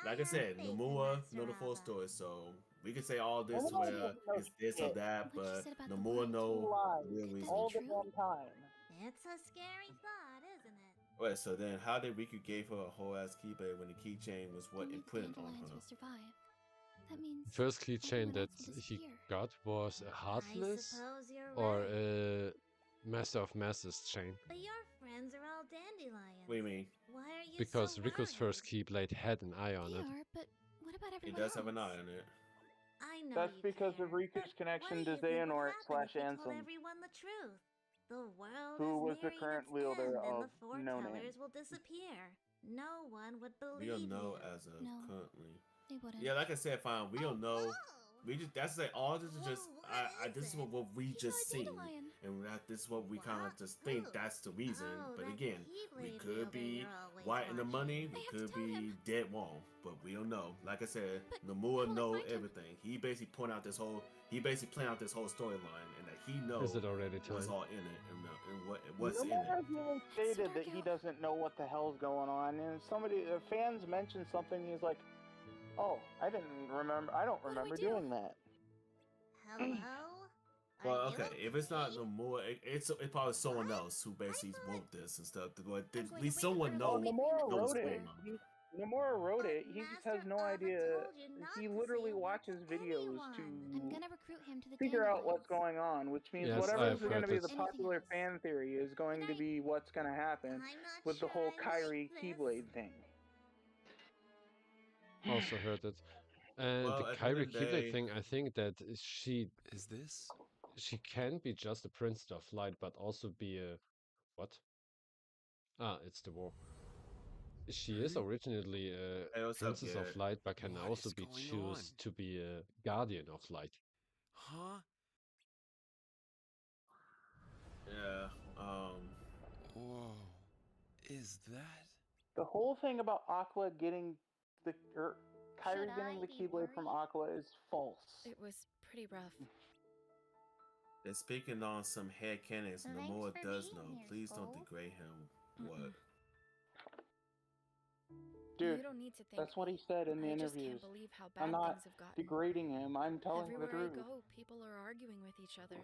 like I said, no more know the full story, so we could say all this Nobody where knows it's this or shit. that, What you but said about no the more light. know Lies the real reason. all the damn time. It's a scary thought, isn't it? Wait, so then how did Riku gave her a whole ass keyblade when the keychain was what Only the imprinted on dandelions her? will survive. That means First keychain everyone that else will he disappear. got was a Heartless suppose you're or right. a Master of Masses chain. But your friends are all dandelions. What do you mean? Why are you Because so Riku's first keyblade had an eye on They it. are, but what about It everyone does else? have an eye on it. I know That's you because care, of Riku's but connection what to do you think would Xehanort happen if / you told Ansem, everyone the truth? The world who is was the nearing current its wielder end, and of the No Name. foretellers will disappear. No one would We believe don't know you. as of No. currently. They wouldn't. Yeah, like I said, fine. We don't know. We just that's like all this is just this is what we just seen, dandelion. and this is what we kind of just think that's the reason. Oh, But that again, we Keyblade could wielder be you're always right in the money. I We have to could tell be him. dead wrong, but we don't know. Like I said, But Nomura how will I know find him? everything. He basically point out this whole. He basically planned out this whole storyline, and that he knows Is it already what's time? all in it and what's in Nomura it. has even stated that he doesn't know what the hell's going on, and fans mentioned something, he's like, "Oh, I don't remember do? doing that." Hello? Well, Are you okay, if it's not no more, it's probably someone else who basically wrote this and stuff. To go, at least someone Well, knows Nomura what's wrote it. going on. Nomura wrote it. He just has no idea. He literally watches videos I'm to gonna recruit him to the figure out dandelions. what's going on, which means Yes, whatever's I've going to heard be this. the popular fan theory is going to be what's going to happen with the whole Kyrie Keyblade thing. Also heard it. And Well, the at the end Kyrie of the Keyblade day- thing, I think that she Is this? she can be just a Princess of Light, but also be a what? Ah, it's the war. She is originally Hey, a what's up, princess of Garrett? light, but can What also is be going choose to be a guardian of light. Huh? Yeah. Whoa. Is that? The whole thing about Aqua getting the Kyrie Should getting I the be Keyblade from Aqua is false. It was pretty rough. They're speaking on some headcanons, and Thanks Nomura for does being know. here, Please don't Skull. degrade him. What? Dude, You don't need to thank that's what me. he said in the I just interviews. can't believe how I'm bad not things have gotten. degrading him. I'm telling the Everywhere I truth. go, people are arguing with each other.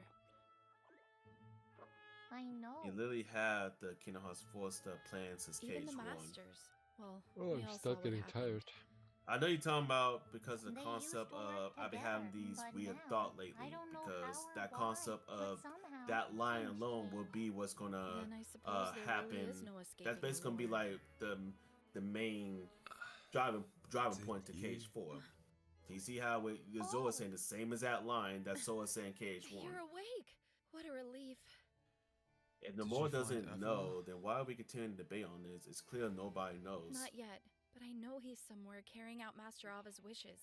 I know. You literally had the Kingdom Hearts 4 stuff planned since Even the KH1. masters. Well, Oh, we I'm all saw start what getting happened. tired. I know you're talking about because of the They concept used to work of I've been having together, these but weird now, thought lately I don't know because how or that why, concept but of somehow that line things alone change. will be what's gonna Then I suppose there happen. really is no escaping That's basically gonna be the like the main driving point to KH4. You see how Zoa saying the same exact line that Zoa saying KH1. You're awake. What a relief. If Nomura doesn't know, then why are we continuing to debate on this? It's clear nobody knows. Not yet, but I know he's somewhere carrying out Master Ava's wishes.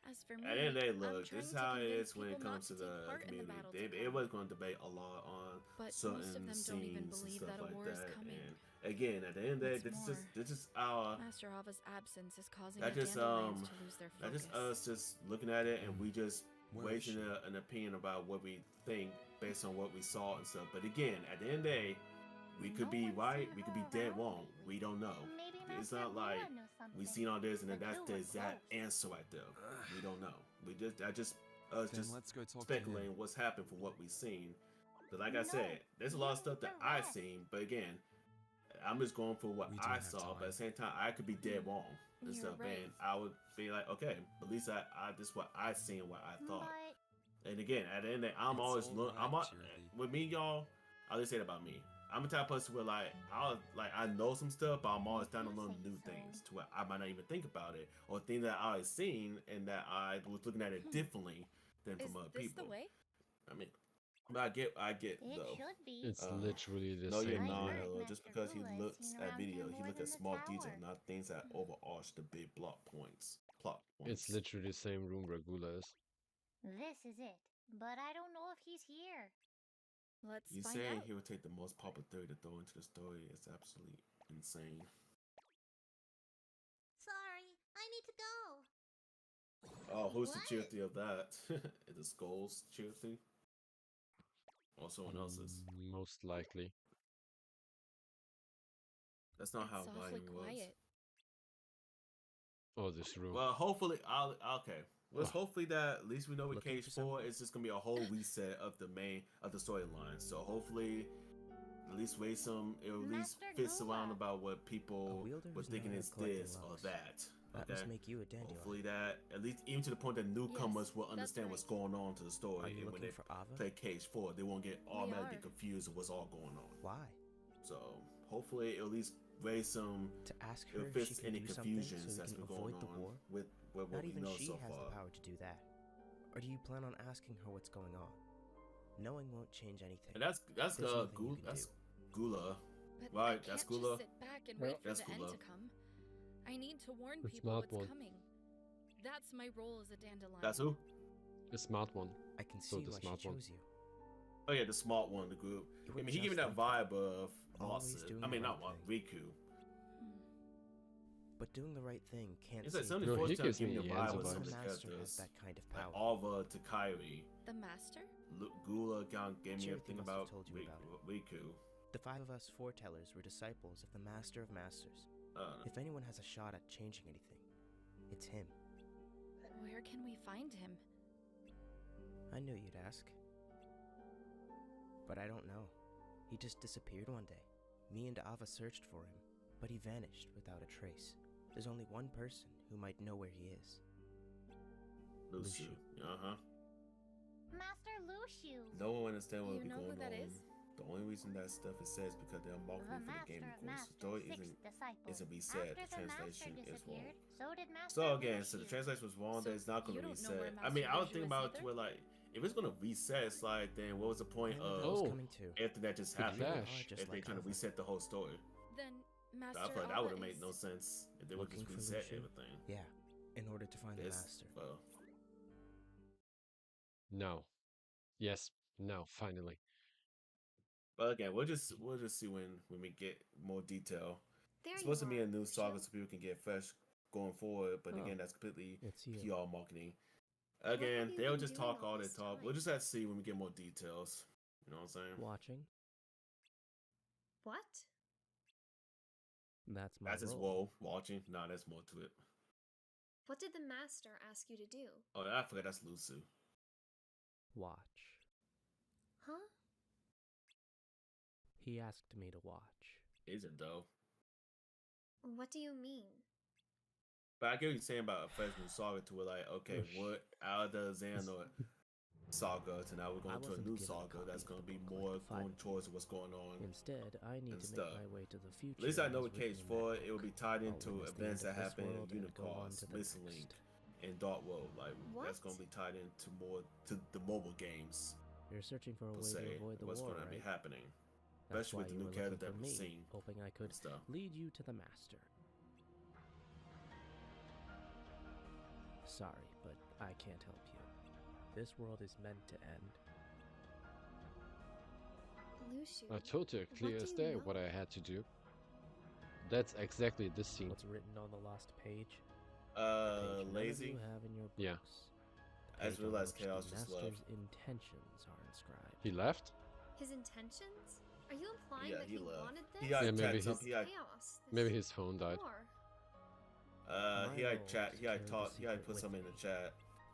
As for me, At the end of the day, I'm look, trying this is to how it convince is when it people not comes to to take the part in the community. battle to It come. was going to debate a lot on But certain most of them scenes don't even and believe stuff that a like war is that. coming. And again, at the end of the day, What's this is our Master Ava's absence is causing that the just Dandelions to lose their that focus. just us just looking at it and we just Where is raising an opinion about what we think based on what we saw and stuff. But again, at the end of the day, we could be right, we could be dead wrong. We don't know. It's not like we seen all this and then that's the exact answer right there. We don't know. Us just let's go talk speculating what's happened from what we've seen. But like I said, there's a lot of stuff that I've seen. But again, I'm just going for what I saw. But at the same time, I could be dead wrong and You're stuff. right. And I would be like, okay, at least I this is what I seen, what I thought. And again, at the end of the day, I'm always with me, y'all. I'll just say it about me. I'm the type of person where I know some stuff, but I'm always down to learn new things to where I might not even think about it or things that I always seen and that I was looking at it differently than from other people. Is this the way? I mean, but I get It though. should be. It's literally the No, same. you're not. movie. Just because he looks at video, he look at small details, tower. not things that overarch the big plot points. It's literally the same room Regula is. This is it, but I don't know if he's here. Let's You find saying out. he would take the most popular theory to throw into the story is absolutely insane. Sorry, I need to go. Oh, who's the What? cheerty of that? Is it Skull's cheerty? Or someone else's? Most likely. That's not It's how awfully volume was. quiet. Oh, this room. Well, hopefully, okay. Well, hopefully that at least we know with KH4 it's just gonna be a whole reset of the storyline. So hopefully, at least it'll at least fits around about what people were thinking is this or that. That Okay. must make you a dandelion. Hopefully that at least even to the point that newcomers Yes, will that's understand right. what's going on to the story, Are you and when looking they for Ava? play KH4, they won't get automatically are. confused of what's all going on. Why? So hopefully it'll at least raise some. To ask It'll her if fix she can any do something confusions so we that's can been going avoid the on war? with what Not we even know she so has far. the power to do that. Or do you plan on asking her what's going on? Knowing won't change anything. And that's There's nothing you can that's do. Gula, But right? I That's can't Gula. just sit back and wait for That's the end Gula. to come. I need to warn The people smart what's one. coming. That's my role as a dandelion. That's who? The smart one. I can So see the why she smart one. chose you. Oh yeah, the smart one, the group. You I were mean, he gave me just that like vibe of Always Roxas. doing I mean, the not right Riku. But doing the right thing can't It's like save 74 he time gives giving me me a the vibe answer with some vibes. of The the master characters. has that kind of Like power. Alva to Kyrie. The master? Gula gave me a Charity thing must have about told you about it. Riku. The 5 of us foretellers were disciples of the Master of Masters. Uh, If anyone has a shot at changing anything, it's him. Where can we find him? I knew you'd ask. But I don't know. He just disappeared one day. Me and Ava searched for him, but he vanished without a trace. There's only one person who might know where he is. Luciu. Uh-huh. Master Luciu. No one understands what You will be know who going that on. is? The only reason that stuff is said is because they're The marketing for the master game, of of course. The masters, story sixth disciple. isn't reset. After The translation master is wrong. disappeared, so did Master So again, so the Luciu. translation was wrong. So that it's not going you to don't know where reset. I mean, I Master was thinking Luciu is about it to where like, if it's going to reset, it's like, then what was the point I know of who's Oh. coming too. after that just Good happened? catch. Just If they like trying to Ava. reset the whole story. Then I feel like that would have made no sense if they would just reset everything. Yeah, in order to find the master. Well, No. Yes. No. Finally. But again, we'll just see when we get more detail. It's supposed to be a new saga so people can get fresh going forward, but again, that's completely PR marketing. Again, they'll just talk all the talk. We'll just have to see when we get more details. You know what I'm saying? Watching. What? That's my That's his role. Watching. Nah, there's more to it. What did the master ask you to do? Oh, I forgot that's Lusu. Watch. Huh? He asked me to watch. Is it though? What do you mean? But I get what you're saying about a fresh new saga to where like, okay, what out of the Xehanort saga to now we're going to a new saga that's going to be more going towards what's going on. Instead, I need to make my way to the future. At least I know with KH4, it will be tied into events that happen in Unicross, Missing Link, and Dark World. Like that's going to be tied into more to the mobile games. You're searching for a way to avoid the what's war, going to right? be happening, That's especially with the new character that we've seen. Hoping I could lead you to the master. Sorry, but I can't help you. This world is meant to end. Luciu, I told you clear as day what I had to do. That's exactly this scene. What's written on the last page? Lazy. You have in your books. Yeah. As well as Chaos just left. Master's intentions are inscribed. He left? His intentions? Are you implying that he left. wanted this? Maybe his phone died. He had put something in the chat.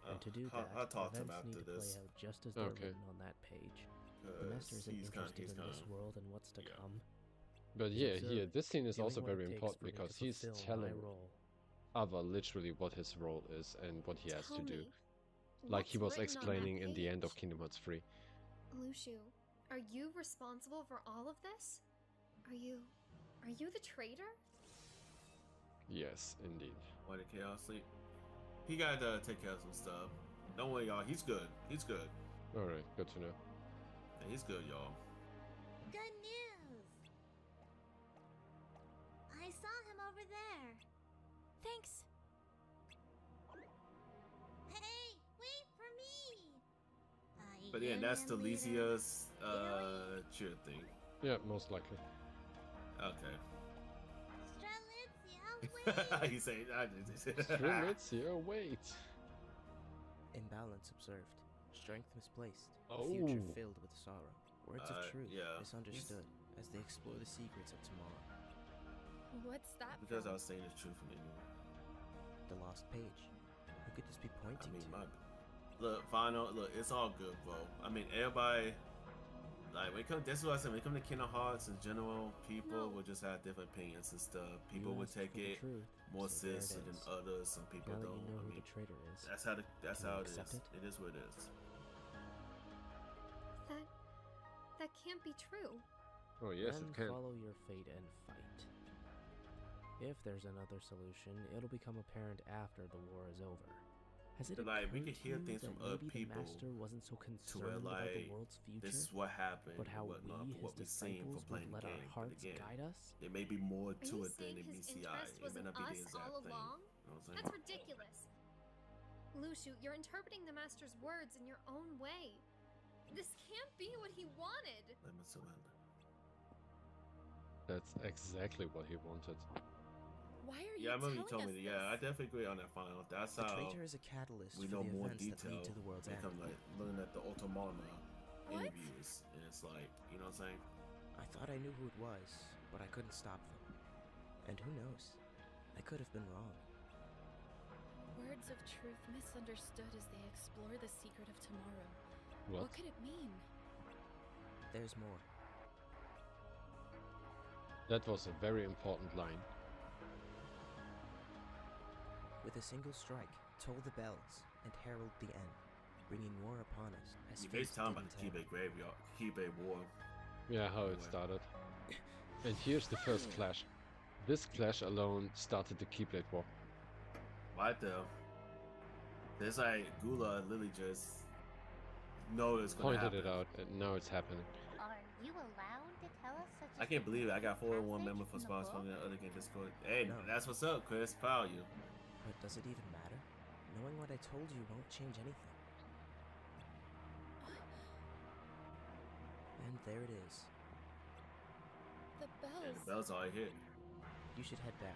And to do that, I'll talk to him events after need to this. play out just as they're written on that page. The master isn't interested in this world and what's to come. But yeah, here this scene is also very important because he's telling Ava literally what his role is and what he has to do. Like he was explaining in the end of Kingdom Hearts 3. Luciu, are you responsible for all of this? Are you the traitor? Yes, indeed. Why did Chaos sleep? He got to take care of some stuff. Don't worry, y'all. He's good. He's good. Alright, good to know. Yeah, he's good, y'all. Good news! I saw him over there. Thanks. Hey, wait for me! But yeah, that's Delicia's cheer thing. Yeah, most likely. Okay. Strelitzia, wait! He said, Strelitzia, wait! Imbalance observed. Strength misplaced. Oh. Future filled with sorrow. Words of truth yeah. misunderstood as they explore the secrets of tomorrow. What's that? Because I was saying the truth from anywhere. The lost page. Who could this be pointing to? Look, it's all good, bro. I mean, everybody, like, that's what I said, when it comes to Kingdom Hearts in general, people will just have different opinions and stuff. People would take it more seriously than others, some people don't. You know I who mean, the traitor is. that's how it is. It is what it is. That can't be true. Oh yes, then it can. Follow your fate and fight. If there's another solution, it'll become apparent after the war is over. Has it like we could occurred to hear you things that from other maybe people the master wasn't so to concerned where, about the like, world's future, this is what happened, but how whatnot, we, what his we've seen from disciples, playing would the let our game. But hearts again, guide us? there may be more to Are you it than saying it his meets the eye. interest It was may in not be the us exact all thing. along? You know what I'm saying? That's ridiculous. Luciu, you're interpreting the master's words in your own way. This can't be what he wanted. Let me surrender. That's exactly what he wanted. Why are Yeah, I remember you telling told me us that. Yeah, I this? definitely agree on that final. That's The how traitor is a catalyst we for know the more events that detail. lead to the world's when it end. comes like looking at the Automata What? interviews, and it's like, you know what I'm saying? I thought I knew who it was, but I couldn't stop them. And who knows? I could have been wrong. Words of truth misunderstood as they explore the secret of tomorrow. What? What could it mean? There's more. That was a very important line. With a single strike, toll the bells and herald the end, bringing war upon us as You fate based talking about didn't the intend. Keyblade graveyard, Keyblade war. Yeah, how it started. And here's the first clash. This clash alone started the Keyblade War. What the? There's like Gula literally just know it's gonna Pointed happen. it out, and now it's happening. Are you allowed to to tell us such a I can't believe it. I got 401 passage member for in the sponsors book? from the other game Discord. Hey, No. that's what's up, Chris. Proud of you. But does it even matter? Knowing what I told you won't change anything. And there it is. The bells. Yeah, the bells all hit. You should head back.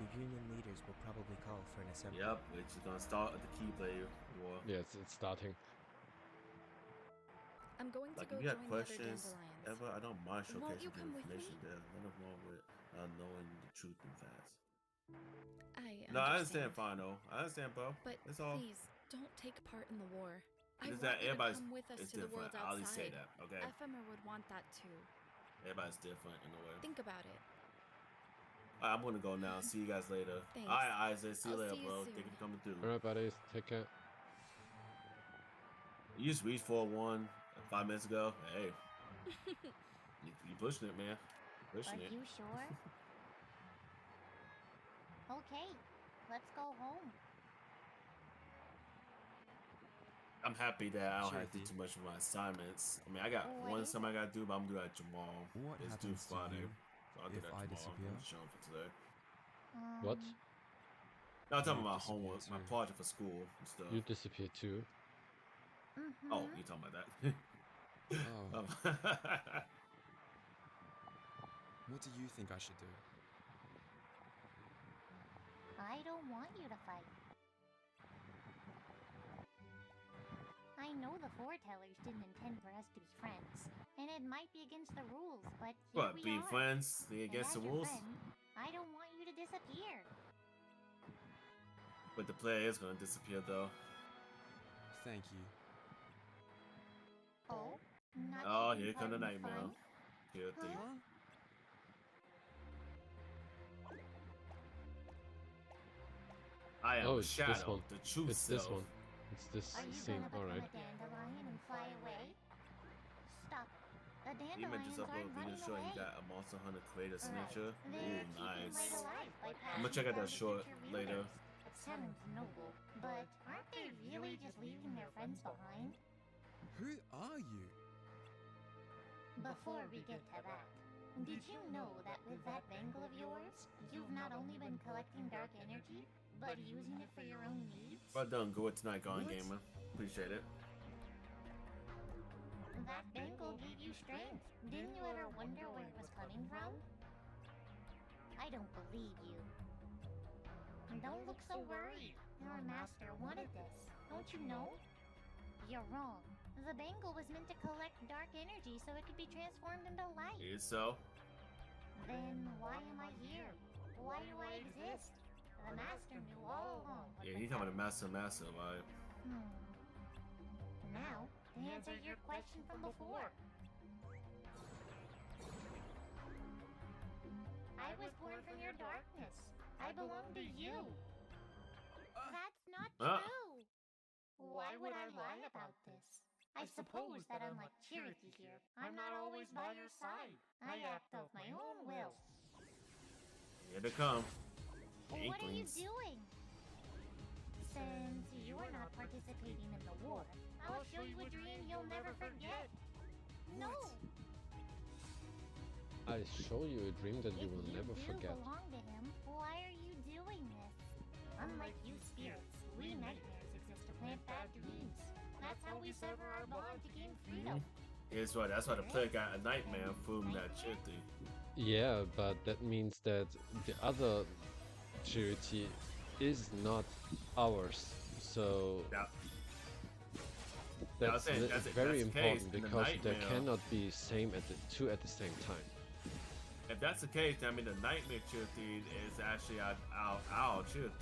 The Union leaders will probably call for an assembly. Yep, which is gonna start at the Keyblade War. Yeah, it's starting. I'm going to Like, go if you join have the other questions dandelions. ever, I don't mind Won't you showcasing the come with information me? there. Nothing wrong with knowing the truth and facts. I No, I understand fine though. I understand, bro. But It's all. please, don't take part in the war. I It's want that you to everybody's come with us is to the different. world I always say outside. that, okay? Ephemer would want that too. Everybody's different in a way. Think about it. Alright, I'm gonna go now. See you guys later. Thanks. Alright, Isaac. See you I'll later, see you bro. soon. Thank you for coming through. Alright, buddies. Take care. You just reached 401 5 minutes ago. Hey, you pushing it, man. Pushing Are it. you sure? Okay, let's go home. I'm happy that I don't have to do Cherokee. too much of my assignments. I mean, I got What one is assignment I gotta do, but I'm gonna do that tomorrow. What It's due happens to Friday. you So I'll do if that I tomorrow. disappear? I'm just showing for today. What? No, I'm talking You about disappear homework, my too. project for school and stuff. You disappear too. Oh, you talking about that? Oh. Oh. What do you think I should do? I don't want you to fight. I know the foretellers didn't intend for us to be friends, and it might be against the rules, but here What, we being are. friends? They And against as the your rules? friend, I don't want you to disappear. But the player is gonna disappear though. Thank you. Oh, not Oh, taking here come part the in nightmare. fun? Here, thing. Huh? I am Oh, a it's shadow, this one. the true It's this self. one. It's this Are you scene. gonna become Alright. a dandelion and fly away? Stop. The You meant dandelions to upload aren't a video running short. away. You got a Monster Hunter creator Right. signature. They're Ooh, keeping nice. light alive by I'm gonna check out that passing short down the later. future It sounds noble, but aren't they really just leaving their friends behind? Who are you? Before we get to that, did you know that with that bangle of yours, you've not only been collecting dark energy, but using it for your own needs? Well done, good tonight, Gone What? Gamer. Appreciate it. That bangle gave you strength. Didn't you ever wonder where it was coming from? I don't believe you. Don't look so worried. Your master wanted this. Don't you know? You're wrong. The bangle was meant to collect dark energy so it could be transformed into light. Is so? Then why am I here? Why do I exist? The master knew all along. what Yeah, would he's talking about happen. the master, right? Now, to answer your question from before. I was born from your darkness. I belong to you. That's not true. Why would I lie about this? I suppose that unlike Cherokee here, I'm not always by your side. I act of my own will. Here they come. What are you Inklings. doing? Since you are not participating in the war, I'll show you a dream you'll never forget. No! I show you a dream that you will If never do forget. belong to him, why are you doing this? Unlike you spirits, we nightmares exist to plant bad dreams. That's how we sever our bond to gain freedom. It's right. That's why the player got a nightmare from that shit thing. Yeah, but that means that the other charity is not ours. So Yeah. that's, saying, that's if very that's the case, important then the because there nightmare- cannot be two at the same time. If that's the case, then I mean the nightmare charity is actually our charity.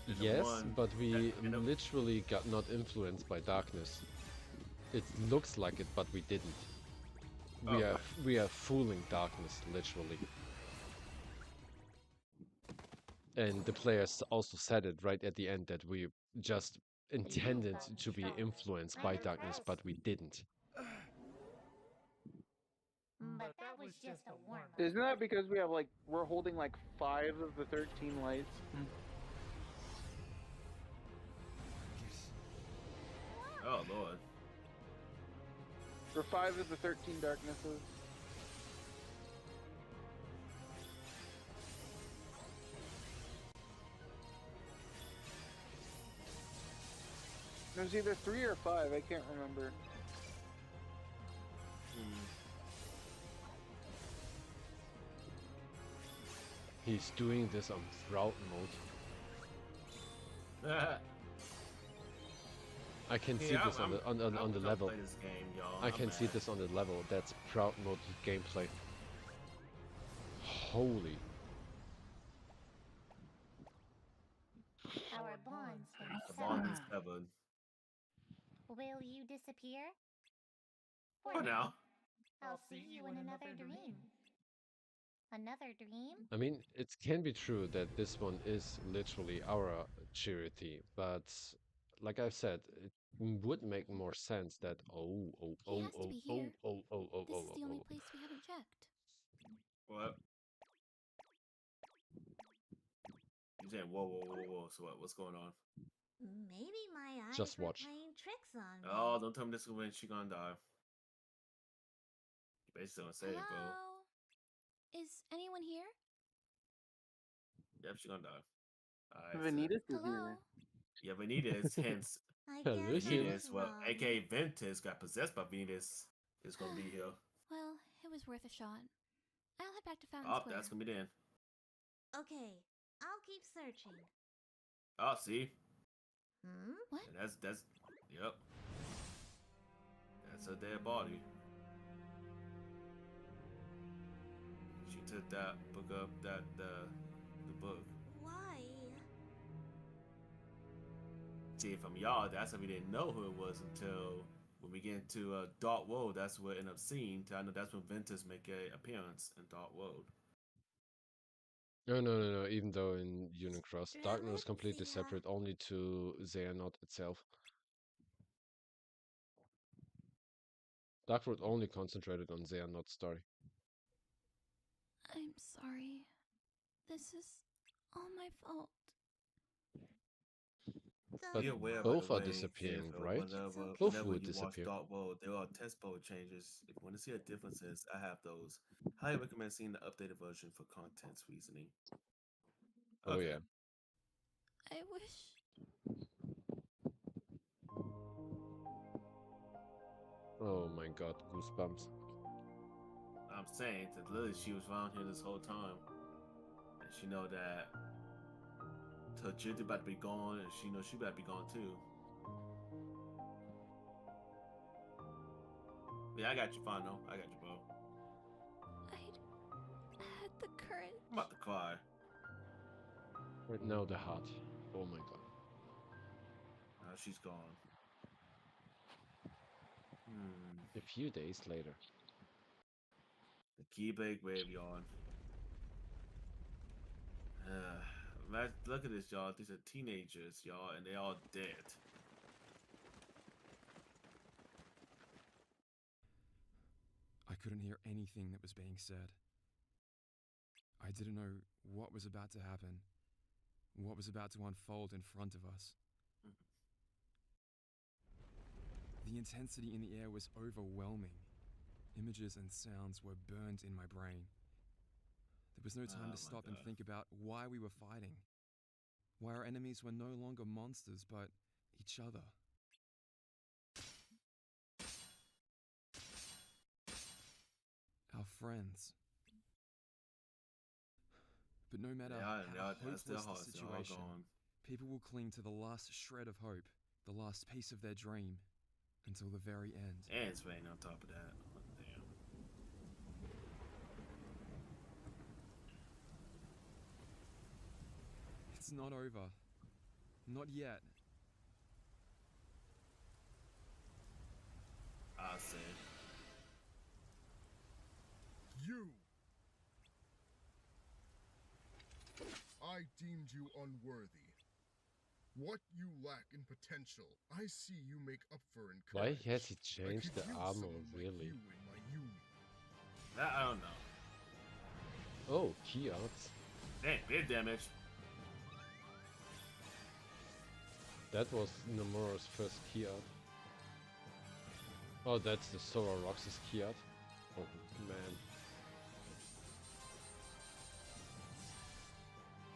And the Yes, one but we that- and the- literally got not influenced by darkness. It looks like it, but we didn't. Oh, We are fooling darkness, literally. And the players also said it right at the end that we just intended to be influenced by darkness, but we didn't. But that was just a warm-up. Isn't that because we have we're holding 5 of the 13 lights? Oh lord. For 5 of the 13 darknesses. It was either 3 or 5, I can't remember. He's doing this on Throut mode. I can see this on the level. This game, y'all. I can see this on the level. That's Proud mode gameplay. Holy. Our bonds have The bond is severed. severed. Will you disappear? For now. I'll see you in another dream. Another dream? I mean, it can be true that this one is literally our charity, but like I've said, it would make more sense that He has to be here. This is the only place we haven't checked. What? You saying whoa. So what's going on? Maybe my eyes Just were watch. playing tricks on me. Oh, don't tell me this is when she gonna die. You basically gonna say it, bro. Hello? Is anyone here? Yep, she gonna die. Vanitas is here. Yeah, Vanitas, hence I Hello, guess I Vanitas, was well, wrong. aka Ventus got possessed by Venus, is gonna be here. Well, it was worth a shot. I'll head back to Fountain Oh, Square. that's gonna be then. Okay, I'll keep searching. Oh, see? What? And that's yep. That's a dead body. She took that book up, the book. Why? See, from y'all, that's why we didn't know who it was until when we get into Dark World. That's what we end up seeing. I know that's when Ventus make a appearance in Dark World. No. Even though in Unicross, Druid, Darkness is completely separate only to Xehanort itself. Darkroot only concentrated on Xehanort's story. I'm sorry. This is all my fault. But Be aware, both by are the way, disappearing, if, right? Whenever Both you would watch disappear. Dark World, there are tempo changes. If you want to see a differences, I have those. Highly recommend seeing the updated version for content's reasoning. Oh yeah. I wish. Oh my god, goosebumps. I'm saying that literally she was around here this whole time, and she know that Tajiri about to be gone, and she knows she about to be gone too. Yeah, I got you, Fano. I got you, bro. I had the courage. I'm about to cry. Right now the heart. Oh my god. Now she's gone. A few days later. The Keyblade Graveyard. Look at this, y'all. These are teenagers, y'all, and they all dead. I couldn't hear anything that was being said. I didn't know what was about to happen, what was about to unfold in front of us. The intensity in the air was overwhelming. Images and sounds were burnt in my brain. There was no time to stop and think about why we were fighting. Why our enemies were no longer monsters, but each other. Our friends. But no matter how hopeless the situation, people will cling to the last shred of hope, the last piece of their dream, until the very end. And it's raining on top of that. Damn. It's not over. Not yet. I said. You! I deemed you unworthy. What you lack in potential, I see you make up for in courage. Why has he changed the armor, really? That I don't know. Oh, key outs. Damn, big damage. That was Nomura's first key out. Oh, that's the Sora Roxas key art. Oh man.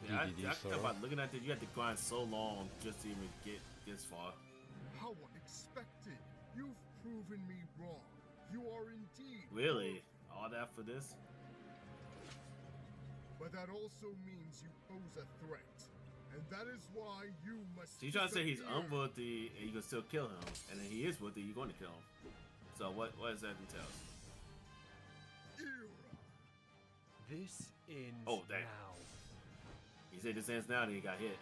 Yeah, DDD I think Sora. about looking at it, you had to grind so long just to even get this far. How unexpected! You've proven me wrong. You are indeed. Really? All that for this? But that also means you pose a threat. And that is why you must. So you're trying to say he's unworthy and you can still kill him, and then he is worthy, you're going to kill him. So what does that entail? This ends Oh, damn. now. He said this ends now, and he got hit.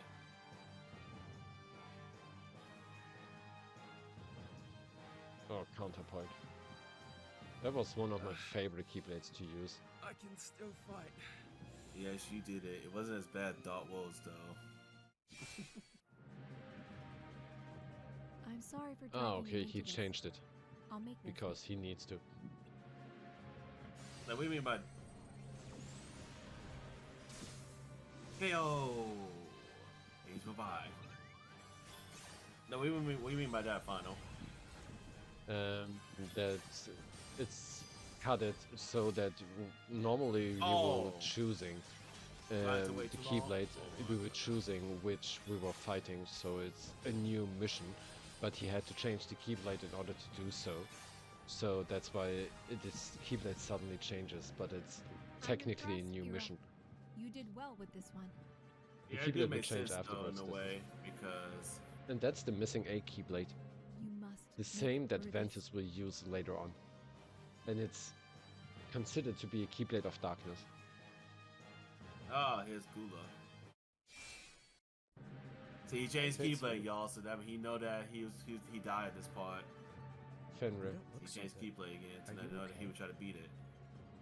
Oh, counterpoint. That was one of my favorite keyblades to use. I can still fight. Yes, you did it. It wasn't as bad as Dot was, though. I'm sorry for Oh, dragging okay, you he into this. changed it. I'll make this Because he needs to. Now, what do you mean by... KO! He's revived. No, what do you mean by that, Final? That it's cut it so that normally we were choosing the keyblade, we were choosing which we were fighting, so it's a new mission, but he had to change the keyblade in order to do so. So that's why this keyblade suddenly changes, but it's technically a new mission. You did well with this one. The Yeah, it keyblade did will make change sense, afterwards. though, in a way, because... And that's the missing A keyblade. You must. The same that Ventus will use later on. And it's considered to be a keyblade of darkness. Ah, here's Gula. So he changed keyblade, y'all, so that he know that he died at this part. Fenrir. He changed keyblade again, so that know that he would try to beat it.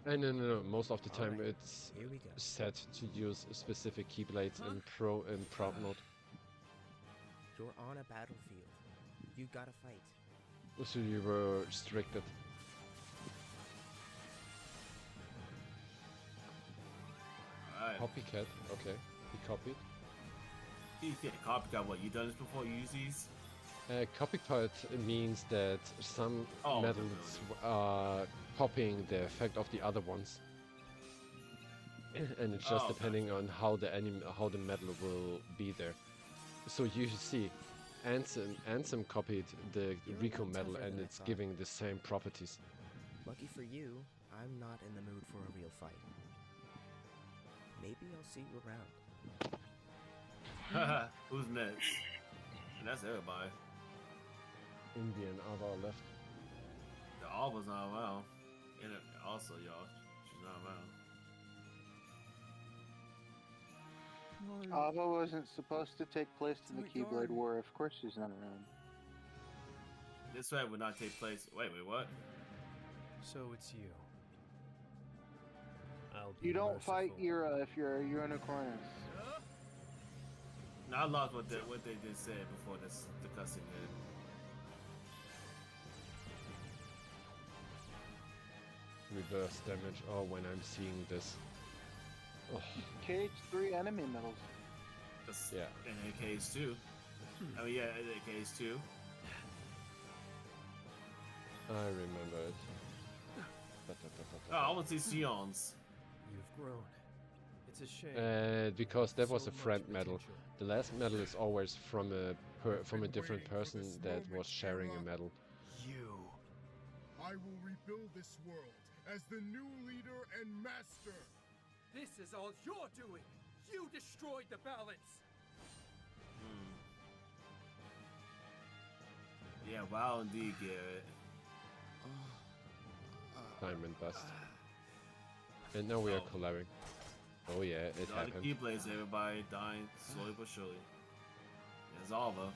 No. Most of the time it's set to use specific keyblades in Pro and Proud mode. You're on a battlefield. You gotta fight. So you were restricted. Alright. Copycat, okay. He copied. He did copycat. What, you done this before? You use these? Copycat means that some medals are copying the effect of the other ones. And it's just depending on how the medal will be there. So you see, Ansem copied the Rico medal and it's giving the same properties. Lucky for you, I'm not in the mood for a real fight. Maybe I'll see you around. Haha, who's next? And that's everybody. Indian Ava left. The Alva's not around. And also, y'all, she's not around. Ava wasn't supposed to take place in the Keyblade War. Of course she's not around. This fight would not take place. Wait, what? So it's you. You don't fight Ira if you're a unicornus. No, I lost what they did say before the cussing hit. Reverse damage. Oh, when I'm seeing this. Oh. KH3 enemy medals. Yeah. And AKs2. I mean, yeah, AKs2. I remember it. Oh, I want to see Sions. You've grown. It's a shame. Because that was a friend medal. The last medal is always from a different person that was sharing a medal. You. I will rebuild this world as the new leader and master. This is all you're doing. You destroyed the balance. Yeah, wow, indeed, Garrett. Diamond Dust. And now we are collabing. Oh yeah, it All happened. the Keyblades, everybody dying slowly but surely. There's Alva.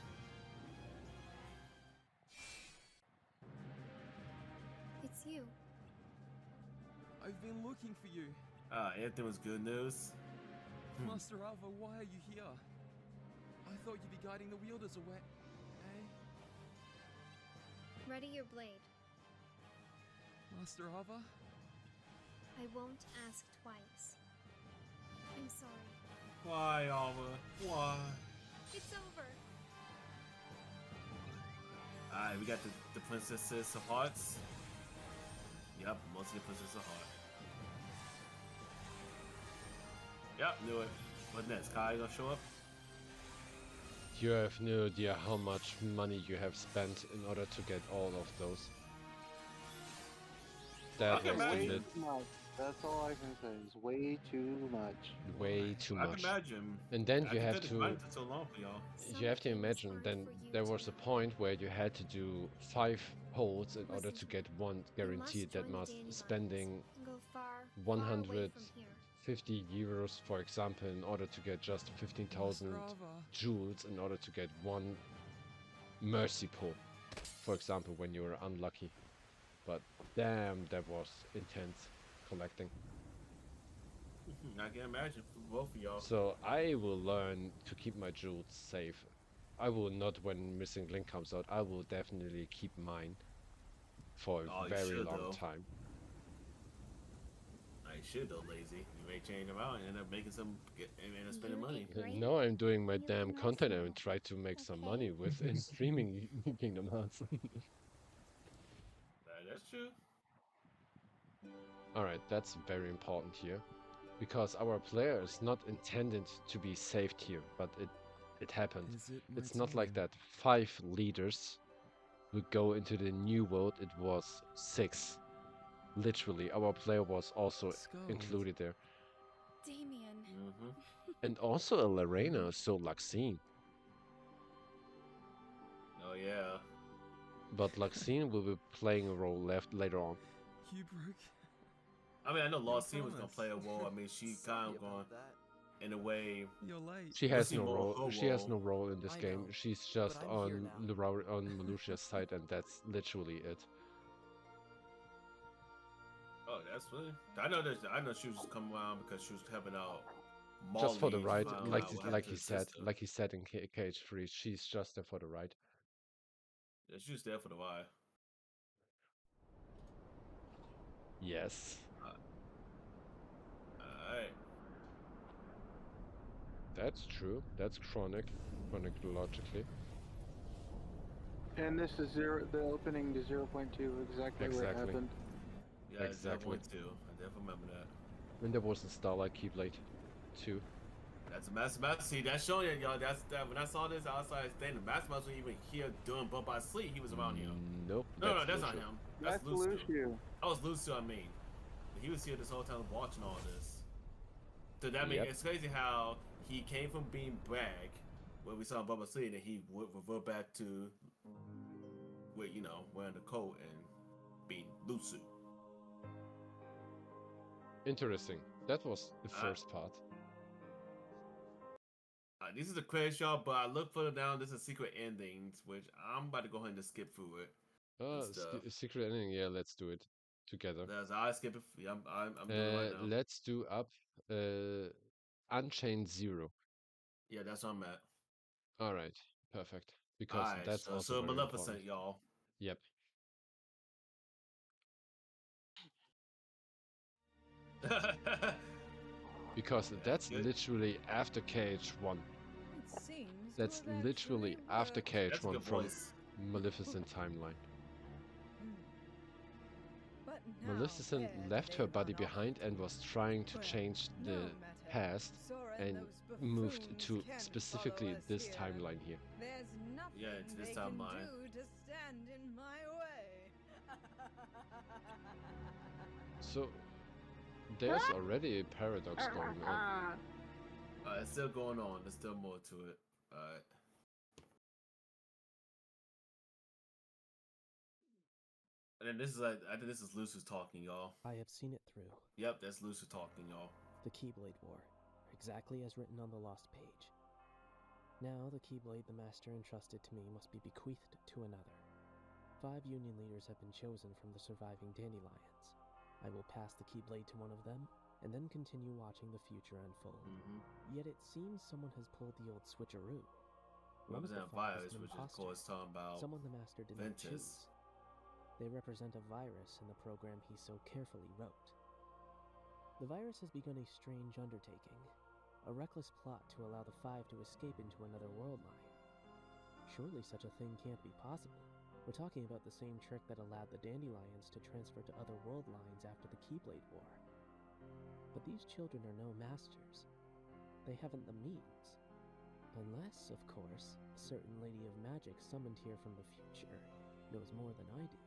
It's you. I've been looking for you. Anthony was good news. Master Alva, why are you here? I thought you'd be guiding the wielders away. Ready your blade. Master Alva? I won't ask twice. I'm sorry. Why, Alva? Why? It's over. Alright, we got the Princesses of Hearts. Yep, mostly Princess of Heart. Yep, knew it. What next? Kai gonna show up? You have no idea how much money you have spent in order to get all of those. That was way too much. That's all I can say is way too much. Way too much. I can imagine. And then you have to. So long for y'all. You have to imagine. Then there was a point where you had to do 5 holds in order to get one guaranteed. That must spending 150 euros, for example, in order to get just 15,000 jewels in order to get one mercy pull, for example, when you were unlucky. But damn, that was intense collecting. I can imagine for both of y'all. So I will learn to keep my jewels safe. I will not, when Missing Link comes out, I will definitely keep mine for a very long time. I should though, lazy. You may change them out and end up making some, end up spending money. No, I'm doing my damn content and try to make some money with streaming Kingdom Hearts. That's true. Alright, that's very important here. Because our player is not intended to be saved here, but it happened. It's not like that 5 leaders would go into the new world. It was 6. Literally, our player was also included there. Damien. And also a Lorena, so Luxine. Oh yeah. But Luxine will be playing a role later on. You broke. I mean, I know Luxine was gonna play a role. I mean, she kind of going, in a way. You're late. She has no role. She has no role in this game. She's just on Malusia's side, and that's literally it. Oh, that's funny. I know she was coming around because she was helping out Molly. Just for the ride, like he said in KH3, she's just there for the ride. Yeah, she was there for the ride. Yes. Alright. That's true. That's chronologically. And this is the opening to 0.2, exactly where it happened. Yeah, exactly. 0.2. I definitely remember that. And there was a Starlight Keyblade too. That's a Master. See, that's showing you, y'all. That's that. When I saw this outside stand, the Master wasn't even here doing Bump by Sleep. He was around here. Nope. No, that's not him. That's Lucio. That was Lucio, I mean. He was here this whole time watching all this. So that means it's crazy how he came from being Bragg, where we saw Bubba Sleep, and he would revert back to, wearing the coat and being Lucio. Interesting. That was the first part. This is the credits, y'all, but I look further down. This is secret endings, which I'm about to go ahead and skip through it. Secret ending, yeah, let's do it together. I skip it. Yeah, I'm doing it right now. Let's do up Unchained Zero. Yeah, that's where I'm at. Alright, perfect. Because that's also very Maleficent, y'all. Yep. Because that's literally after KH1. That's literally after KH1 from Maleficent timeline. Maleficent left her body behind and was trying to change the past and moved to specifically this timeline here. Yeah, it's this timeline. So there's already a paradox going on. It's still going on. There's still more to it. Alright. And then I think this is Lucius talking, y'all. I have seen it through. Yep, that's Lucius talking, y'all. The Keyblade War, exactly as written on the lost page. Now the Keyblade the Master entrusted to me must be bequeathed to another. 5 Union leaders have been chosen from the surviving dandelions. I will pass the Keyblade to one of them, and then continue watching the future unfold. Yet it seems someone has pulled the old switcheroo. One of the virus, which is of course talking about someone the Master did not choose. They represent a virus in the program he so carefully wrote. The virus has begun a strange undertaking, a reckless plot to allow the 5 to escape into another world line. Surely such a thing can't be possible. We're talking about the same trick that allowed the Dandelions to transfer to other world lines after the Keyblade War. But these children are no masters. They haven't the means. Unless, of course, a certain lady of magic summoned here from the future knows more than I do.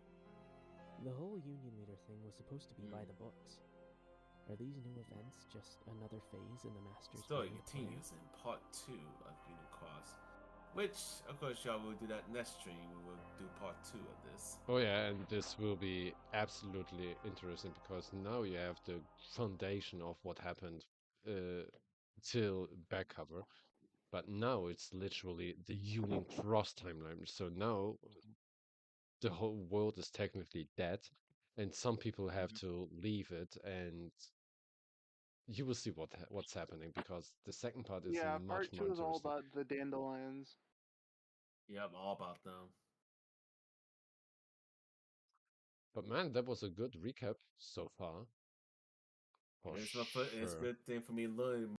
The whole Union Leader thing was supposed to be by the books. Are these new events just another phase in the Master's story grand continues in part 2 of Union Cross. Which, of course, y'all will do that next stream. We will do part 2 of this. Oh yeah, and this will be absolutely interesting because now you have the foundation of what happened till back cover. But now it's literally the Union Cross timeline. So now the whole world is technically dead, and some people have to leave it, and you will see what's happening because the second part is Yeah, much part more 2 is all interesting. about the Dandelions. Yep, all about them. But man, that was a good recap so far. For It's a sure. good thing for me learning